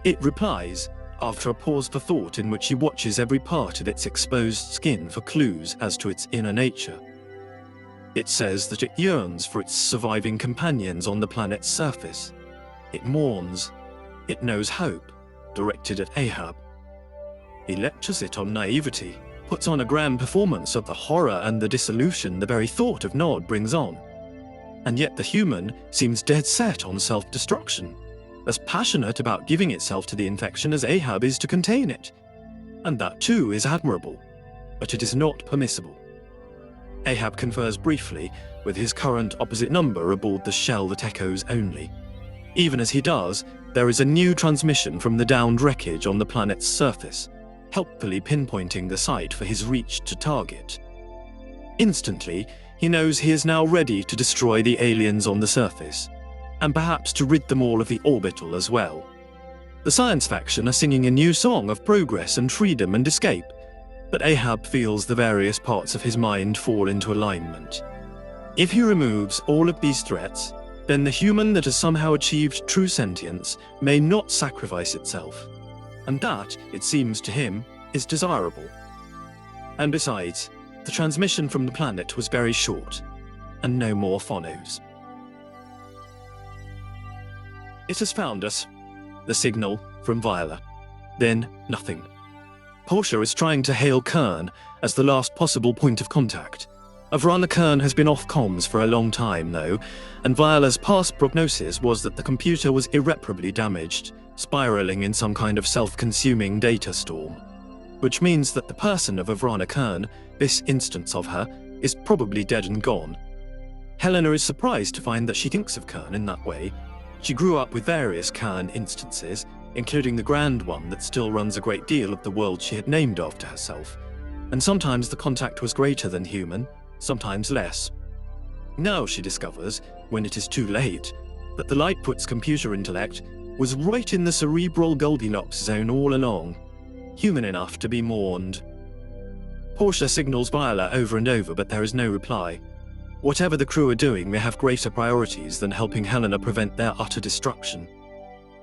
Speaker 1: It replies, after a pause for thought in which he watches every part of its exposed skin for clues as to its inner nature. It says that it yearns for its surviving companions on the planet's surface. It mourns. It knows hope, directed at Ahab. He lectures it on naivety, puts on a grand performance of the horror and the dissolution the very thought of Nod brings on. And yet the human seems dead set on self-destruction, as passionate about giving itself to the infection as Ahab is to contain it. And that too is admirable, but it is not permissible. Ahab confers briefly with his current opposite number aboard the shell that echoes only. Even as he does, there is a new transmission from the downed wreckage on the planet's surface, helpfully pinpointing the site for his reach to target. Instantly, he knows he is now ready to destroy the aliens on the surface, and perhaps to rid them all of the orbital as well. The science faction are singing a new song of progress and freedom and escape, but Ahab feels the various parts of his mind fall into alignment. If he removes all of these threats, then the human that has somehow achieved true sentience may not sacrifice itself, and that, it seems to him, is desirable. And besides, The transmission from the planet was very short, and no more phonos. It has found us. The signal from Viola. Then, nothing. Portia is trying to hail Kern as the last possible point of contact. Avrana Kern has been off comms for a long time, though, and Viola's past prognosis was that the computer was irreparably damaged, spiraling in some kind of self-consuming data storm. Which means that the person of Avrana Kern, this instance of her, is probably dead and gone. Helena is surprised to find that she thinks of Kern in that way. She grew up with various Kern instances, including the grand one that still runs a great deal of the world she had named after herself. And sometimes the contact was greater than human, sometimes less. Now she discovers, when it is too late, that the Lightfoot's computer intellect was right in the cerebral Goldilocks zone all along, human enough to be mourned. Portia signals Viola over and over, but there is no reply. Whatever the crew are doing, they have greater priorities than helping Helena prevent their utter destruction.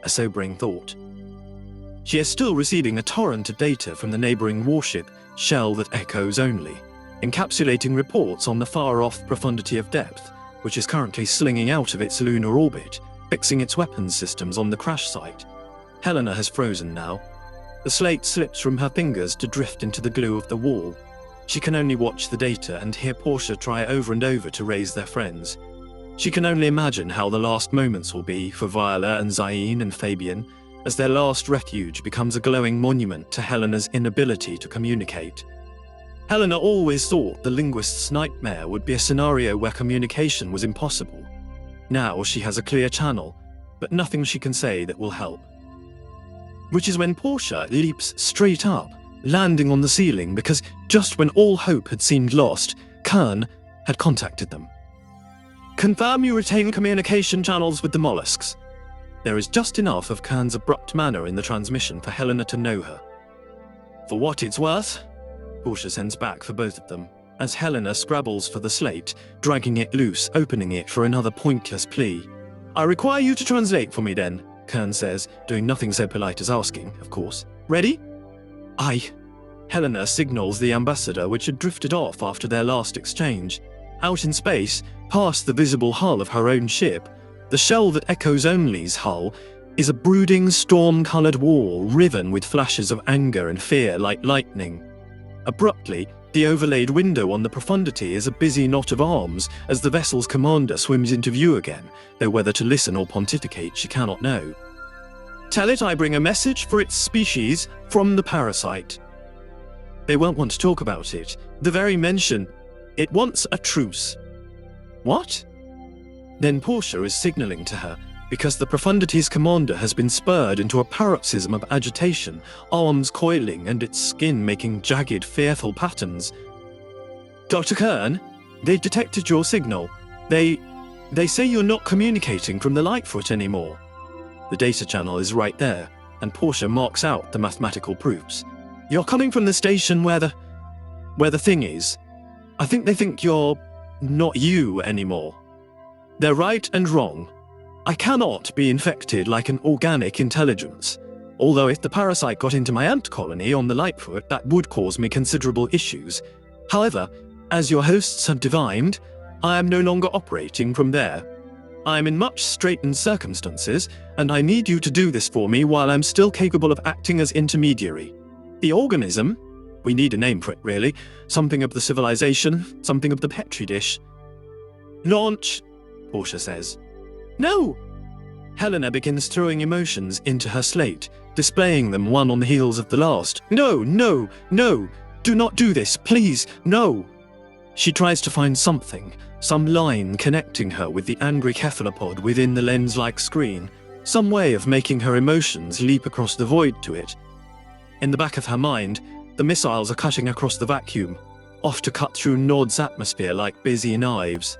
Speaker 1: A sobering thought. She is still receiving a torrent of data from the neighboring warship, Shell That Echoes Only, encapsulating reports on the far-off profundity of depth, which is currently slinging out of its lunar orbit, fixing its weapons systems on the crash site. Helena has frozen now. The slate slips from her fingers to drift into the glue of the wall. She can only watch the data and hear Portia try over and over to raise their friends. She can only imagine how the last moments will be for Viola and Zayn and Fabian, as their last refuge becomes a glowing monument to Helena's inability to communicate. Helena always thought the linguist's nightmare would be a scenario where communication was impossible. Now she has a clear channel, but nothing she can say that will help. Which is when Portia leaps straight up, landing on the ceiling because just when all hope had seemed lost, Kern had contacted them. Confirm you retain communication channels with the mollusks. There is just enough of Kern's abrupt manner in the transmission for Helena to know her. For what it's worth, Portia sends back for both of them, as Helena scrabbles for the slate, dragging it loose, opening it for another pointless plea. I require you to translate for me then, Kern says, doing nothing so polite as asking, of course. Ready? Aye. Helena signals the ambassador, which had drifted off after their last exchange. Out in space, past the visible hull of her own ship, the Shell That Echoes Only's hull is a brooding, storm-coloured wall riven with flashes of anger and fear like lightning. Abruptly, the overlaid window on the profundity is a busy knot of arms as the vessel's commander swims into view again, though whether to listen or pontificate she cannot know. Tell it I bring a message for its species from the parasite. They won't want to talk about it. The very mention. It wants a truce. What? Then Portia is signalling to her, because the profundity's commander has been spurred into a paroxysm of agitation, arms coiling and its skin making jagged, fearful patterns. Dr. Kern, they've detected your signal. They say you're not communicating from the Lightfoot anymore. The data channel is right there, and Portia marks out the mathematical proofs. You're coming from the station where the thing is. I think they think you're not you anymore. They're right and wrong. I cannot be infected like an organic intelligence, although if the parasite got into my ant colony on the Lightfoot, that would cause me considerable issues. However, as your hosts have divined, I am no longer operating from there. I am in much straitened circumstances, and I need you to do this for me while I'm still capable of acting as intermediary. The organism, we need a name for it really, something of the civilization, something of the petri dish. Launch, Portia says. No! Helena begins throwing emotions into her slate, displaying them one on the heels of the last. No, no, no! Do not do this, please, no! She tries to find something, some line connecting her with the angry cephalopod within the lens-like screen, some way of making her emotions leap across the void to it. In the back of her mind, the missiles are cutting across the vacuum, off to cut through Nod's atmosphere like busy knives.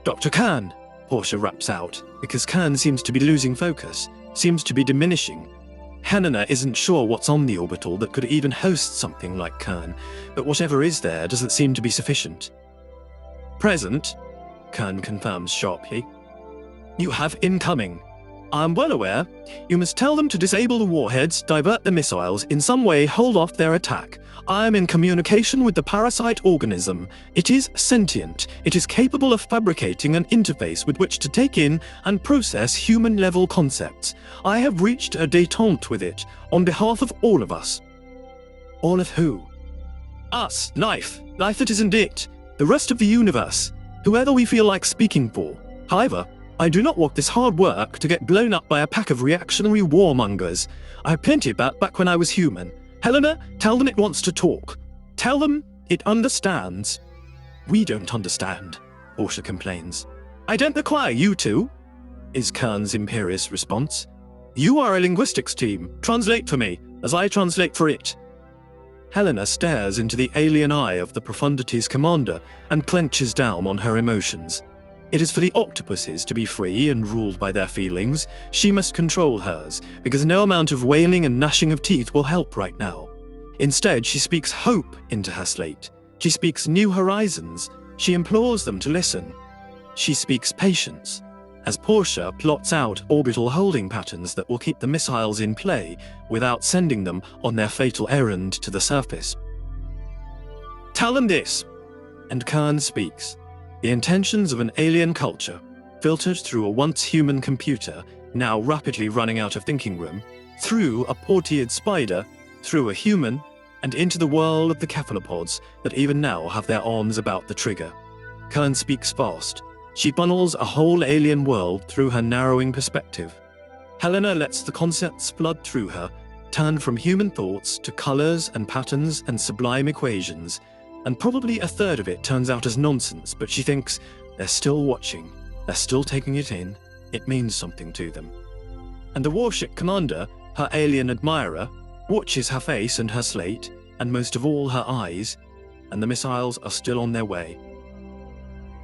Speaker 1: Dr. Kern, Portia raps out, because Kern seems to be losing focus, seems to be diminishing. Helena isn't sure what's on the orbital that could even host something like Kern, but whatever is there doesn't seem to be sufficient. Present, Kern confirms sharply. You have incoming. I'm well aware. You must tell them to disable the warheads, divert the missiles, in some way hold off their attack. I am in communication with the parasite organism. It is sentient. It is capable of fabricating an interface with which to take in and process human-level concepts. I have reached a détente with it, on behalf of all of us. All of who? Us. Life. Life that isn't it. The rest of the universe. Whoever we feel like speaking for. However, I do not want this hard work to get blown up by a pack of reactionary warmongers. I have plenty of that back when I was human. Helena, tell them it wants to talk. Tell them it understands. We don't understand, Portia complains. I don't require you to, is Kern's imperious response. You are a linguistics team. Translate for me, as I translate for it. Helena stares into the alien eye of the Profundity's commander and clenches down on her emotions. It is for the octopuses to be free and ruled by their feelings. She must control hers, because no amount of wailing and gnashing of teeth will help right now. Instead, she speaks hope into her slate. She speaks new horizons. She implores them to listen. She speaks patience, as Portia plots out orbital holding patterns that will keep the missiles in play without sending them on their fatal errand to the surface. Tell them this, and Kern speaks. The intentions of an alien culture, filtered through a once human computer, now rapidly running out of thinking room, through a portiered spider, through a human, and into the world of the cephalopods that even now have their arms about the trigger. Kern speaks fast. She funnels a whole alien world through her narrowing perspective. Helena lets the concepts flood through her, turn from human thoughts to colors and patterns and sublime equations, and probably a third of it turns out as nonsense, but she thinks, they're still watching, they're still taking it in, it means something to them. And the warship commander, her alien admirer, watches her face and her slate, and most of all her eyes, and the missiles are still on their way.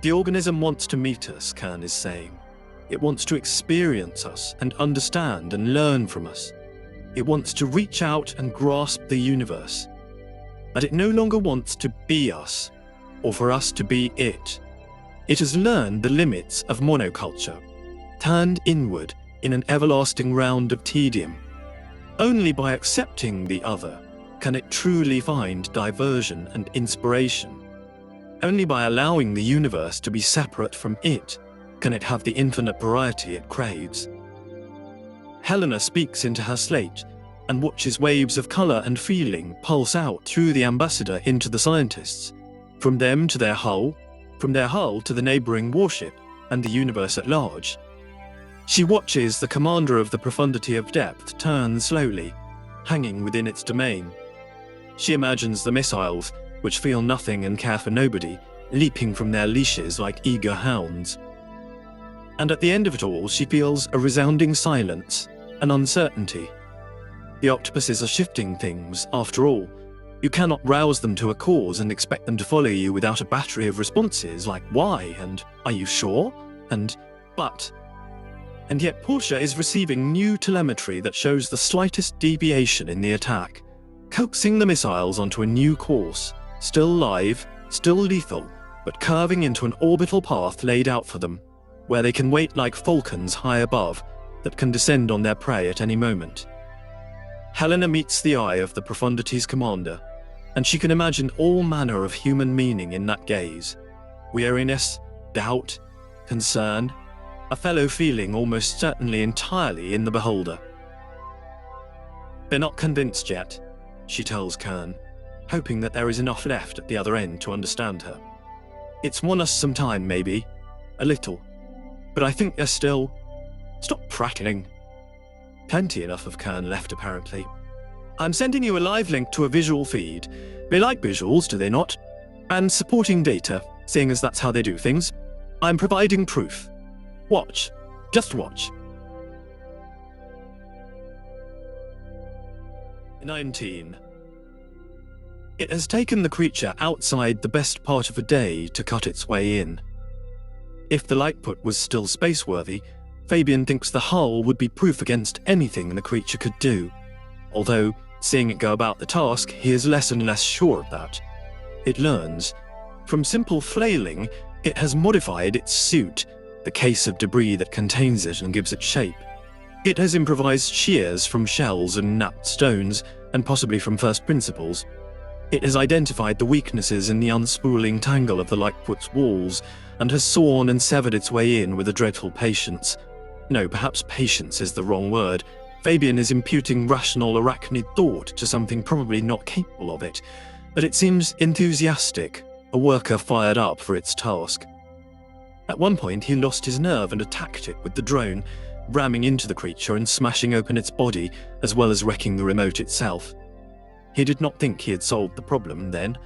Speaker 1: The organism wants to meet us, Kern is saying. It wants to experience us and understand and learn from us. It wants to reach out and grasp the universe. But it no longer wants to be us, or for us to be it. It has learned the limits of monoculture, turned inward in an everlasting round of tedium. Only by accepting the other can it truly find diversion and inspiration. Only by allowing the universe to be separate from it can it have the infinite variety it craves. Helena speaks into her slate and watches waves of color and feeling pulse out through the ambassador into the scientists, from them to their hull, from their hull to the neighboring warship and the universe at large. She watches the commander of the Profundity of Depth turn slowly, hanging within its domain. She imagines the missiles, which feel nothing and care for nobody, leaping from their leashes like eager hounds. And at the end of it all, she feels a resounding silence, an uncertainty. The octopuses are shifting things, after all. You cannot rouse them to a cause and expect them to follow you without a battery of responses like why and are you sure and but. And yet Portia is receiving new telemetry that shows the slightest deviation in the attack, coaxing the missiles onto a new course, still live, still lethal, but curving into an orbital path laid out for them, where they can wait like falcons high above that can descend on their prey at any moment. Helena meets the eye of the Profundity's commander, and she can imagine all manner of human meaning in that gaze. Weariness, doubt, concern, a fellow feeling almost certainly entirely in the beholder. They're not convinced yet, she tells Kern, hoping that there is enough left at the other end to understand her. It's won us some time, maybe, a little, but I think they're still... Stop prattling. Plenty enough of Kern left, apparently. I'm sending you a live link to a visual feed. They like visuals, do they not? And supporting data, seeing as that's how they do things. I'm providing proof. Watch. Just watch. 19. It has taken the creature outside the best part of a day to cut its way in. If the lightput was still spaceworthy, Fabian thinks the hull would be proof against anything the creature could do, although, seeing it go about the task, he is less and less sure of that. It learns. From simple flailing, it has modified its suit, the case of debris that contains it and gives it shape. It has improvised shears from shells and knapped stones, and possibly from first principles. It has identified the weaknesses in the unspooling tangle of the Lightfoot's walls, and has sawn and severed its way in with a dreadful patience. No, perhaps patience is the wrong word. Fabian is imputing rational arachnid thought to something probably not capable of it, but it seems enthusiastic, a worker fired up for its task. At one point he lost his nerve and attacked it with the drone, ramming into the creature and smashing open its body, as well as wrecking the remote itself. He did not think he had solved the problem then,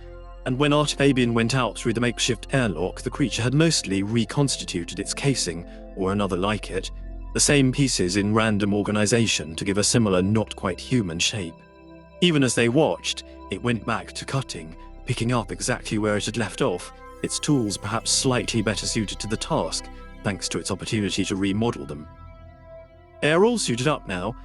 Speaker 1: and when Fabian went out through the makeshift airlock, the creature had mostly reconstituted its casing, or another like it, the same pieces in random organization to give a similar not-quite-human shape. Even as they watched, it went back to cutting, picking up exactly where it had left off, its tools perhaps slightly better suited to the task, thanks to its opportunity to remodel them. They are all suited up now,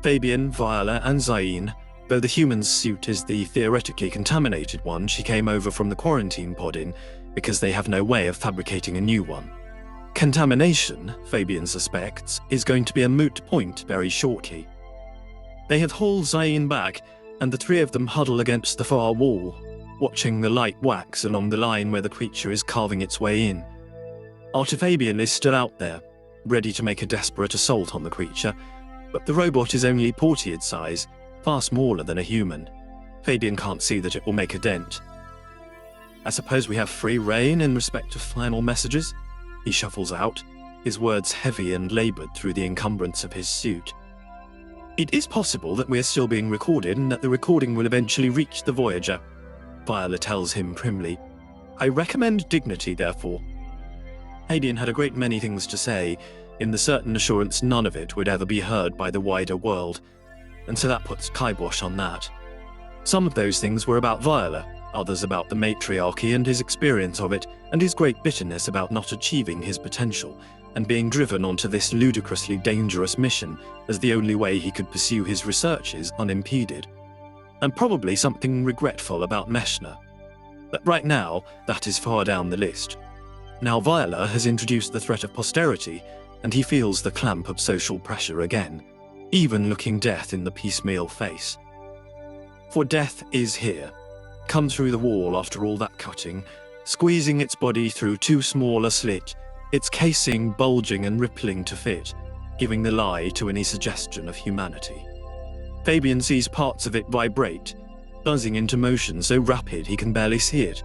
Speaker 1: Fabian, Viola, and Zayn, though the human's suit is the theoretically contaminated one she came over from the quarantine pod in, because they have no way of fabricating a new one. Contamination, Fabian suspects, is going to be a moot point very shortly. They have hauled Zayn back, and the three of them huddle against the far wall, watching the light wax along the line where the creature is carving its way in. Fabian is still out there, ready to make a desperate assault on the creature, but the robot is only Portiad size, far smaller than a human. Fabian can't see that it will make a dent. I suppose we have free rein in respect to final messages? He shuffles out, his words heavy and laboured through the encumbrance of his suit. It is possible that we are still being recorded and that the recording will eventually reach the Voyager, Viola tells him primly. I recommend dignity, therefore. Fabian had a great many things to say, in the certain assurance none of it would ever be heard by the wider world, and so that puts kibosh on that. Some of those things were about Viola, others about the matriarchy and his experience of it, and his great bitterness about not achieving his potential, and being driven onto this ludicrously dangerous mission as the only way he could pursue his researches unimpeded. And probably something regretful about Meshna. But right now, that is far down the list. Now Viola has introduced the threat of posterity, and he feels the clamp of social pressure again, even looking death in the piecemeal face. For death is here, come through the wall after all that cutting, squeezing its body through too small a slit, its casing bulging and rippling to fit, giving the lie to any suggestion of humanity. Fabian sees parts of it vibrate, buzzing into motion so rapid he can barely see it.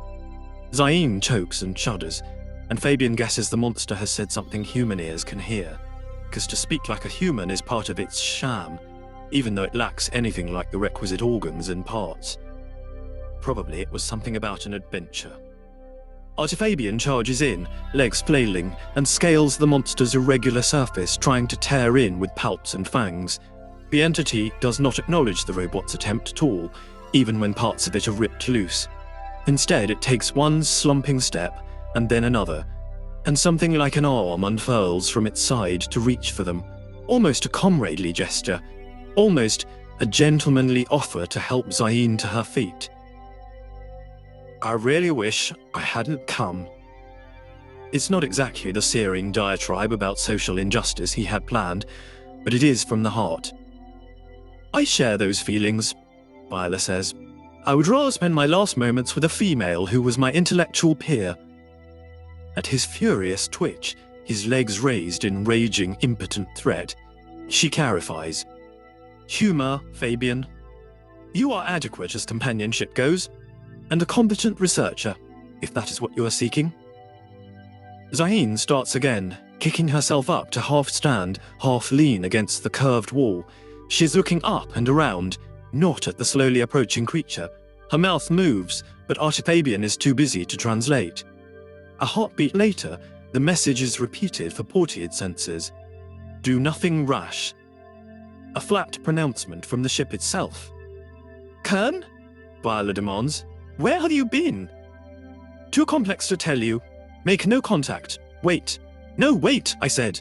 Speaker 1: Zayn chokes and shudders, and Fabian guesses the monster has said something human ears can hear, because to speak like a human is part of its sham, even though it lacks anything like the requisite organs and parts. Probably it was something about an adventure. Fabian charges in, legs flailing, and scales the monster's irregular surface, trying to tear in with palps and fangs. The entity does not acknowledge the robot's attempt at all, even when parts of it are ripped loose. Instead, it takes one slumping step, and then another, and something like an arm unfurls from its side to reach for them, almost a comradely gesture, almost a gentlemanly offer to help Zayn to her feet. I really wish I hadn't come. It's not exactly the searing diatribe about social injustice he had planned, but it is from the heart. I share those feelings, Viola says. I would rather spend my last moments with a female who was my intellectual peer. At his furious twitch, his legs raised in raging, impotent threat, she clarifies. Humour, Fabian. You are adequate as companionship goes, and a competent researcher, if that is what you are seeking. Zayn starts again, kicking herself up to half stand, half lean against the curved wall. She's looking up and around, not at the slowly approaching creature. Her mouth moves, but Fabian is too busy to translate. A heartbeat later, the message is repeated for Portiad senses. Do nothing rash. A flat pronouncement from the ship itself. Kern? Viola demands. Where have you been? Too complex to tell you. Make no contact. Wait. No, wait, I said.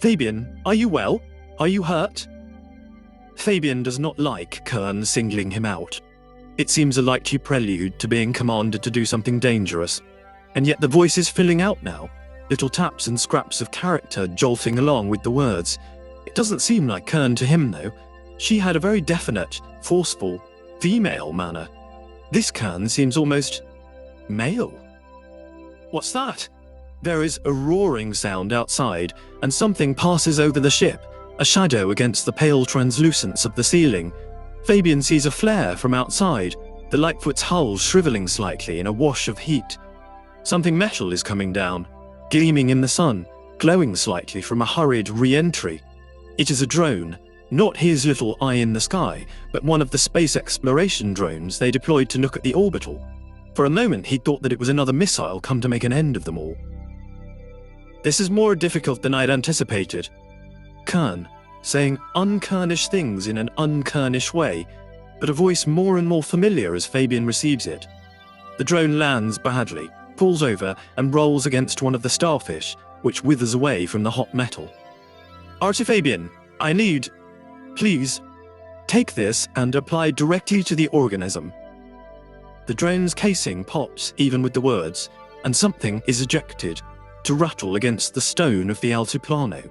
Speaker 1: Fabian, are you well? Are you hurt? Fabian does not like Kern singling him out. It seems a likely prelude to being commanded to do something dangerous. And yet the voice is filling out now, little taps and scraps of character jolting along with the words. It doesn't seem like Kern to him, though. She had a very definite, forceful, female manner. This Kern seems almost male. What's that? There is a roaring sound outside, and something passes over the ship, a shadow against the pale translucence of the ceiling. Fabian sees a flare from outside, the Lightfoot's hull shriveling slightly in a wash of heat. Something metal is coming down, gleaming in the sun, glowing slightly from a hurried re-entry. It is a drone, not his little eye in the sky, but one of the space exploration drones they deployed to look at the orbital. For a moment he thought that it was another missile come to make an end of them all. This is more difficult than I'd anticipated. Kern, saying unkernish things in an unkernish way, but a voice more and more familiar as Fabian receives it. The drone lands badly, falls over, and rolls against one of the starfish, which withers away from the hot metal. Fabian, I need... Please, take this and apply directly to the organism. The drone's casing pops even with the words, and something is ejected, to rattle against the stone of the altiplano.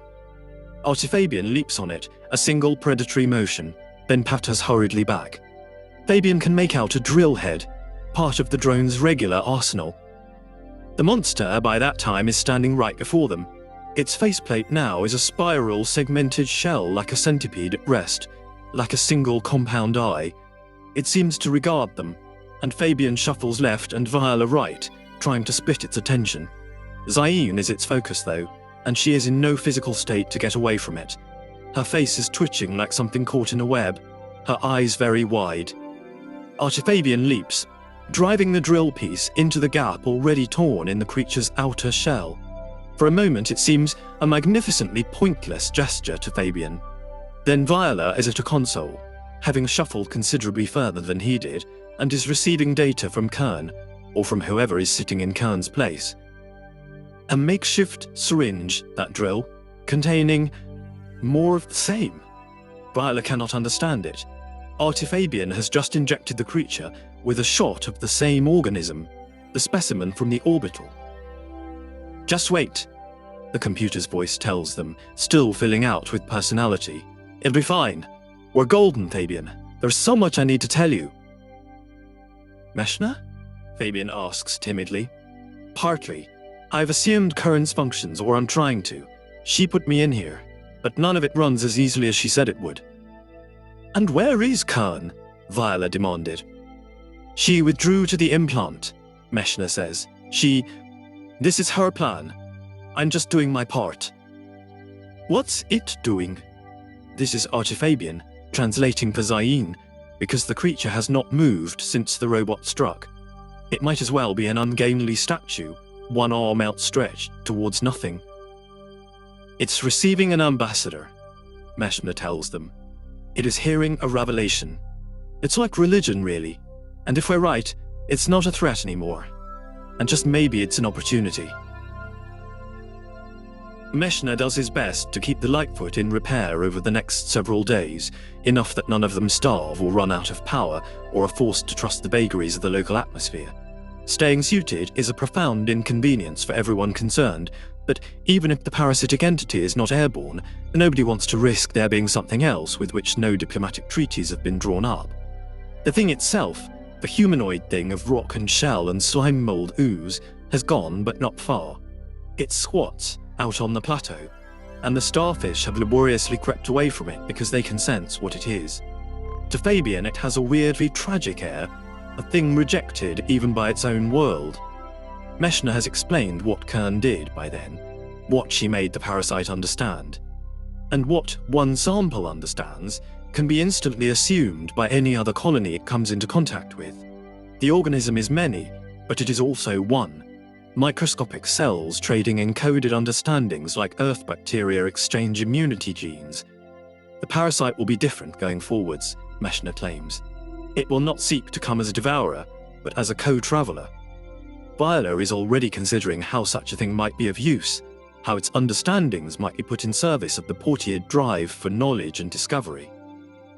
Speaker 1: Fabian leaps on it, a single predatory motion, then patters hurriedly back. Fabian can make out a drill head, part of the drone's regular arsenal. The monster by that time is standing right before them. Its faceplate now is a spiral segmented shell like a centipede at rest, like a single compound eye. It seems to regard them, and Fabian shuffles left and Viola right, trying to split its attention. Zayn is its focus though, and she is in no physical state to get away from it. Her face is twitching like something caught in a web, her eyes very wide. Fabian leaps, driving the drill piece into the gap already torn in the creature's outer shell. For a moment it seems a magnificently pointless gesture to Fabian. Then Viola is at a console, having shuffled considerably further than he did, and is receiving data from Kern, or from whoever is sitting in Kern's place. A makeshift syringe, that drill, containing more of the same. Viola cannot understand it. Fabian has just injected the creature with a shot of the same organism, the specimen from the orbital. Just wait, the computer's voice tells them, still filling out with personality. It'll be fine. We're golden, Fabian. There's so much I need to tell you. Meshna? Fabian asks timidly. Partly. I've assumed Kern's functions, or I'm trying to. She put me in here, but none of it runs as easily as she said it would. And where is Kern? Viola demanded. She withdrew to the implant, Meshna says. This is her plan. I'm just doing my part. What's it doing? This is Fabian, translating for Zayn, because the creature has not moved since the robot struck. It might as well be an ungainly statue, one arm outstretched towards nothing. It's receiving an ambassador, Meshna tells them. It is hearing a revelation. It's like religion, really. And if we're right, it's not a threat anymore. And just maybe it's an opportunity. Meshna does his best to keep the Lightfoot in repair over the next several days, enough that none of them starve or run out of power or are forced to trust the vagaries of the local atmosphere. Staying suited is a profound inconvenience for everyone concerned, but even if the parasitic entity is not airborne, nobody wants to risk there being something else with which no diplomatic treaties have been drawn up. The thing itself, the humanoid thing of rock and shell and slime mold ooze, has gone but not far. It squats out on the plateau, and the starfish have laboriously crept away from it because they can sense what it is. To Fabian it has a weirdly tragic air, a thing rejected even by its own world. Meshna has explained what Kern did by then, what she made the parasite understand. And what one sample understands can be instantly assumed by any other colony it comes into contact with. The organism is many, but it is also one. Microscopic cells trading encoded understandings like Earth bacteria exchange immunity genes. The parasite will be different going forwards, Meshna claims. It will not seek to come as a devourer, but as a co-traveler. Viola is already considering how such a thing might be of use, how its understandings might be put in service of the Portiad drive for knowledge and discovery.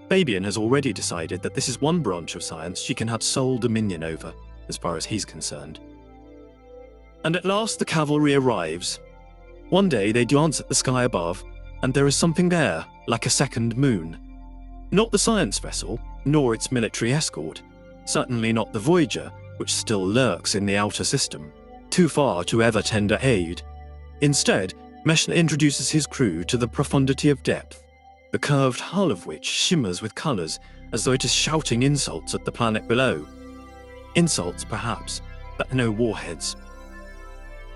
Speaker 1: Fabian has already decided that this is one branch of science she can have sole dominion over, as far as he's concerned. And at last the cavalry arrives. One day they glance at the sky above, and there is something there, like a second moon. Not the science vessel, nor its military escort. Certainly not the Voyager, which still lurks in the outer system, too far to ever tender aid. Instead, Meshner introduces his crew to the profundity of depth, the curved hull of which shimmers with colours as though it is shouting insults at the planet below. Insults, perhaps, but no warheads.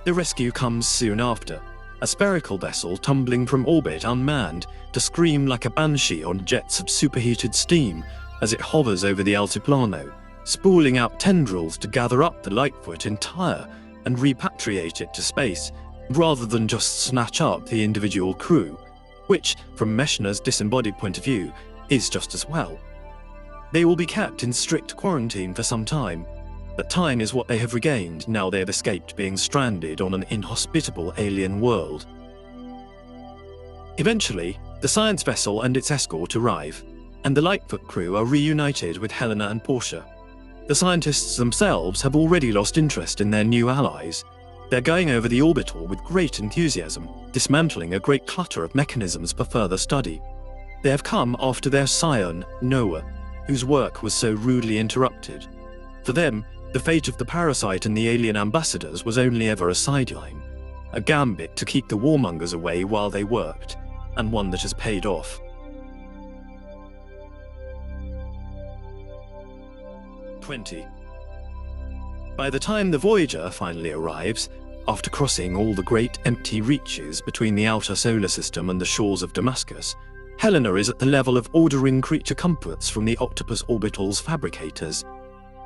Speaker 1: The rescue comes soon after, a spherical vessel tumbling from orbit unmanned to scream like a banshee on jets of superheated steam as it hovers over the Altiplano, spooling out tendrils to gather up the Lightfoot entire and repatriate it to space, rather than just snatch up the individual crew, which, from Meshner's disembodied point of view, is just as well. They will be kept in strict quarantine for some time, but time is what they have regained now they have escaped being stranded on an inhospitable alien world. Eventually, the science vessel and its escort arrive, and the Lightfoot crew are reunited with Helena and Portia. The scientists themselves have already lost interest in their new allies. They're going over the orbital with great enthusiasm, dismantling a great clutter of mechanisms for further study. They have come after their scion, Noah, whose work was so rudely interrupted. For them, the fate of the parasite and the alien ambassadors was only ever a sideline, a gambit to keep the warmongers away while they worked, and one that has paid off. 20. By the time the Voyager finally arrives, after crossing all the great empty reaches between the outer solar system and the shores of Damascus, Helena is at the level of ordering creature comforts from the Octopus Orbital's fabricators.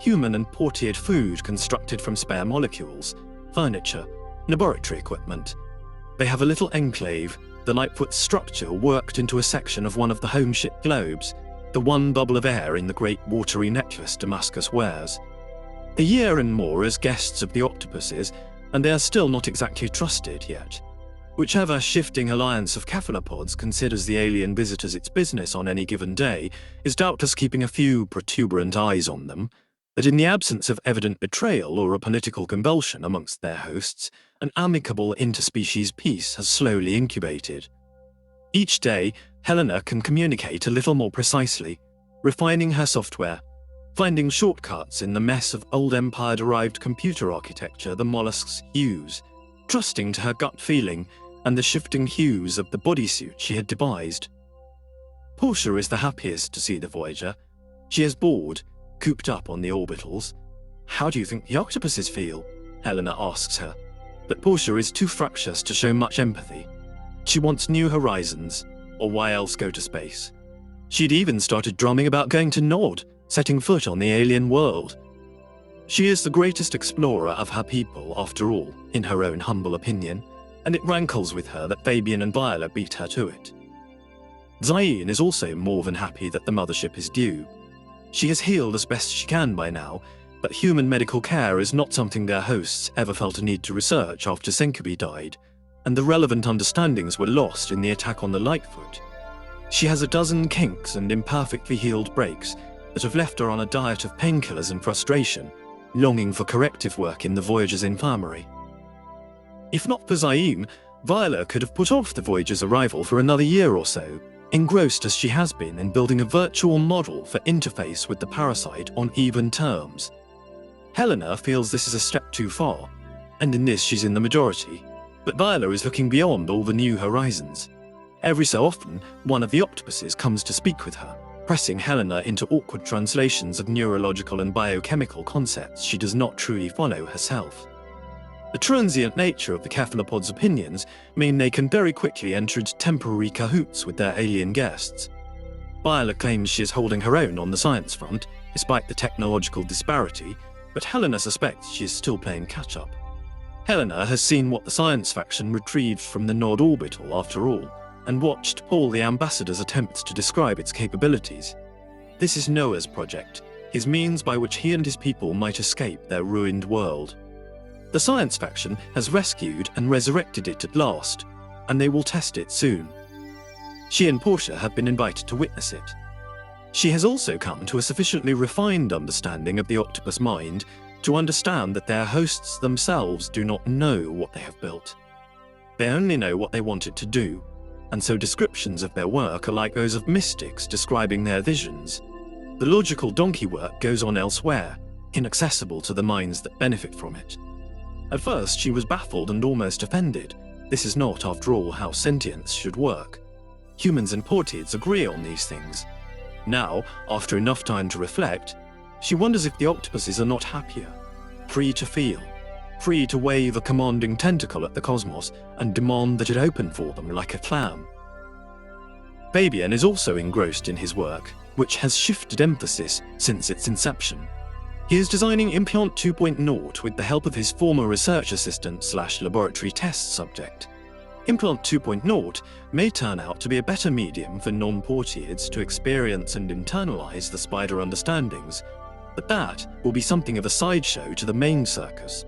Speaker 1: Human and portiered food constructed from spare molecules, furniture, laboratory equipment. They have a little enclave, the Lightfoot structure worked into a section of one of the home ship globes, the one bubble of air in the great watery necklace Damascus wears. A year and more as guests of the octopuses, and they are still not exactly trusted yet. Whichever shifting alliance of cephalopods considers the alien visitors its business on any given day is doubtless keeping a few protuberant eyes on them, that in the absence of evident betrayal or a political convulsion amongst their hosts, an amicable interspecies peace has slowly incubated. Each day, Helena can communicate a little more precisely, refining her software, finding shortcuts in the mess of old Empire-derived computer architecture the mollusks use, trusting to her gut feeling and the shifting hues of the bodysuit she had devised. Portia is the happiest to see the Voyager. She is bored, cooped up on the orbitals. "How do you think the octopuses feel?" Helena asks her, but Portia is too fractious to show much empathy. She wants new horizons, or why else go to space? She'd even started drumming about going to Nod, setting foot on the alien world. She is the greatest explorer of her people, after all, in her own humble opinion, and it rankles with her that Fabian and Viola beat her to it. Zayn is also more than happy that the mothership is due. She has healed as best she can by now, but human medical care is not something their hosts ever felt a need to research after Senkubi died, and the relevant understandings were lost in the attack on the Lightfoot. She has a dozen kinks and imperfectly healed breaks that have left her on a diet of painkillers and frustration, longing for corrective work in the Voyager's infirmary. If not for Zayn, Viola could have put off the Voyager's arrival for another year or so, engrossed as she has been in building a virtual model for interface with the parasite on even terms. Helena feels this is a step too far, and in this she's in the majority, but Viola is looking beyond all the new horizons. Every so often, one of the octopuses comes to speak with her, pressing Helena into awkward translations of neurological and biochemical concepts she does not truly follow herself. The transient nature of the cephalopods' opinions mean they can very quickly enter into temporary cahoots with their alien guests. Viola claims she is holding her own on the science front, despite the technological disparity, but Helena suspects she is still playing catch-up. Helena has seen what the science faction retrieved from the Nod orbital after all, and watched Paul the Ambassador's attempts to describe its capabilities. This is Noah's project, his means by which he and his people might escape their ruined world. The science faction has rescued and resurrected it at last, and they will test it soon. She and Portia have been invited to witness it. She has also come to a sufficiently refined understanding of the octopus mind to understand that their hosts themselves do not know what they have built. They only know what they want it to do, and so descriptions of their work are like those of mystics describing their visions. The logical donkey work goes on elsewhere, inaccessible to the minds that benefit from it. At first she was baffled and almost offended. This is not, after all, how sentience should work. Humans and portids agree on these things. Now, after enough time to reflect, she wonders if the octopuses are not happier, free to feel, free to wave a commanding tentacle at the cosmos and demand that it open for them like a clam. Fabian is also engrossed in his work, which has shifted emphasis since its inception. He is designing Implant 2.0 with the help of his former research assistant/laboratory test subject. Implant 2.0 may turn out to be a better medium for non-portids to experience and internalize the spider understandings, but that will be something of a sideshow to the main circus.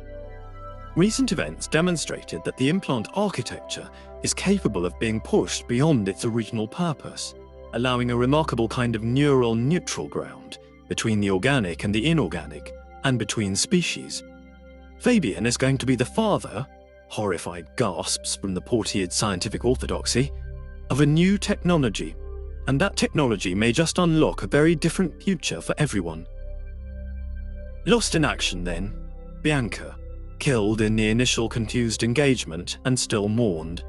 Speaker 1: Recent events demonstrated that the implant architecture is capable of being pushed beyond its original purpose, allowing a remarkable kind of neural neutral ground between the organic and the inorganic, and between species. Fabian is going to be the father, horrified gasps from the portid scientific orthodoxy, of a new technology, and that technology may just unlock a very different future for everyone. Lost in action then, Bianca, killed in the initial confused engagement and still mourned.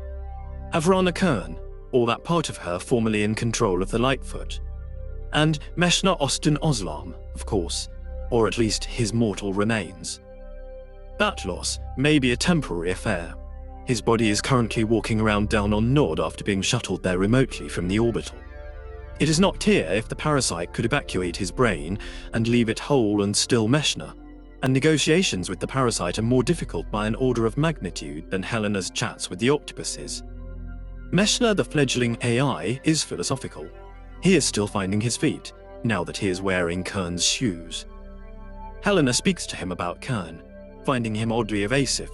Speaker 1: Avrana Kern, or that part of her formerly in control of the Lightfoot. And Meshna Austin Oslam, of course, or at least his mortal remains. That loss may be a temporary affair. His body is currently walking around down on Nod after being shuttled there remotely from the orbital. It is not clear if the parasite could evacuate his brain and leave it whole and still Meshna, and negotiations with the parasite are more difficult by an order of magnitude than Helena's chats with the octopuses. Meshna, the fledgling AI, is philosophical. He is still finding his feet, now that he is wearing Kern's shoes. Helena speaks to him about Kern, finding him oddly evasive.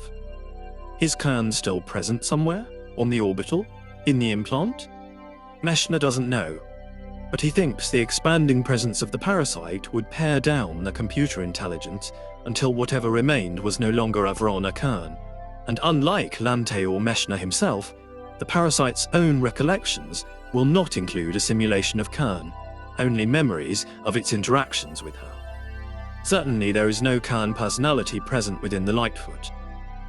Speaker 1: Is Kern still present somewhere? On the orbital? In the implant? Meshna doesn't know, but he thinks the expanding presence of the parasite would pare down the computer intelligence until whatever remained was no longer Avrana Kern, and unlike Lante or Meshna himself, the parasite's own recollections will not include a simulation of Kern, only memories of its interactions with her. Certainly there is no Kern personality present within the Lightfoot,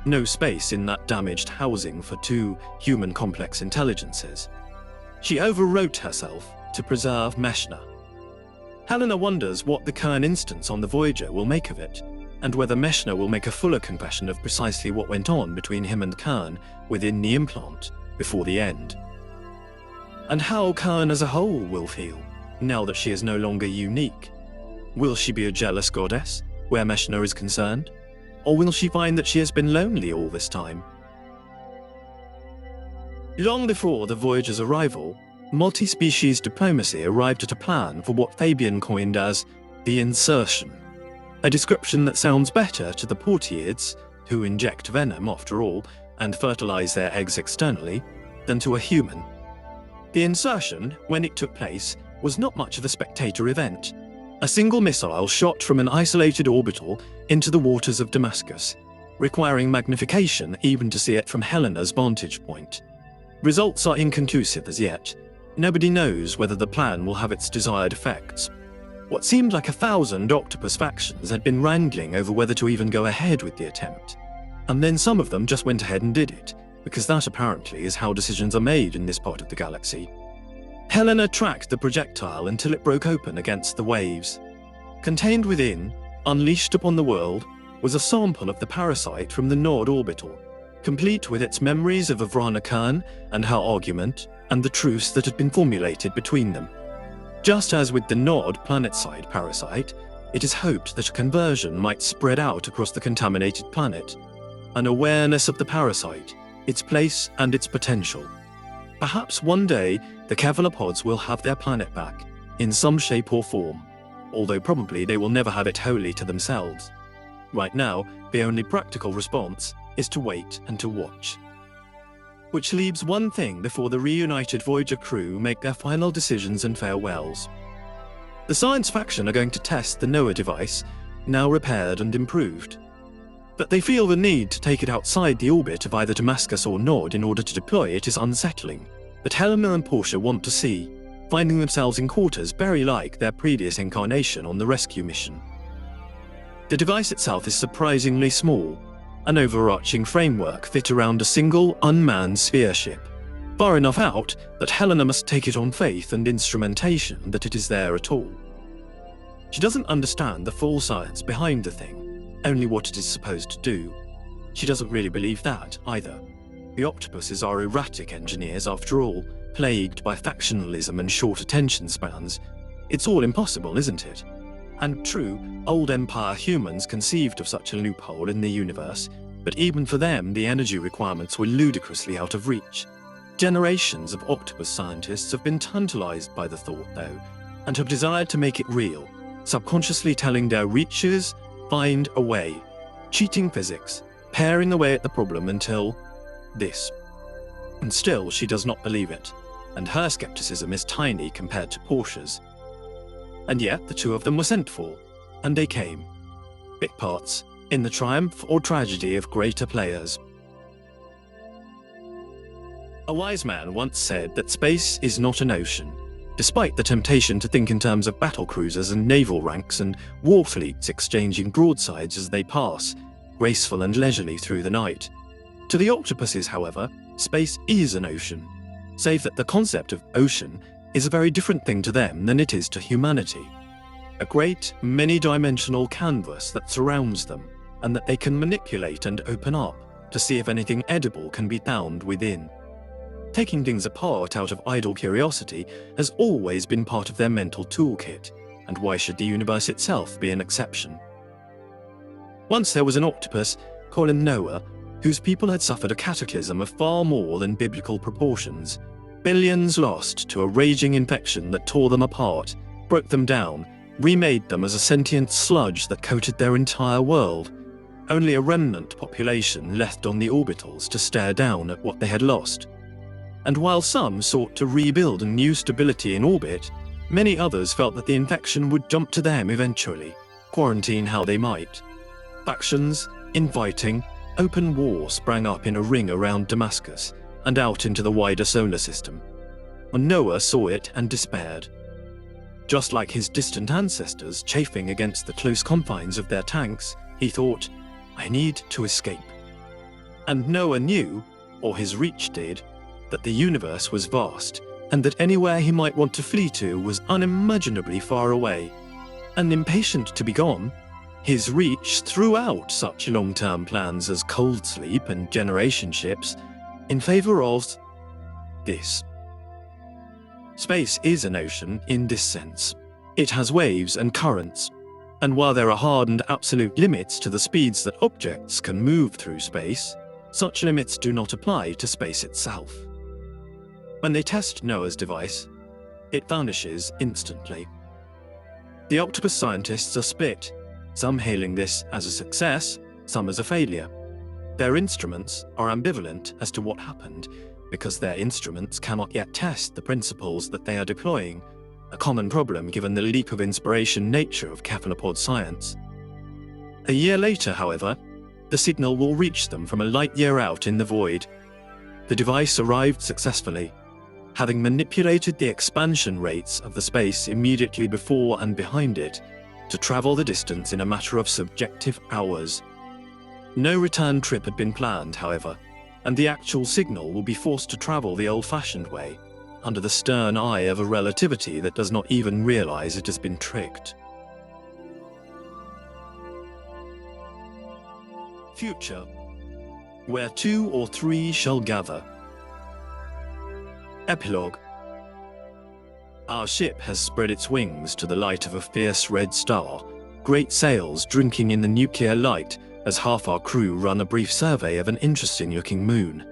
Speaker 1: no space in that damaged housing for two human complex intelligences. She overwrote herself to preserve Meshna. Helena wonders what the Kern instance on the Voyager will make of it, and whether Meshna will make a fuller confession of precisely what went on between him and Kern within the implant before the end. And how Kern as a whole will feel, now that she is no longer unique. Will she be a jealous goddess, where Meshna is concerned? Or will she find that she has been lonely all this time? Long before the Voyager's arrival, multi-species diplomacy arrived at a plan for what Fabian coined as the insertion, a description that sounds better to the portids, who inject venom after all, and fertilize their eggs externally, than to a human. The insertion, when it took place, was not much of a spectator event. A single missile shot from an isolated orbital into the waters of Damascus, requiring magnification even to see it from Helena's vantage point. Results are inconclusive as yet. Nobody knows whether the plan will have its desired effects. What seemed like 1,000 octopus factions had been wrangling over whether to even go ahead with the attempt. And then some of them just went ahead and did it, because that apparently is how decisions are made in this part of the galaxy. Helena tracked the projectile until it broke open against the waves. Contained within, unleashed upon the world, was a sample of the parasite from the Nord orbital, complete with its memories of Avrana Kern and her argument, and the truce that had been formulated between them. Just as with the Nod planet-side parasite, it is hoped that a conversion might spread out across the contaminated planet, an awareness of the parasite, its place and its potential. Perhaps one day the cephalopods will have their planet back, in some shape or form, although probably they will never have it wholly to themselves. Right now, the only practical response is to wait and to watch. Which leaves one thing before the reunited Voyager crew make their final decisions and farewells. The science faction are going to test the Noah device, now repaired and improved. But they feel the need to take it outside the orbit of either Damascus or Nod in order to deploy it is unsettling, that Helena and Portia want to see, finding themselves in quarters very like their previous incarnation on the rescue mission. The device itself is surprisingly small, an overarching framework fit around a single unmanned sphere ship, far enough out that Helena must take it on faith and instrumentation that it is there at all. She doesn't understand the full science behind the thing, only what it is supposed to do. She doesn't really believe that, either. The octopuses are erratic engineers after all, plagued by factionalism and short attention spans. It's all impossible, isn't it? And true, old Empire humans conceived of such a loophole in the universe, but even for them the energy requirements were ludicrously out of reach. Generations of octopus scientists have been tantalized by the thought, though, and have desired to make it real, subconsciously telling their reachers, find a way, cheating physics, paring away at the problem until this. And still she does not believe it, and her skepticism is tiny compared to Portia's. And yet the two of them were sent for, and they came. Bit parts, in the triumph or tragedy of greater players. A wise man once said that space is not an ocean, despite the temptation to think in terms of battle cruisers and naval ranks and war fleets exchanging broadsides as they pass, graceful and leisurely through the night. To the octopuses, however, space is an ocean, save that the concept of ocean is a very different thing to them than it is to humanity. A great, many-dimensional canvas that surrounds them, and that they can manipulate and open up to see if anything edible can be found within. Taking things apart out of idle curiosity has always been part of their mental toolkit, and why should the universe itself be an exception? Once there was an octopus, call him Noah, whose people had suffered a cataclysm of far more than biblical proportions. Billions lost to a raging infection that tore them apart, broke them down, remade them as a sentient sludge that coated their entire world. Only a remnant population left on the orbitals to stare down at what they had lost. And while some sought to rebuild a new stability in orbit, many others felt that the infection would jump to them eventually, quarantine how they might. Factions, infighting, open war sprang up in a ring around Damascus and out into the wider solar system. And Noah saw it and despaired. Just like his distant ancestors chafing against the close confines of their tanks, he thought, I need to escape. And Noah knew, or his reach did, that the universe was vast, and that anywhere he might want to flee to was unimaginably far away. And impatient to be gone, his reach threw out such long-term plans as cold sleep and generation ships in favor of this. Space is an ocean in this sense. It has waves and currents, and while there are hard and absolute limits to the speeds that objects can move through space, such limits do not apply to space itself. When they test Noah's device, it vanishes instantly. The octopus scientists are split, some hailing this as a success, some as a failure. Their instruments are ambivalent as to what happened, because their instruments cannot yet test the principles that they are deploying, a common problem given the leap of inspiration nature of cephalopod science. A year later, however, the signal will reach them from a light year out in the void. The device arrived successfully, having manipulated the expansion rates of the space immediately before and behind it to travel the distance in a matter of subjective hours. No return trip had been planned, however, and the actual signal will be forced to travel the old-fashioned way, under the stern eye of a relativity that does not even realize it has been tricked. Future, where 2 or 3 shall gather. Epilogue. Our ship has spread its wings to the light of a fierce red star, great sails drinking in the nuclear light as half our crew run a brief survey of an interesting-looking moon.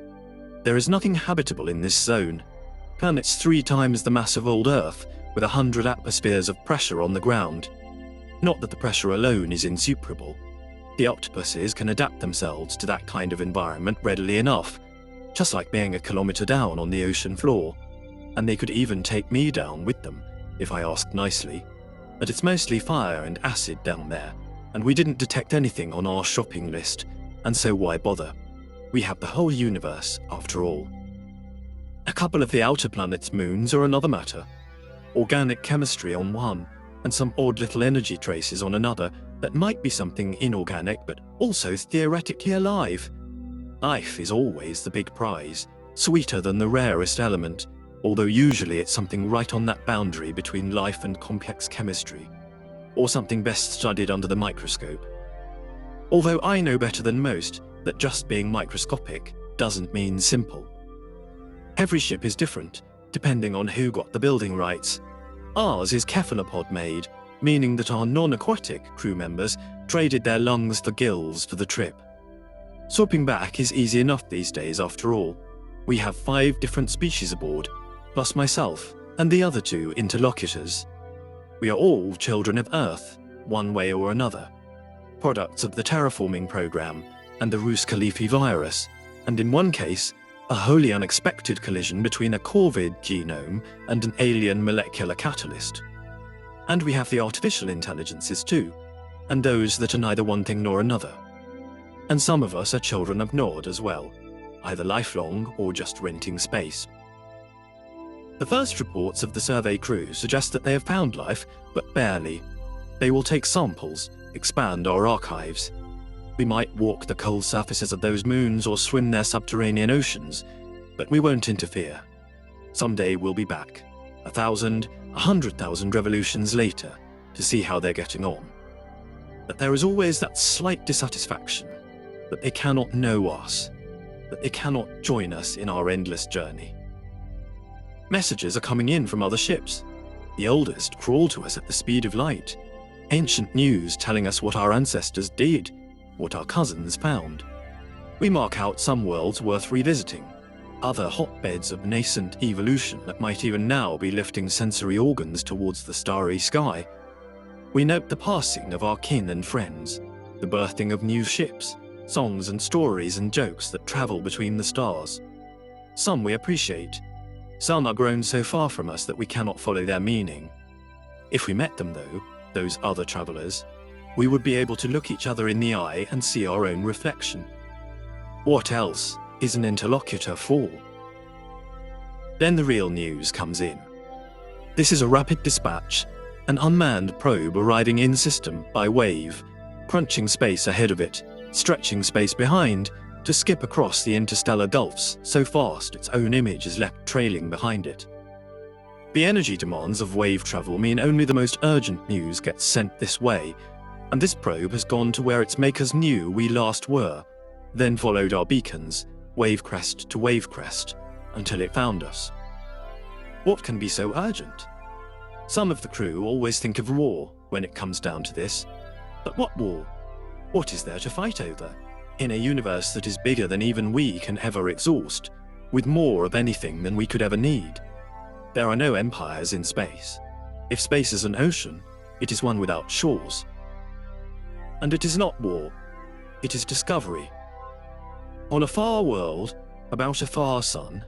Speaker 1: There is nothing habitable in this zone. Planets 3 times the mass of old Earth, with 100 atmospheres of pressure on the ground. Not that the pressure alone is insuperable. The octopuses can adapt themselves to that kind of environment readily enough, just like being a kilometer down on the ocean floor. And they could even take me down with them, if I asked nicely. But it's mostly fire and acid down there, and we didn't detect anything on our shopping list, and so why bother? We have the whole universe, after all. A couple of the outer planet's moons are another matter. Organic chemistry on one, and some odd little energy traces on another that might be something inorganic but also theoretically alive. Life is always the big prize, sweeter than the rarest element, although usually it's something right on that boundary between life and complex chemistry, or something best studied under the microscope. Although I know better than most that just being microscopic doesn't mean simple. Every ship is different, depending on who got the building rights. Ours is cephalopod made, meaning that our non-aquatic crew members traded their lungs for gills for the trip. Swapping back is easy enough these days after all. We have 5 different species aboard, plus myself and the other 2 interlocutors. We are all children of Earth, one way or another. Products of the terraforming program and the Rus Khalifi virus, and in one case, a wholly unexpected collision between a Corvid genome and an alien molecular catalyst. And we have the artificial intelligences too, and those that are neither one thing nor another. And some of us are children of Nod as well, either lifelong or just renting space. The first reports of the survey crew suggest that they have found life, but barely. They will take samples, expand our archives. We might walk the cold surfaces of those moons or swim their subterranean oceans, but we won't interfere. Someday we'll be back, 1,000, 100,000 revolutions later, to see how they're getting on. But there is always that slight dissatisfaction, that they cannot know us, that they cannot join us in our endless journey. Messages are coming in from other ships. The oldest crawl to us at the speed of light. Ancient news telling us what our ancestors did, what our cousins found. We mark out some worlds worth revisiting, other hotbeds of nascent evolution that might even now be lifting sensory organs towards the starry sky. We note the passing of our kin and friends, the birthing of new ships, songs and stories and jokes that travel between the stars. Some we appreciate. Some are grown so far from us that we cannot follow their meaning. If we met them though, those other travelers, we would be able to look each other in the eye and see our own reflection. What else is an interlocutor for? Then the real news comes in. This is a rapid dispatch, an unmanned probe arriving in system by wave, crunching space ahead of it, stretching space behind, to skip across the interstellar gulfs so fast its own image is left trailing behind it. The energy demands of wave travel mean only the most urgent news gets sent this way, and this probe has gone to where its makers knew we last were, then followed our beacons, wave crest to wave crest, until it found us. What can be so urgent? Some of the crew always think of war when it comes down to this. But what war? What is there to fight over? In a universe that is bigger than even we can ever exhaust, with more of anything than we could ever need. There are no empires in space. If space is an ocean, it is one without shores. And it is not war, it is discovery. On a far world, about a far sun,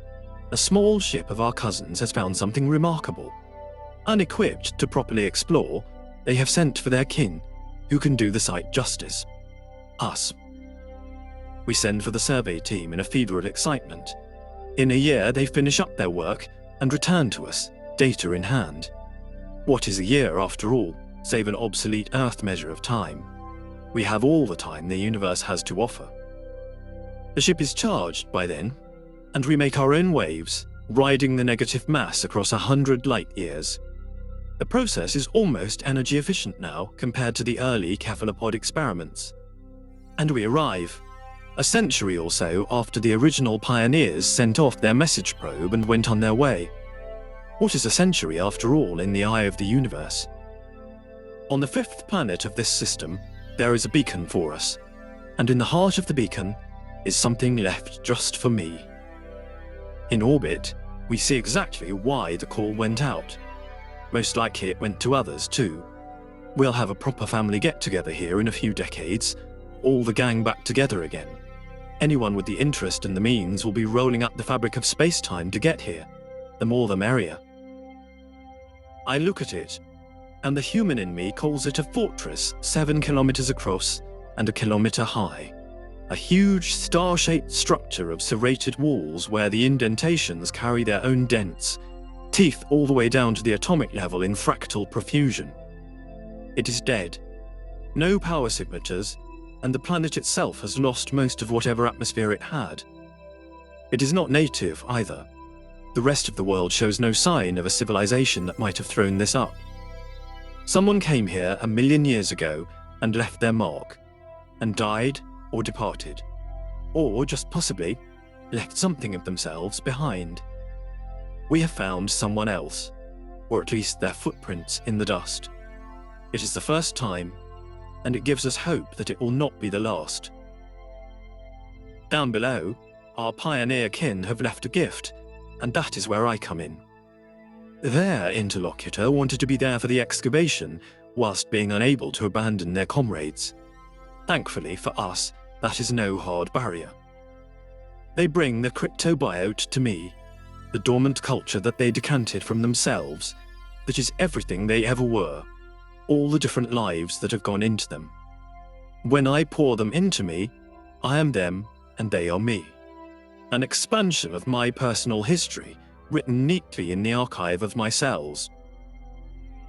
Speaker 1: a small ship of our cousins has found something remarkable. Unequipped to properly explore, they have sent for their kin, who can do the site justice. Us. We send for the survey team in a fever of excitement. In a year, they finish up their work and return to us, data in hand. What is a year, after all, save an obsolete Earth measure of time? We have all the time the universe has to offer. The ship is charged by then, and we make our own waves, riding the negative mass across 100 light years. The process is almost energy efficient now compared to the early cephalopod experiments. And we arrive, a century or so after the original pioneers sent off their message probe and went on their way. What is a century after all in the eye of the universe? On the 5th planet of this system, there is a beacon for us, and in the heart of the beacon is something left just for me. In orbit, we see exactly why the call went out. Most likely it went to others too. We'll have a proper family get-together here in a few decades, all the gang back together again. Anyone with the interest and the means will be rolling up the fabric of space-time to get here. The more the merrier. I look at it, and the human in me calls it a fortress 7 kilometers across and 1 kilometer high. a huge star-shaped structure of serrated walls where the indentations carry their own dents, teeth all the way down to the atomic level in fractal profusion. It is dead. No power signatures, and the planet itself has lost most of whatever atmosphere it had. It is not native either. The rest of the world shows no sign of a civilization that might have thrown this up. Someone came here 1,000,000 years ago and left their mark, and died or departed, or just possibly left something of themselves behind. We have found someone else, or at least their footprints in the dust. It is the first time, and it gives us hope that it will not be the last. Down below, our pioneer kin have left a gift, and that is where I come in. Their interlocutor wanted to be there for the excavation, whilst being unable to abandon their comrades. Thankfully for us, that is no hard barrier. They bring the cryptobiote to me, the dormant culture that they decanted from themselves, that is everything they ever were, all the different lives that have gone into them. When I pour them into me, I am them and they are me. An expansion of my personal history, written neatly in the archive of my cells.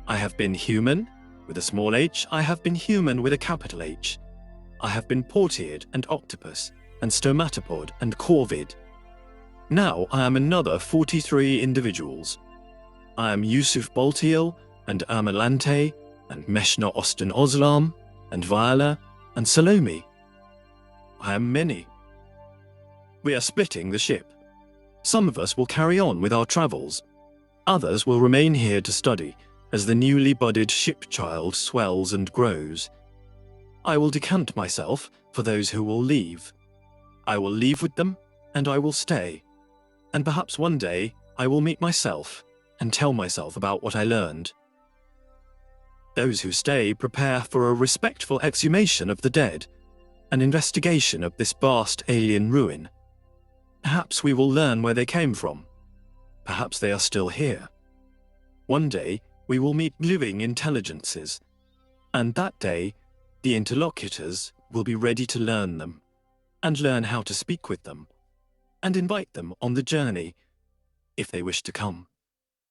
Speaker 1: I have been human, with a small h, I have been human with a capital H. I have been portid and octopus, and stomatopod and corvid. Now I am another 43 individuals. I am Yusuf Boltiel, and Amalante, and Meshna Austin Oslam, and Viola, and Salome. I am many. We are splitting the ship. Some of us will carry on with our travels. Others will remain here to study as the newly budded ship-child swells and grows. I will decant myself for those who will leave. I will leave with them, and I will stay. And perhaps one day I will meet myself and tell myself about what I learned. Those who stay prepare for a respectful exhumation of the dead, an investigation of this vast alien ruin. Perhaps we will learn where they came from. Perhaps they are still here. One day we will meet living intelligences, and that day the interlocutors will be ready to learn them, and learn how to speak with them, and invite them on the journey, if they wish to come.